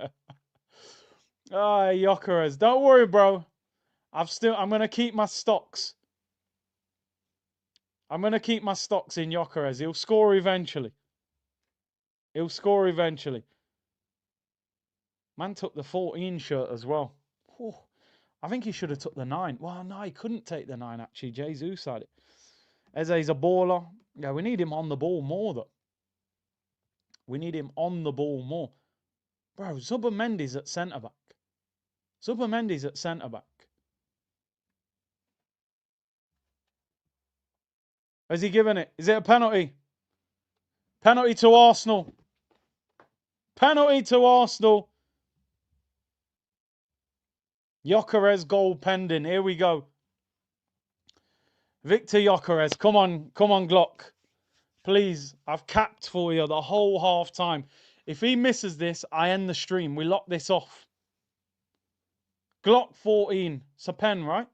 [SPEAKER 1] Ah, Gyokeres. Don't worry, bro. I'm going to keep my stocks. I'm going to keep my stocks in Gyokeres. He'll score eventually. He'll score eventually. Man took the 14 shirt as well. Whew. I think he should have took the 9. Well, no, he couldn't take the 9, actually. Jesus had it. Eze's a baller. Yeah, we need him on the ball more, though. We need him on the ball more. Bro, Zubimendi's at centre-back. Zubimendi's at centre-back. Has he given it? Is it a penalty? Penalty to Arsenal. Penalty to Arsenal. Gyokeres goal pending. Here we go. Victor Gyokeres. Come on, Glock. Please, I've capped for you the whole half time. If he misses this, I end the stream. We lock this off. Glock 14. It's a pen, right?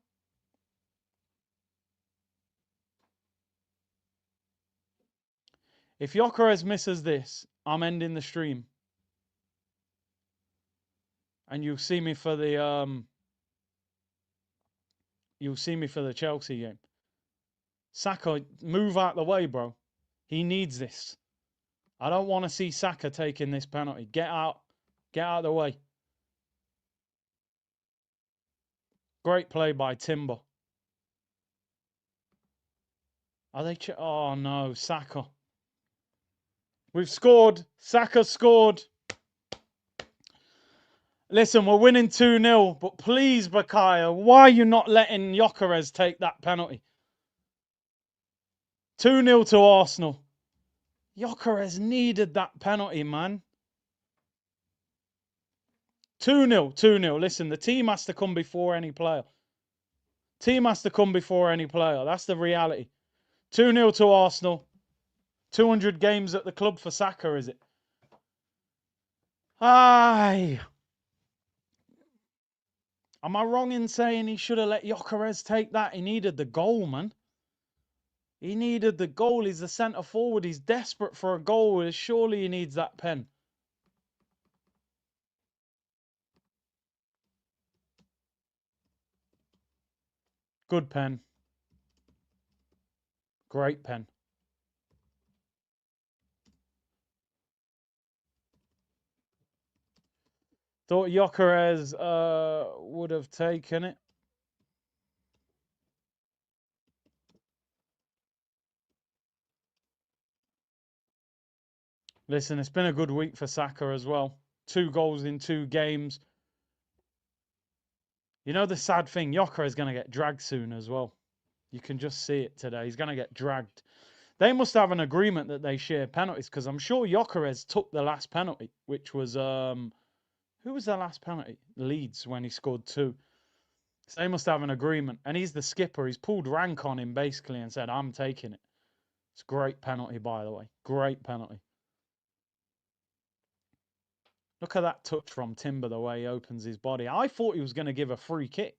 [SPEAKER 1] If Gyokeres misses this, I'm ending the stream. And you'll see me for the Chelsea game. Saka, move out the way, bro. He needs this. I don't want to see Saka taking this penalty. Get out. Get out of the way. Great play by Timber. Are they... Oh, no. Saka. We've scored. Saka scored. Listen, we're winning 2-0. But please, Bakaya, why are you not letting Gyokeres take that penalty? 2-0 to Arsenal. Gyokeres needed that penalty, man. 2-0, 2-0. Listen, the team has to come before any player. Team has to come before any player. That's the reality. 2-0 to Arsenal. 200 games at the club for Saka, is it? Aye. Am I wrong in saying he should have let Gyokeres take that? He needed the goal, man. He needed the goal. He's the centre forward. He's desperate for a goal. Surely he needs that pen. Good pen. Great pen. Thought Gyokeres would have taken it. Listen, it's been a good week for Saka as well. 2 goals in 2 games. You know the sad thing, Gyokeres is going to get dragged soon as well. You can just see it today. He's going to get dragged. They must have an agreement that they share penalties, because I'm sure Gyokeres took the last penalty, which was, who was the last penalty? Leeds, when he scored 2. So they must have an agreement. And he's the skipper. He's pulled rank on him, basically, and said, I'm taking it. It's a great penalty, by the way. Great penalty. Look at that touch from Timber, the way he opens his body. I thought he was going to give a free kick.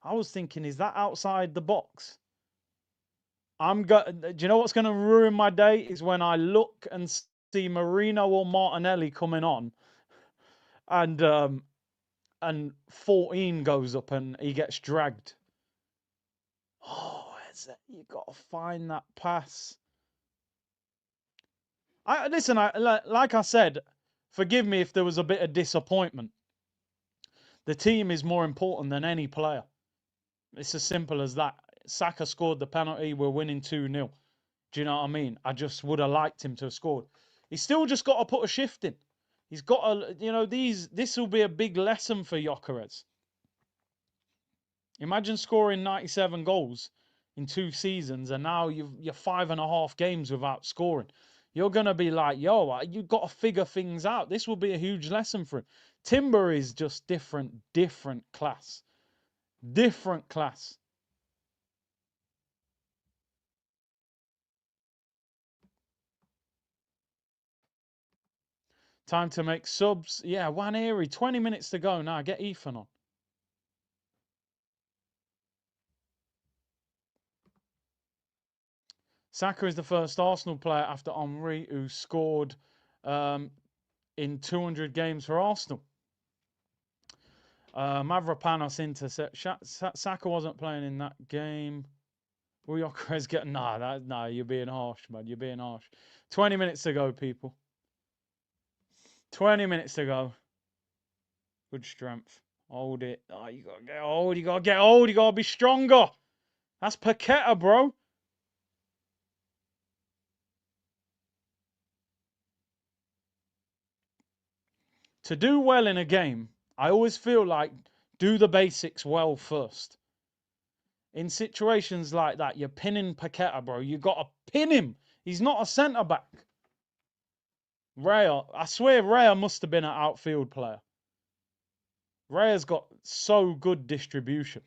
[SPEAKER 1] I was thinking, is that outside the box? Do you know what's going to ruin my day? Is when I look and see Marino or Martinelli coming on, and 14 goes up and he gets dragged. Oh, you got to find that pass. Listen, like I said, forgive me if there was a bit of disappointment. The team is more important than any player. It's as simple as that. Saka scored the penalty. We're winning 2-0. Do you know what I mean? I just would have liked him to have scored. He's still just got to put a shift in. He's got to, this will be a big lesson for Gyokeres. Imagine scoring 97 goals in 2 seasons, and now you're 5.5 games without scoring. You're going to be like, yo, you've got to figure things out. This will be a huge lesson for him. Timber is just different class. Different class. Time to make subs. Yeah, Waneri, 20 minutes to go now. Get Ethan on. Saka is the first Arsenal player after Henry who scored in 200 games for Arsenal. Mavropanos intercept. Saka wasn't playing in that game. Will Gyokeres get... Nah, you're being harsh, man. You're being harsh. 20 minutes to go, people. 20 minutes to go. Good strength. Hold it. Oh, you got to get old. You got to get old. You got to be stronger. That's Paqueta, bro. To do well in a game, I always feel like do the basics well first. In situations like that, you're pinning Paqueta, bro. You got to pin him. He's not a centre-back. Raya, I swear Raya must have been an outfield player. Raya's got so good distribution.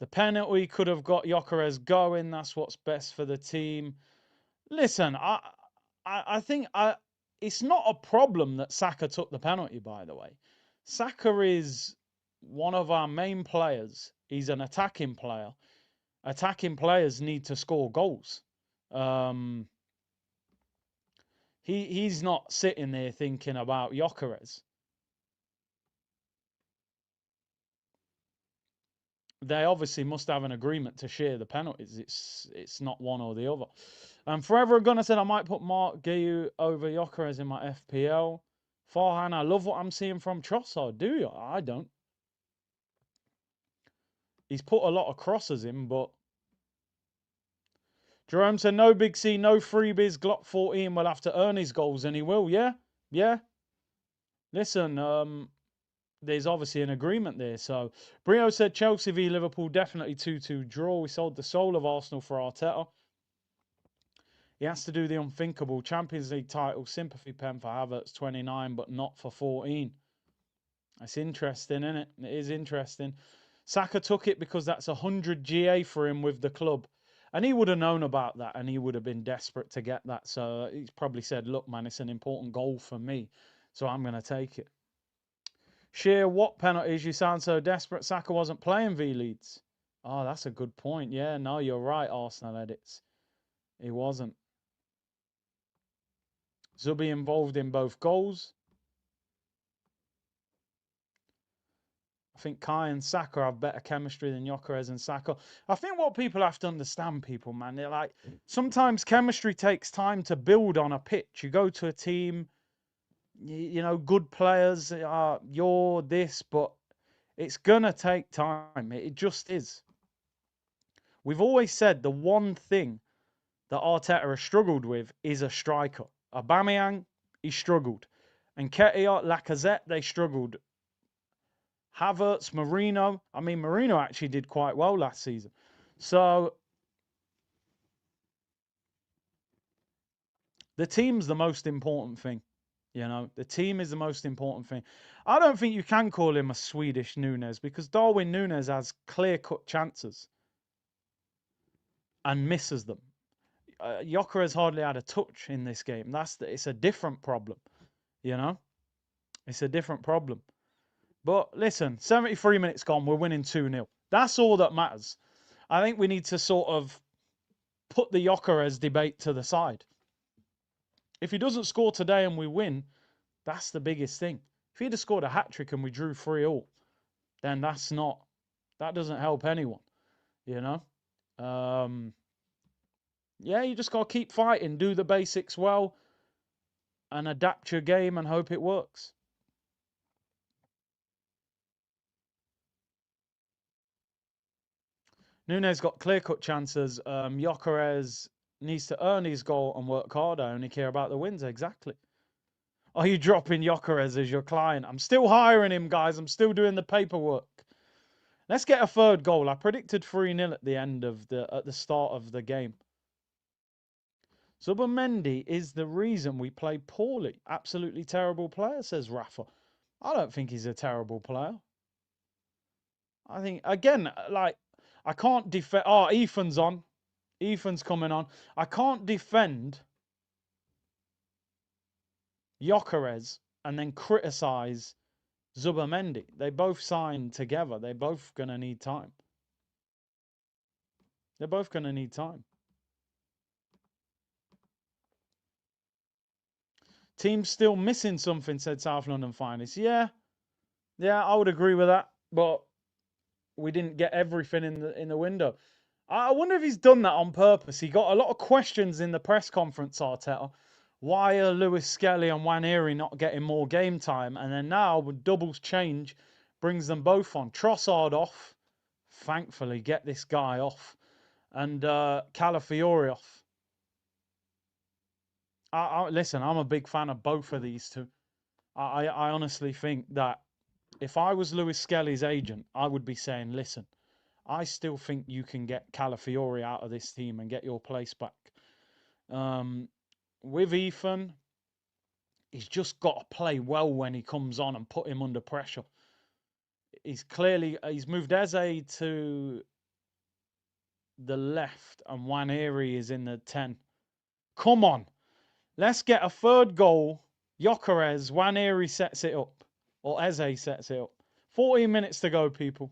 [SPEAKER 1] The penalty could have got Gyokeres going. That's what's best for the team. Listen, I think it's not a problem that Saka took the penalty, by the way. Saka is one of our main players. He's an attacking player. Attacking players need to score goals. He's not sitting there thinking about Gyokeres. They obviously must have an agreement to share the penalties. It's not one or the other. Forever Gunner said I might put Mark Guiu over Gyokeres in my FPL. Farhan, I love what I'm seeing from Trossard. Do you? I don't. He's put a lot of crosses in, but Jerome said no Big C, no freebies. Glock 14 will have to earn his goals, and he will. Yeah, yeah. Listen, there's obviously an agreement there. So Brio said Chelsea v Liverpool, definitely 2-2 draw. We sold the soul of Arsenal for Arteta. He has to do the unthinkable. Champions League title, sympathy pen for Havertz, 29, but not for 14. That's interesting, isn't it? It is interesting. Saka took it because that's 100 GA for him with the club. And he would have known about that, and he would have been desperate to get that. So he's probably said, look, man, it's an important goal for me, so I'm going to take it. Sheer, what penalties? You sound so desperate. Saka wasn't playing v Leeds. Oh, that's a good point. Yeah, no, you're right, Arsenal edits. He wasn't. Zubi involved in both goals. I think Kai and Saka have better chemistry than Gyokeres and Saka. I think what people have to understand, people, man, they're like, sometimes chemistry takes time to build on a pitch. You go to a team, you know, good players, you're this, but it's going to take time. It just is. We've always said the one thing that Arteta has struggled with is a striker. Aubameyang, he struggled. And Nketiah, Lacazette, they struggled. Havertz, Marino. I mean, Marino actually did quite well last season. So the team's the most important thing. You know, the team is the most important thing. I don't think you can call him a Swedish Nunes because Darwin Nunes has clear-cut chances and misses them. Gyokeres hardly had a touch in this game. It's a different problem, you know? It's a different problem. But listen, 73 minutes gone, we're winning 2-0. That's all that matters. I think we need to sort of put the Gyokeres debate to the side. If he doesn't score today and we win, that's the biggest thing. If he'd have scored a hat-trick and we drew 3-3, then that doesn't help anyone, you know? Yeah, you just got to keep fighting, do the basics well, and adapt your game and hope it works. Nunes got clear-cut chances. Gyokeres needs to earn his goal and work harder. I only care about the wins. Exactly. Are you dropping Gyokeres as your client? I'm still hiring him, guys. I'm still doing the paperwork. Let's get a third goal. I predicted 3-0 at the start of the game. Zubimendi is the reason we play poorly. Absolutely terrible player, says Rafa. I don't think he's a terrible player. I think, again, like, I can't defend. Oh, Ethan's on. Ethan's coming on. I can't defend Gyokeres and then criticise Zubimendi. They both signed together. They're both going to need time. They're both going to need time. Team's still missing something, said South London Finest. Yeah, I would agree with that. But we didn't get everything in the window. I wonder if he's done that on purpose. He got a lot of questions in the press conference, Arteta. Why are Lewis Skelly and Nwaneri not getting more game time? And then now, with doubles change, brings them both on. Trossard off. Thankfully, get this guy off. And Calafiori off. Listen, I'm a big fan of both of these two. I honestly think that if I was Lewis Skelly's agent, I would be saying, listen, I still think you can get Calafiori out of this team and get your place back. With Ethan, he's just got to play well when he comes on and put him under pressure. He's moved Eze to the left and Nwaneri is in the 10. Come on. Let's get a third goal. Gyokeres, Nwaneri sets it up. Or Eze sets it up. 14 minutes to go, people.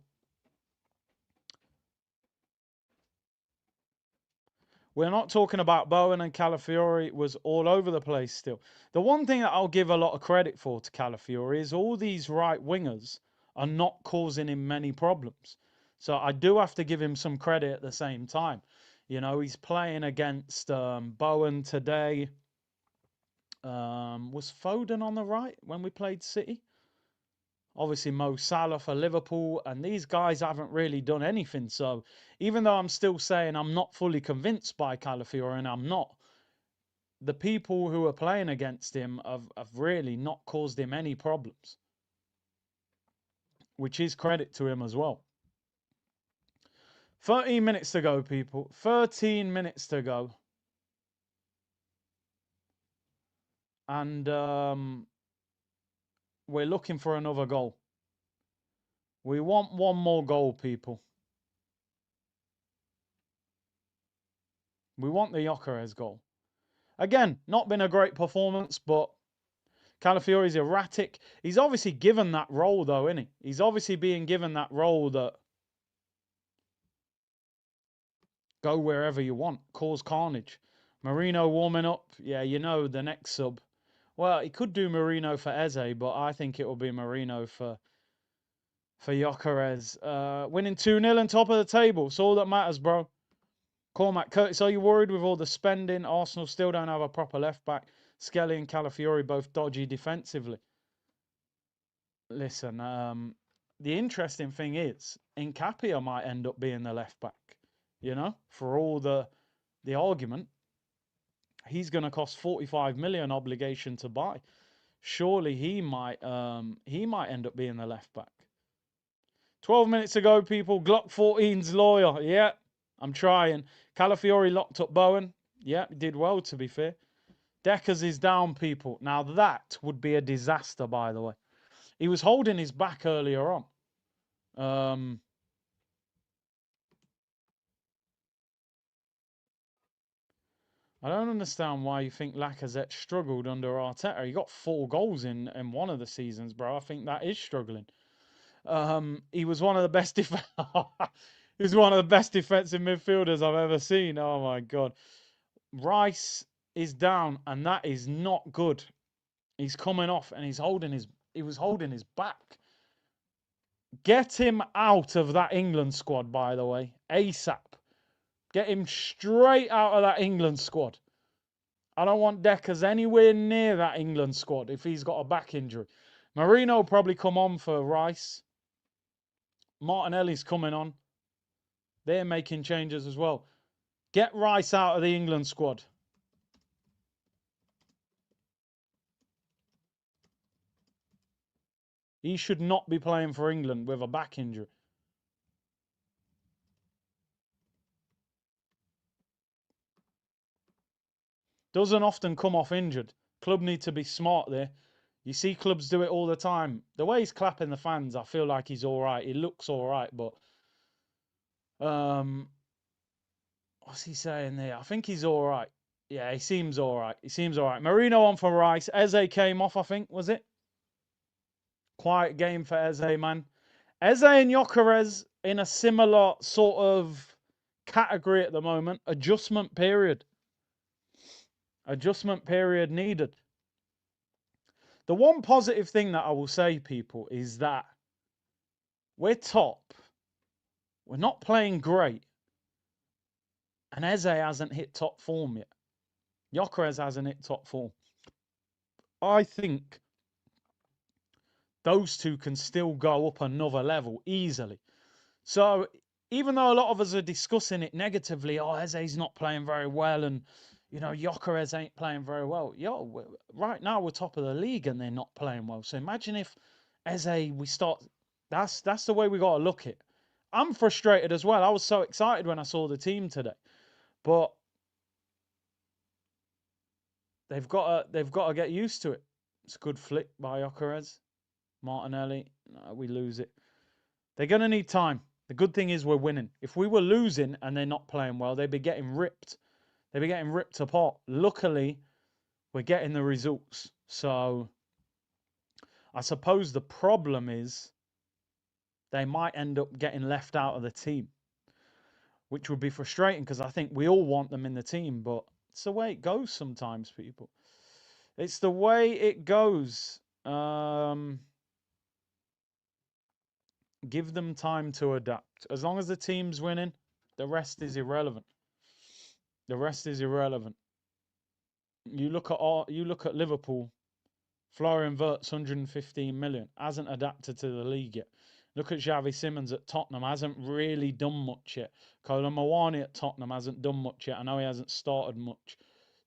[SPEAKER 1] We're not talking about Bowen and Calafiori was all over the place still. The one thing that I'll give a lot of credit for to Calafiori is all these right wingers are not causing him many problems. So I do have to give him some credit at the same time. You know, he's playing against Bowen today. Was Foden on the right when we played City? Obviously, Mo Salah for Liverpool, and these guys haven't really done anything. So even though I'm still saying I'm not fully convinced by Calafiori, and I'm not, the people who are playing against him have really not caused him any problems. which is credit to him as well. 13 minutes to go, people. 13 minutes to go. And we're looking for another goal. We want one more goal, people. We want the Gyokeres goal. Again, not been a great performance, but Calafiori's erratic. He's obviously given that role, though, isn't he? He's obviously being given that role that go wherever you want, cause carnage. Marino warming up. Yeah, you know, the next sub. Well, he could do Marino for Eze, but I think it will be Marino for Gyokeres. Winning 2-0 and top of the table. It's all that matters, bro. Cormac, Curtis, are you worried with all the spending? Arsenal still don't have a proper left back. Skelly and Calafiori both dodgy defensively. Listen, the interesting thing is, Nkapia might end up being the left back. You know, for all the argument, he's going to cost 45 million obligation to buy. Surely he might end up being the left back. 12 minutes ago, people. Glock 14's lawyer. Yeah, I'm trying. Calafiori locked up Bowen. Yeah, did well, to be fair. Deckers is down, people. Now, that would be a disaster, by the way. He was holding his back earlier on. I don't understand why you think Lacazette struggled under Arteta. He got 4 goals in one of the seasons, bro. I think that is struggling. He was one of the best he was one of the best defensive midfielders I've ever seen. Oh my god. Rice is down, and that is not good. He's coming off and he was holding his back. Get him out of that England squad, by the way. ASAP. Get him straight out of that England squad. I don't want Deckers anywhere near that England squad if he's got a back injury. Marino will probably come on for Rice. Martinelli's coming on. They're making changes as well. Get Rice out of the England squad. He should not be playing for England with a back injury. Doesn't often come off injured. Club need to be smart there. You see clubs do it all the time. The way he's clapping the fans, I feel like he's all right. He looks all right, but what's he saying there? I think he's all right. Yeah, he seems all right. He seems all right. Marino on for Rice. Eze came off, I think, was it? Quiet game for Eze, man. Eze and Gyokeres in a similar sort of category at the moment. Adjustment period. Adjustment period needed. The one positive thing that I will say, people, is that we're top. We're not playing great. And Eze hasn't hit top form yet. Gyokeres hasn't hit top form. I think those two can still go up another level easily. So even though a lot of us are discussing it negatively, oh, Eze's not playing very well, and you know, Gyokeres ain't playing very well. Yo, right now we're top of the league and they're not playing well. So imagine if Eze, we start. That's the way we got to look at it. I'm frustrated as well. I was so excited when I saw the team today, but they've got to get used to it. It's a good flick by Gyokeres. Martinelli, no, we lose it. They're going to need time. The good thing is we're winning. If we were losing and they're not playing well, they'd be getting ripped. They'd be getting ripped apart. Luckily, we're getting the results. So I suppose the problem is they might end up getting left out of the team, which would be frustrating because I think we all want them in the team, but it's the way it goes sometimes, people. It's the way it goes. Give them time to adapt. As long as the team's winning, the rest is irrelevant. The rest is irrelevant. You look at Liverpool. Florian Wirtz, 115 million, hasn't adapted to the league yet. Look at Xavi Simons at Tottenham, hasn't really done much yet. Kolo Muani at Tottenham hasn't done much yet. I know he hasn't started much.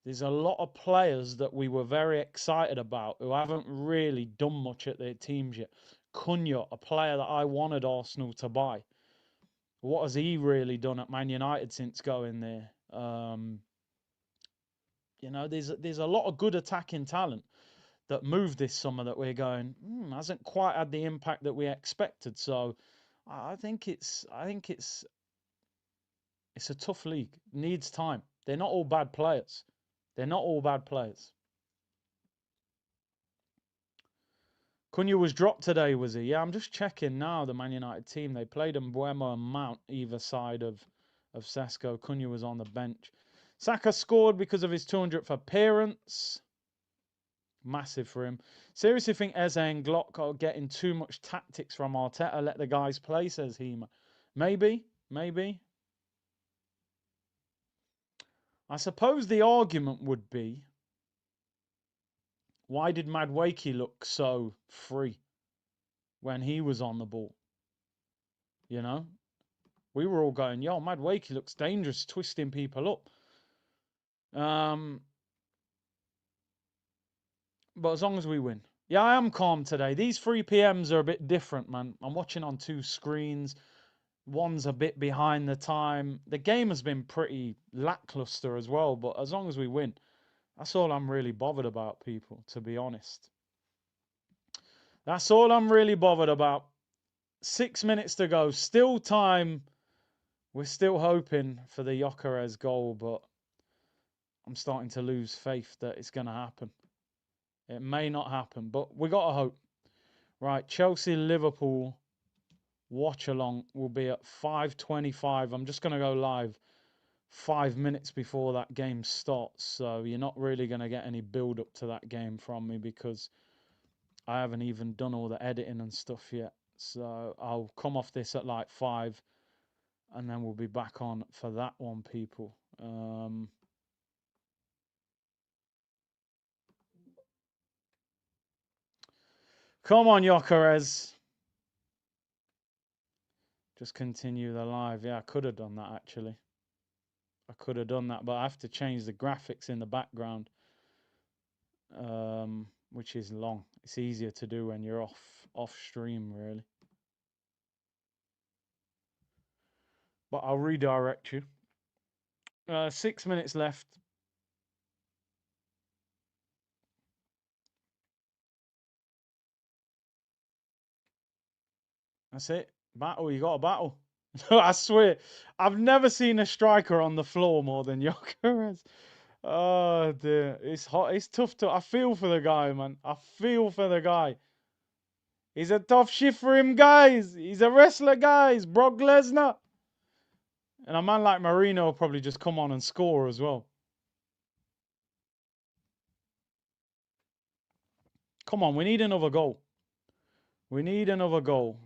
[SPEAKER 1] There's a lot of players that we were very excited about who haven't really done much at their teams yet. Cunha, a player that I wanted Arsenal to buy. What has he really done at Man United since going there? You know, there's a lot of good attacking talent that moved this summer that we're going hasn't quite had the impact that we expected. So I think it's a tough league. Needs time. They're not all bad players. They're not all bad players. Cunha was dropped today, was he? Yeah, I'm just checking now. The Man United team, they played Mbeumo and Mount either side of Sesko. Cunha was on the bench. Saka scored because of his 200th appearance. Massive for him. Seriously think Eze and Glock are getting too much tactics from Arteta. Let the guys play, says Hema. Maybe. I suppose the argument would be, why did Madueke look so free when he was on the ball? You know? We were all going, yo, Madueke looks dangerous, twisting people up. But as long as we win. Yeah, I am calm today. These 3 PMs are a bit different, man. I'm watching on 2 screens. One's a bit behind the time. The game has been pretty lackluster as well, but as long as we win, that's all I'm really bothered about, people, to be honest. That's all I'm really bothered about. 6 minutes to go. Still time. We're still hoping for the Gyokeres goal, but I'm starting to lose faith that it's going to happen. It may not happen, but we got to hope. Right, Chelsea-Liverpool watch-along will be at 5:25. I'm just going to go live 5 minutes before that game starts, so you're not really going to get any build-up to that game from me because I haven't even done all the editing and stuff yet. So I'll come off this at like 5, and then we'll be back on for that one, people. Come on, Gyokeres. Just continue the live. Yeah, I could have done that, actually. I could have done that, but I have to change the graphics in the background, which is long. It's easier to do when you're off stream, really. But I'll redirect you. 6 minutes left. That's it. Battle. You got a battle. I swear, I've never seen a striker on the floor more than Gyokeres. Oh dear, it's hot. It's tough to. I feel for the guy, man. I feel for the guy. He's a tough shift for him, guys. He's a wrestler, guys. Brock Lesnar. And a man like Marino will probably just come on and score as well. Come on, we need another goal. We need another goal.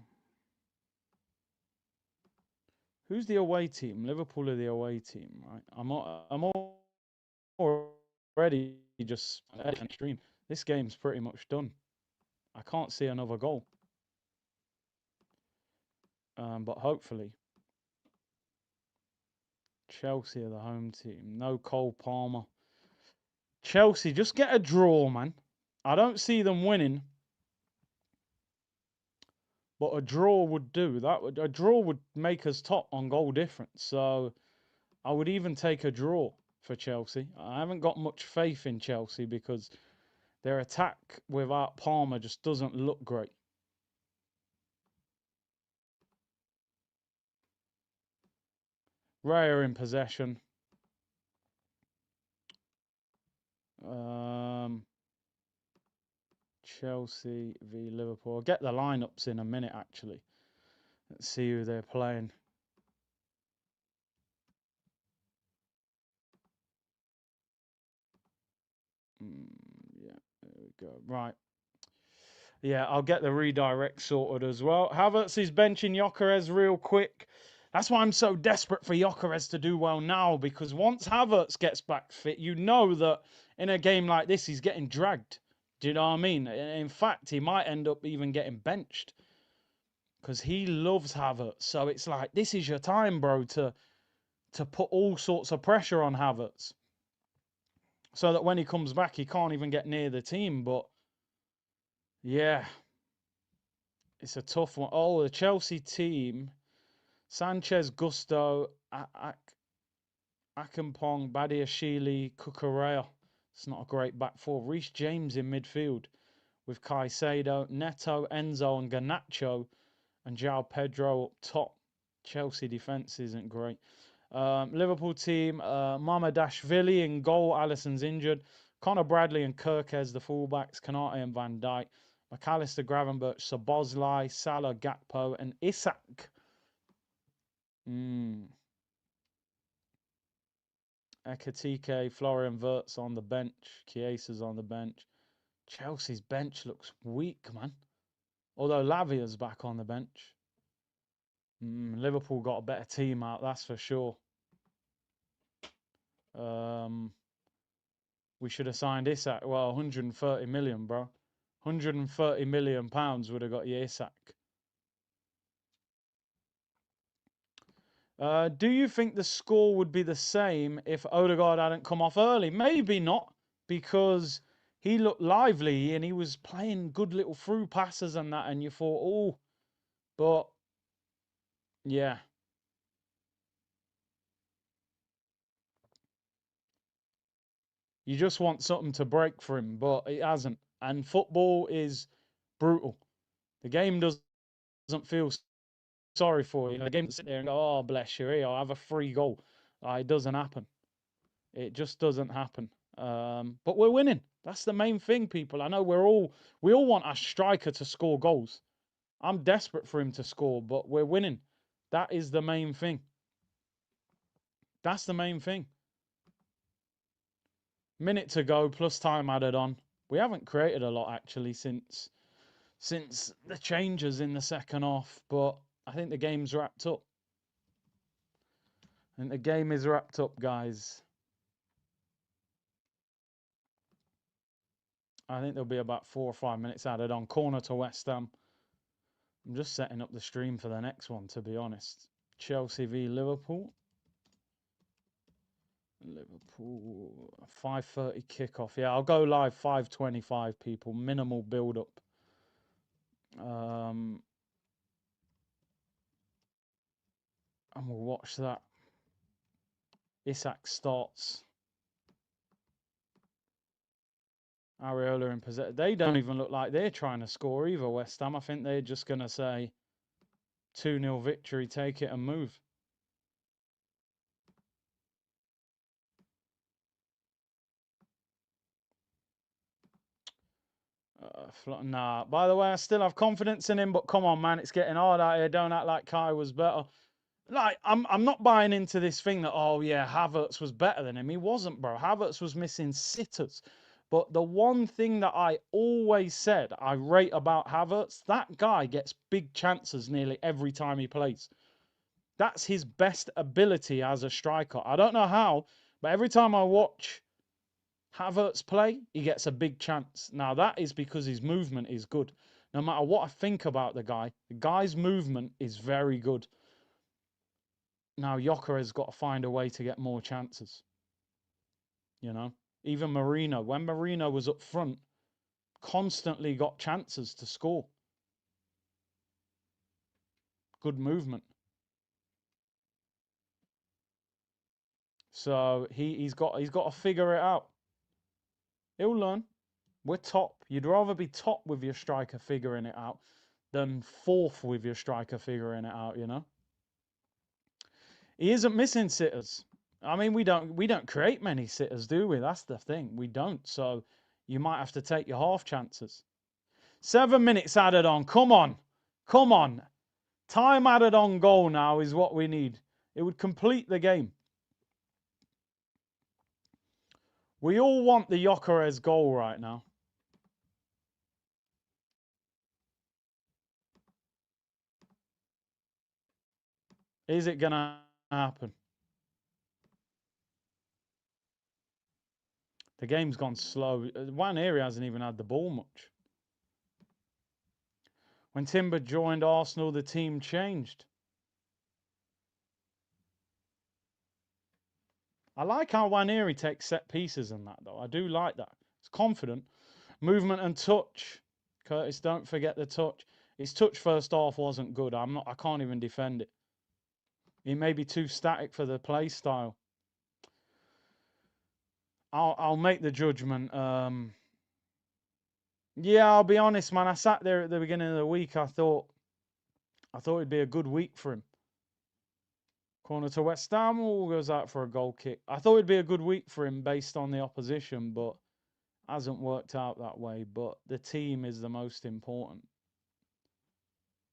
[SPEAKER 1] Who's the away team? Liverpool are the away team, right? I'm already just extreme. This game's pretty much done. I can't see another goal. But hopefully. Chelsea are the home team. No Cole Palmer. Chelsea, just get a draw, man. I don't see them winning. But a draw would do. A draw would make us top on goal difference. So I would even take a draw for Chelsea. I haven't got much faith in Chelsea because their attack without Palmer just doesn't look great. Raya in possession. Chelsea v Liverpool. I'll get the lineups in a minute, actually. Let's see who they're playing. Yeah, there we go. Right. Yeah, I'll get the redirect sorted as well. Havertz is benching Gyokeres real quick. That's why I'm so desperate for Gyokeres to do well now, because once Havertz gets back fit, you know that in a game like this, he's getting dragged. Do you know what I mean? In fact, he might end up even getting benched because he loves Havertz. So it's like, this is your time, bro, to put all sorts of pressure on Havertz so that when he comes back, he can't even get near the team. But yeah, It's a tough one. Oh, the Chelsea team. Sanchez, Gusto, Akampong, Badiashile, Cucurella. It's not a great back four. Reece James in midfield with Caicedo, Neto, Enzo, and Garnacho, and João Pedro up top. Chelsea defence isn't great. Liverpool team, Mamadashvili in goal. Alisson's injured. Connor Bradley and Gyokeres, the fullbacks. Kanate and Van Dijk. McAllister, Gravenberch, Szoboszlai, Salah, Gakpo, and Isak. Ekatike, Florian Wirtz on the bench. Chiesa's on the bench. Chelsea's bench looks weak, man. Although Lavia's back on the bench. Liverpool got a better team out, that's for sure. We should have signed Isak. Well, 130 million, bro. 130 million pounds would have got you Isak. Do you think the score would be the same if Odegaard hadn't come off early? Maybe not, because he looked lively and he was playing good little through passes and that, and you thought, oh, but yeah. You just want something to break for him, but it hasn't. And football is brutal. The game doesn't feel sorry for you. The game doesn't sit there and go, oh, bless you, I'll have a free goal. It doesn't happen. It just doesn't happen. But we're winning. That's the main thing, people. I know we all want our striker to score goals. I'm desperate for him to score, but we're winning. That is the main thing. That's the main thing. Minute to go, plus time added on. We haven't created a lot, actually, since the changes in the second half, but I think the game's wrapped up. I think the game is wrapped up, guys. I think there'll be about 4 or 5 minutes added on. Corner to West Ham. I'm just setting up the stream for the next one, to be honest. Chelsea v Liverpool. Liverpool 5:30 kickoff. Yeah, I'll go live 5:25, people. Minimal build-up. And we'll watch that. Isak starts. Areola in possession. They don't even look like they're trying to score either, West Ham. I think they're just going to say 2-0 victory, take it and move. Nah, by the way, I still have confidence in him, but come on, man, it's getting hard out here. Don't act like Kai was better. Like, I'm not buying into this thing that, oh, yeah, Havertz was better than him. He wasn't, bro. Havertz was missing sitters. But the one thing that I always said I rate about Havertz, that guy gets big chances nearly every time he plays. That's his best ability as a striker. I don't know how, but every time I watch Havertz play, he gets a big chance. Now, that is because his movement is good. No matter what I think about the guy's movement is very good. Now, Gyokeres has got to find a way to get more chances. You know? Even Marino. When Marino was up front, constantly got chances to score. Good movement. So he's got to figure it out. He'll learn. We're top. You'd rather be top with your striker figuring it out than fourth with your striker figuring it out, you know? He isn't missing sitters. I mean, we don't create many sitters, do we? That's the thing. We don't. So you might have to take your half chances. 7 minutes added on. Come on. Come on. Time added on goal now is what we need. It would complete the game. We all want the Gyokeres goal right now. Is it going to happen? The game's gone slow. Nwaneri hasn't even had the ball much. When Timber joined Arsenal, the team changed. I like how Nwaneri takes set pieces and that, though. I do like that. It's confident. Movement and touch. Curtis, don't forget the touch. His touch first half wasn't good. I can't even defend it. He may be too static for the play style. I'll make the judgment. Yeah, I'll be honest, man. I sat there at the beginning of the week. I thought it'd be a good week for him. Corner to West Ham, goes out for a goal kick. I thought it'd be a good week for him based on the opposition, but hasn't worked out that way. But the team is the most important.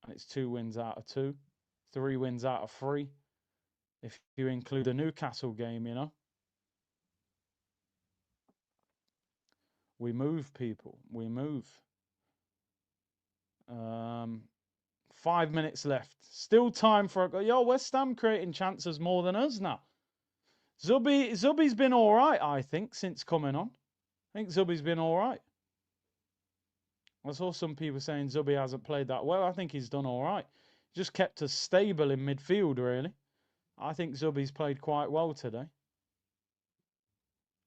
[SPEAKER 1] And it's 2 wins out of 2, 3 wins out of 3. If you include the Newcastle game, you know. We move, people. We move. 5 minutes left. Still time for a goal. Yo, West Ham creating chances more than us now. Zubby's been all right, I think, since coming on. I think Zubby's been all right. I saw some people saying Zubby hasn't played that well. I think he's done all right. Just kept us stable in midfield, really. I think Zubby's played quite well today.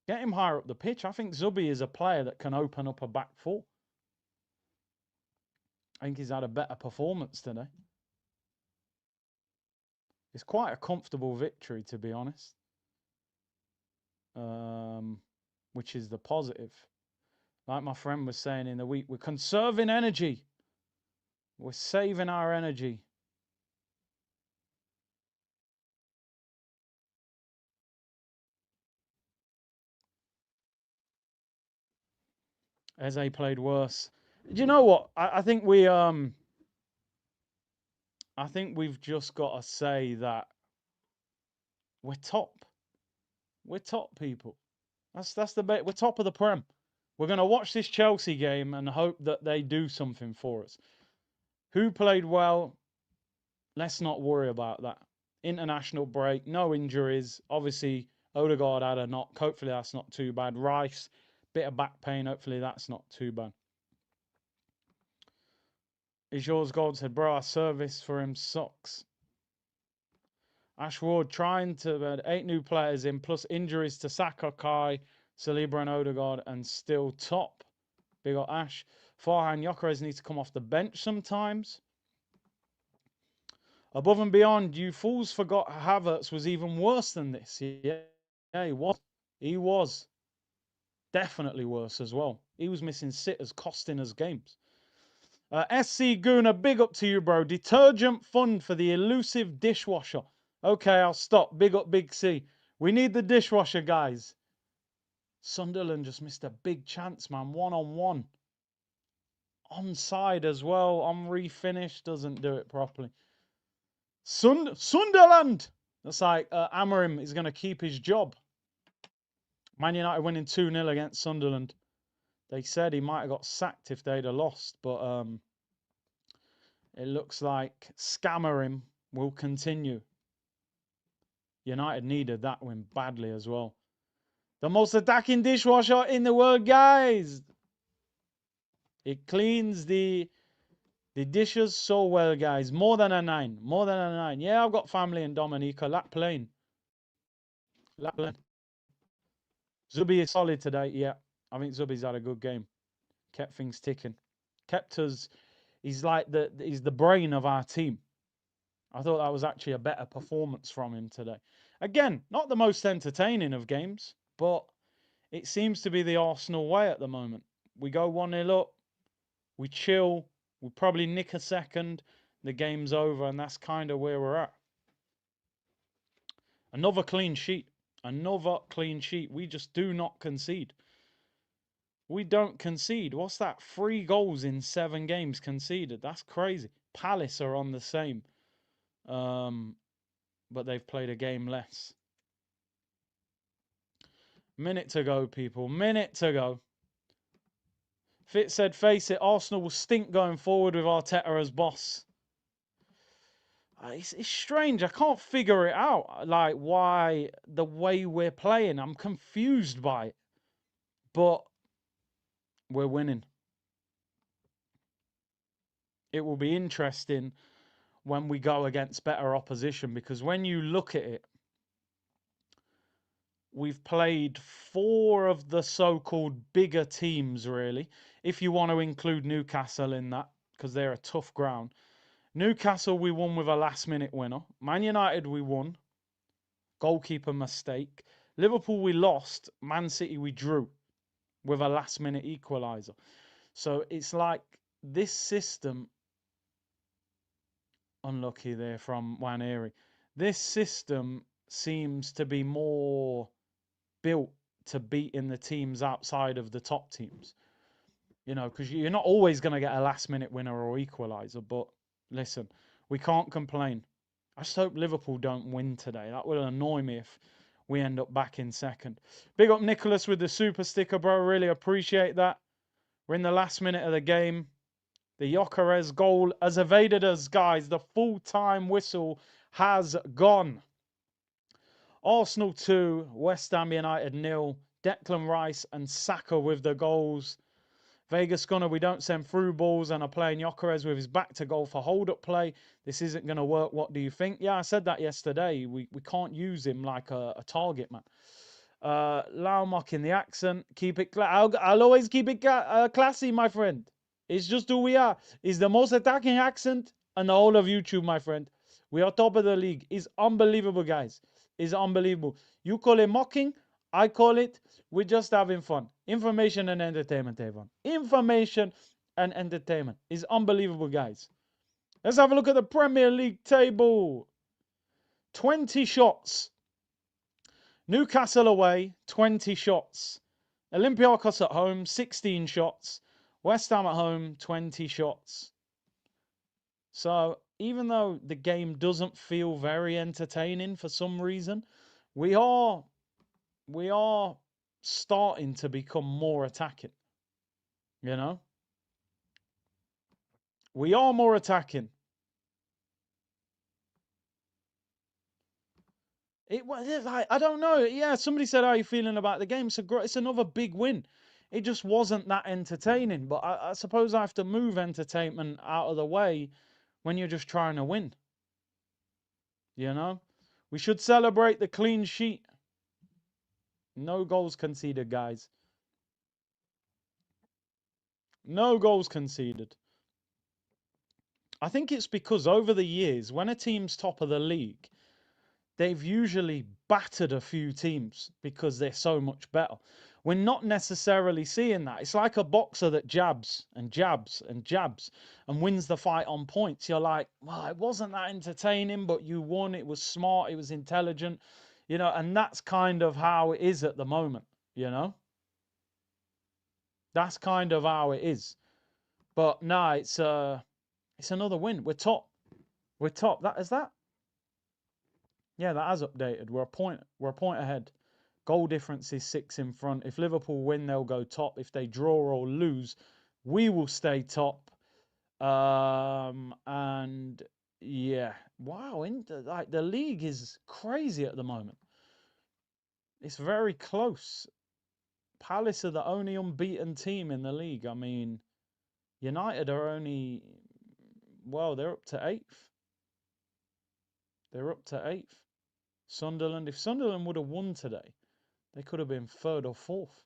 [SPEAKER 1] Get him higher up the pitch. I think Zubby is a player that can open up a back four. I think he's had a better performance today. It's quite a comfortable victory, to be honest. Which is the positive. Like my friend was saying in the week, we're conserving energy. We're saving our energy. Eze played worse. Do you know what? I think we've just got to say that we're top. We're top, people. That's the bit. We're top of the Prem. We're going to watch this Chelsea game and hope that they do something for us. Who played well? Let's not worry about that. International break, no injuries. Obviously, Odegaard had a knock. Hopefully, that's not too bad. Rice, bit of back pain. Hopefully, that's not too bad. Is yours gold? Said, bro, our service for him sucks. Ashwood trying to add 8 new players in, plus injuries to Saka, Kai, Saliba and Odegaard, and still top. Big ol' Ash. Farhan Gyokeres needs to come off the bench sometimes. Above and beyond, you fools forgot Havertz was even worse than this. Yeah, he was. He was. Definitely worse as well. He was missing sitters, costing us games. SC Guna, big up to you, bro. Detergent fund for the elusive dishwasher. Okay, I'll stop. Big up, Big C. We need the dishwasher, guys. Sunderland just missed a big chance, man. 1-on-1. Onside as well. On refinish. Doesn't do it properly. Sunderland! That's like Amorim is going to keep his job. Man United winning 2-0 against Sunderland. They said he might have got sacked if they'd have lost, but it looks like Scammering will continue. United needed that win badly as well. The most attacking dishwasher in the world, guys. It cleans the dishes so well, guys. More than a 9. More than a 9. Yeah, I've got family in Dominica. Lap plane. Zubi is solid today. Yeah, I think Zubi's had a good game. Kept things ticking. Kept us. He's the brain of our team. I thought that was actually a better performance from him today. Again, not the most entertaining of games, but it seems to be the Arsenal way at the moment. We go 1-0 up, we chill, we probably nick a second, the game's over, and that's kind of where we're at. Another clean sheet. Another clean sheet. We just do not concede. We don't concede. What's that? 3 goals in 7 games conceded. That's crazy. Palace are on the same. But they've played a game less. Minute to go, people. Minute to go. Fitz said, face it, Arsenal will stink going forward with Arteta as boss. It's strange. I can't figure it out. Like, why the way we're playing. I'm confused by it. But we're winning. It will be interesting when we go against better opposition, because when you look at it, we've played 4 of the so-called bigger teams, really, if you want to include Newcastle in that. because they're a tough ground. Newcastle, we won with a last-minute winner. Man United, we won. Goalkeeper mistake. Liverpool, we lost. Man City, we drew with a last-minute equaliser. So it's like this system, unlucky there from Waneri. This system seems to be more built to beating the teams outside of the top teams. You know, because you're not always going to get a last-minute winner or equaliser. But listen, we can't complain. I just hope Liverpool don't win today. That would annoy me if we end up back in second. Big up Nicholas with the super sticker, bro. Really appreciate that. We're in the last minute of the game. The Gyokeres goal has evaded us, guys. The full-time whistle has gone. Arsenal 2, West Ham United 0. Declan Rice and Saka with the goals. Vegas Gunner, we don't send through balls and are playing Gyokeres with his back to goal for hold-up play. This isn't going to work. What do you think? Yeah, I said that yesterday. We can't use him like a target man. Laumach in the accent. Keep it. I'll always keep it classy, my friend. It's just who we are. It's the most attacking accent in the whole of YouTube, my friend. We are top of the league. It's unbelievable, guys. It's unbelievable. You call it mocking. I call it, we're just having fun. Information and entertainment, Avon. Information and entertainment. It's unbelievable, guys. Let's have a look at the Premier League table. 20 shots. Newcastle away, 20 shots. Olympiacos at home, 16 shots. West Ham at home, 20 shots. So, even though the game doesn't feel very entertaining for some reason, we are starting to become more attacking. You know? We are more attacking. I don't know. Yeah, somebody said, how are you feeling about the game? It's another big win. It just wasn't that entertaining. But I suppose I have to move entertainment out of the way when you're just trying to win. You know? We should celebrate the clean sheet. No goals conceded, guys. No goals conceded. I think it's because over the years, when a team's top of the league, they've usually battered a few teams because they're so much better. We're not necessarily seeing that. It's like a boxer that jabs and jabs and jabs and wins the fight on points. You're like, well, it wasn't that entertaining, but you won. It was smart. It was intelligent, you know, and that's kind of how it is at the moment, you know. That's kind of how it is. But no, it's another win. We're top. We're top. That is that. Yeah, that has updated. We're a point ahead. Goal difference is 6 in front. If Liverpool win, they'll go top. If they draw or lose, we will stay top. And yeah, wow, like the league is crazy at the moment. It's very close. Palace are the only unbeaten team in the league. I mean, United are only, well, they're up to 8th. They're up to 8th. Sunderland, if Sunderland would have won today, they could have been 3rd or 4th.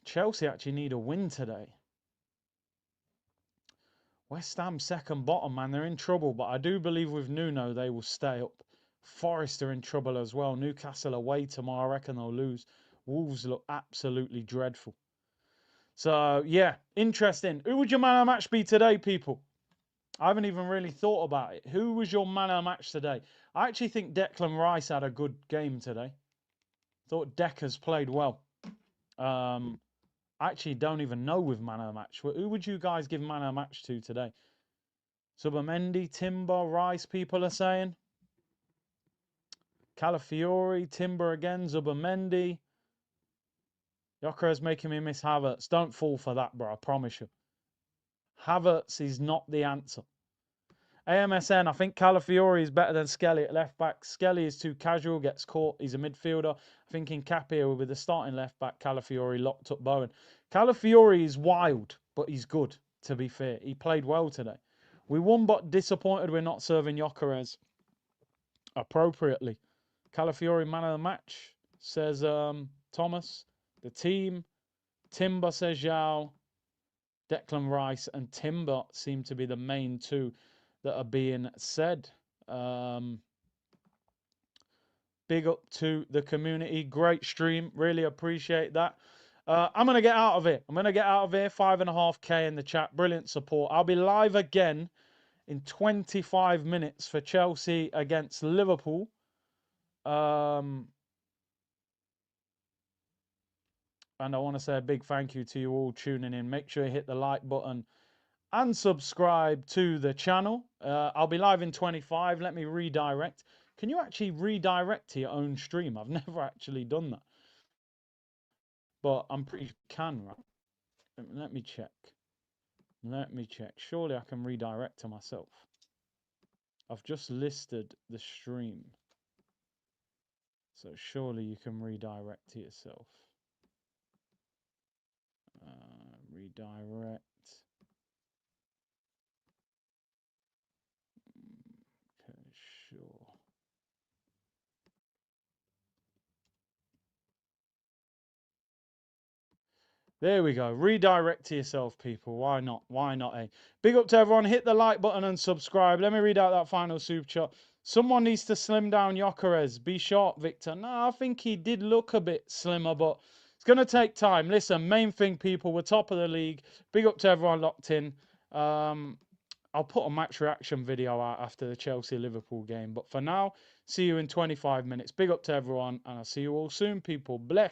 [SPEAKER 1] Chelsea actually need a win today. West Ham second bottom, man. They're in trouble, but I do believe with Nuno they will stay up. Forest are in trouble as well. Newcastle away tomorrow. I reckon they'll lose. Wolves look absolutely dreadful. So, yeah, interesting. Who would your man of the match be today, people? I haven't even really thought about it. Who was your man of the match today? I actually think Declan Rice had a good game today. Thought Decker's played well. I actually don't even know with man of the match. Who would you guys give man of the match to today? Subamendi, Timber, Rice, people are saying. Calafiori, Timber again, Zubamendi. Gyokeres making me miss Havertz. Don't fall for that, bro. I promise you. Havertz is not the answer. AMSN, I think Calafiori is better than Skelly at left back. Skelly is too casual, gets caught. He's a midfielder. I think in Capia with the starting left back, Calafiori locked up Bowen. Calafiori is wild, but he's good, to be fair. He played well today. We won, but disappointed we're not serving Gyokeres appropriately. Calafiori, man of the match, says Thomas. The team. Timber says Zhao. Declan Rice and Timber seem to be the main two that are being said. Big up to the community. Great stream. Really appreciate that. I'm going to get out of it. I'm going to get out of here. 5.5K in the chat. Brilliant support. I'll be live again in 25 minutes for Chelsea against Liverpool. And I want to say a big thank you to you all tuning in. Make sure you hit the like button and subscribe to the channel. I'll be live in 25. Let me redirect. Can you actually redirect to your own stream? I've never actually done that. But I'm pretty sure you can, right? Let me check. Let me check. Surely I can redirect to myself. I've just listed the stream. So surely you can redirect to yourself. Redirect. Okay, sure. There we go. Redirect to yourself, people. Why not? Why not, eh? Big up to everyone. Hit the like button and subscribe. Let me read out that final super chat. Someone needs to slim down Gyokeres. Be sharp, Victor. No, I think he did look a bit slimmer, but it's going to take time. Listen, main thing, people, we're top of the league. Big up to everyone locked in. I'll put a match reaction video out after the Chelsea-Liverpool game. But for now, see you in 25 minutes. Big up to everyone, and I'll see you all soon, people. Bless.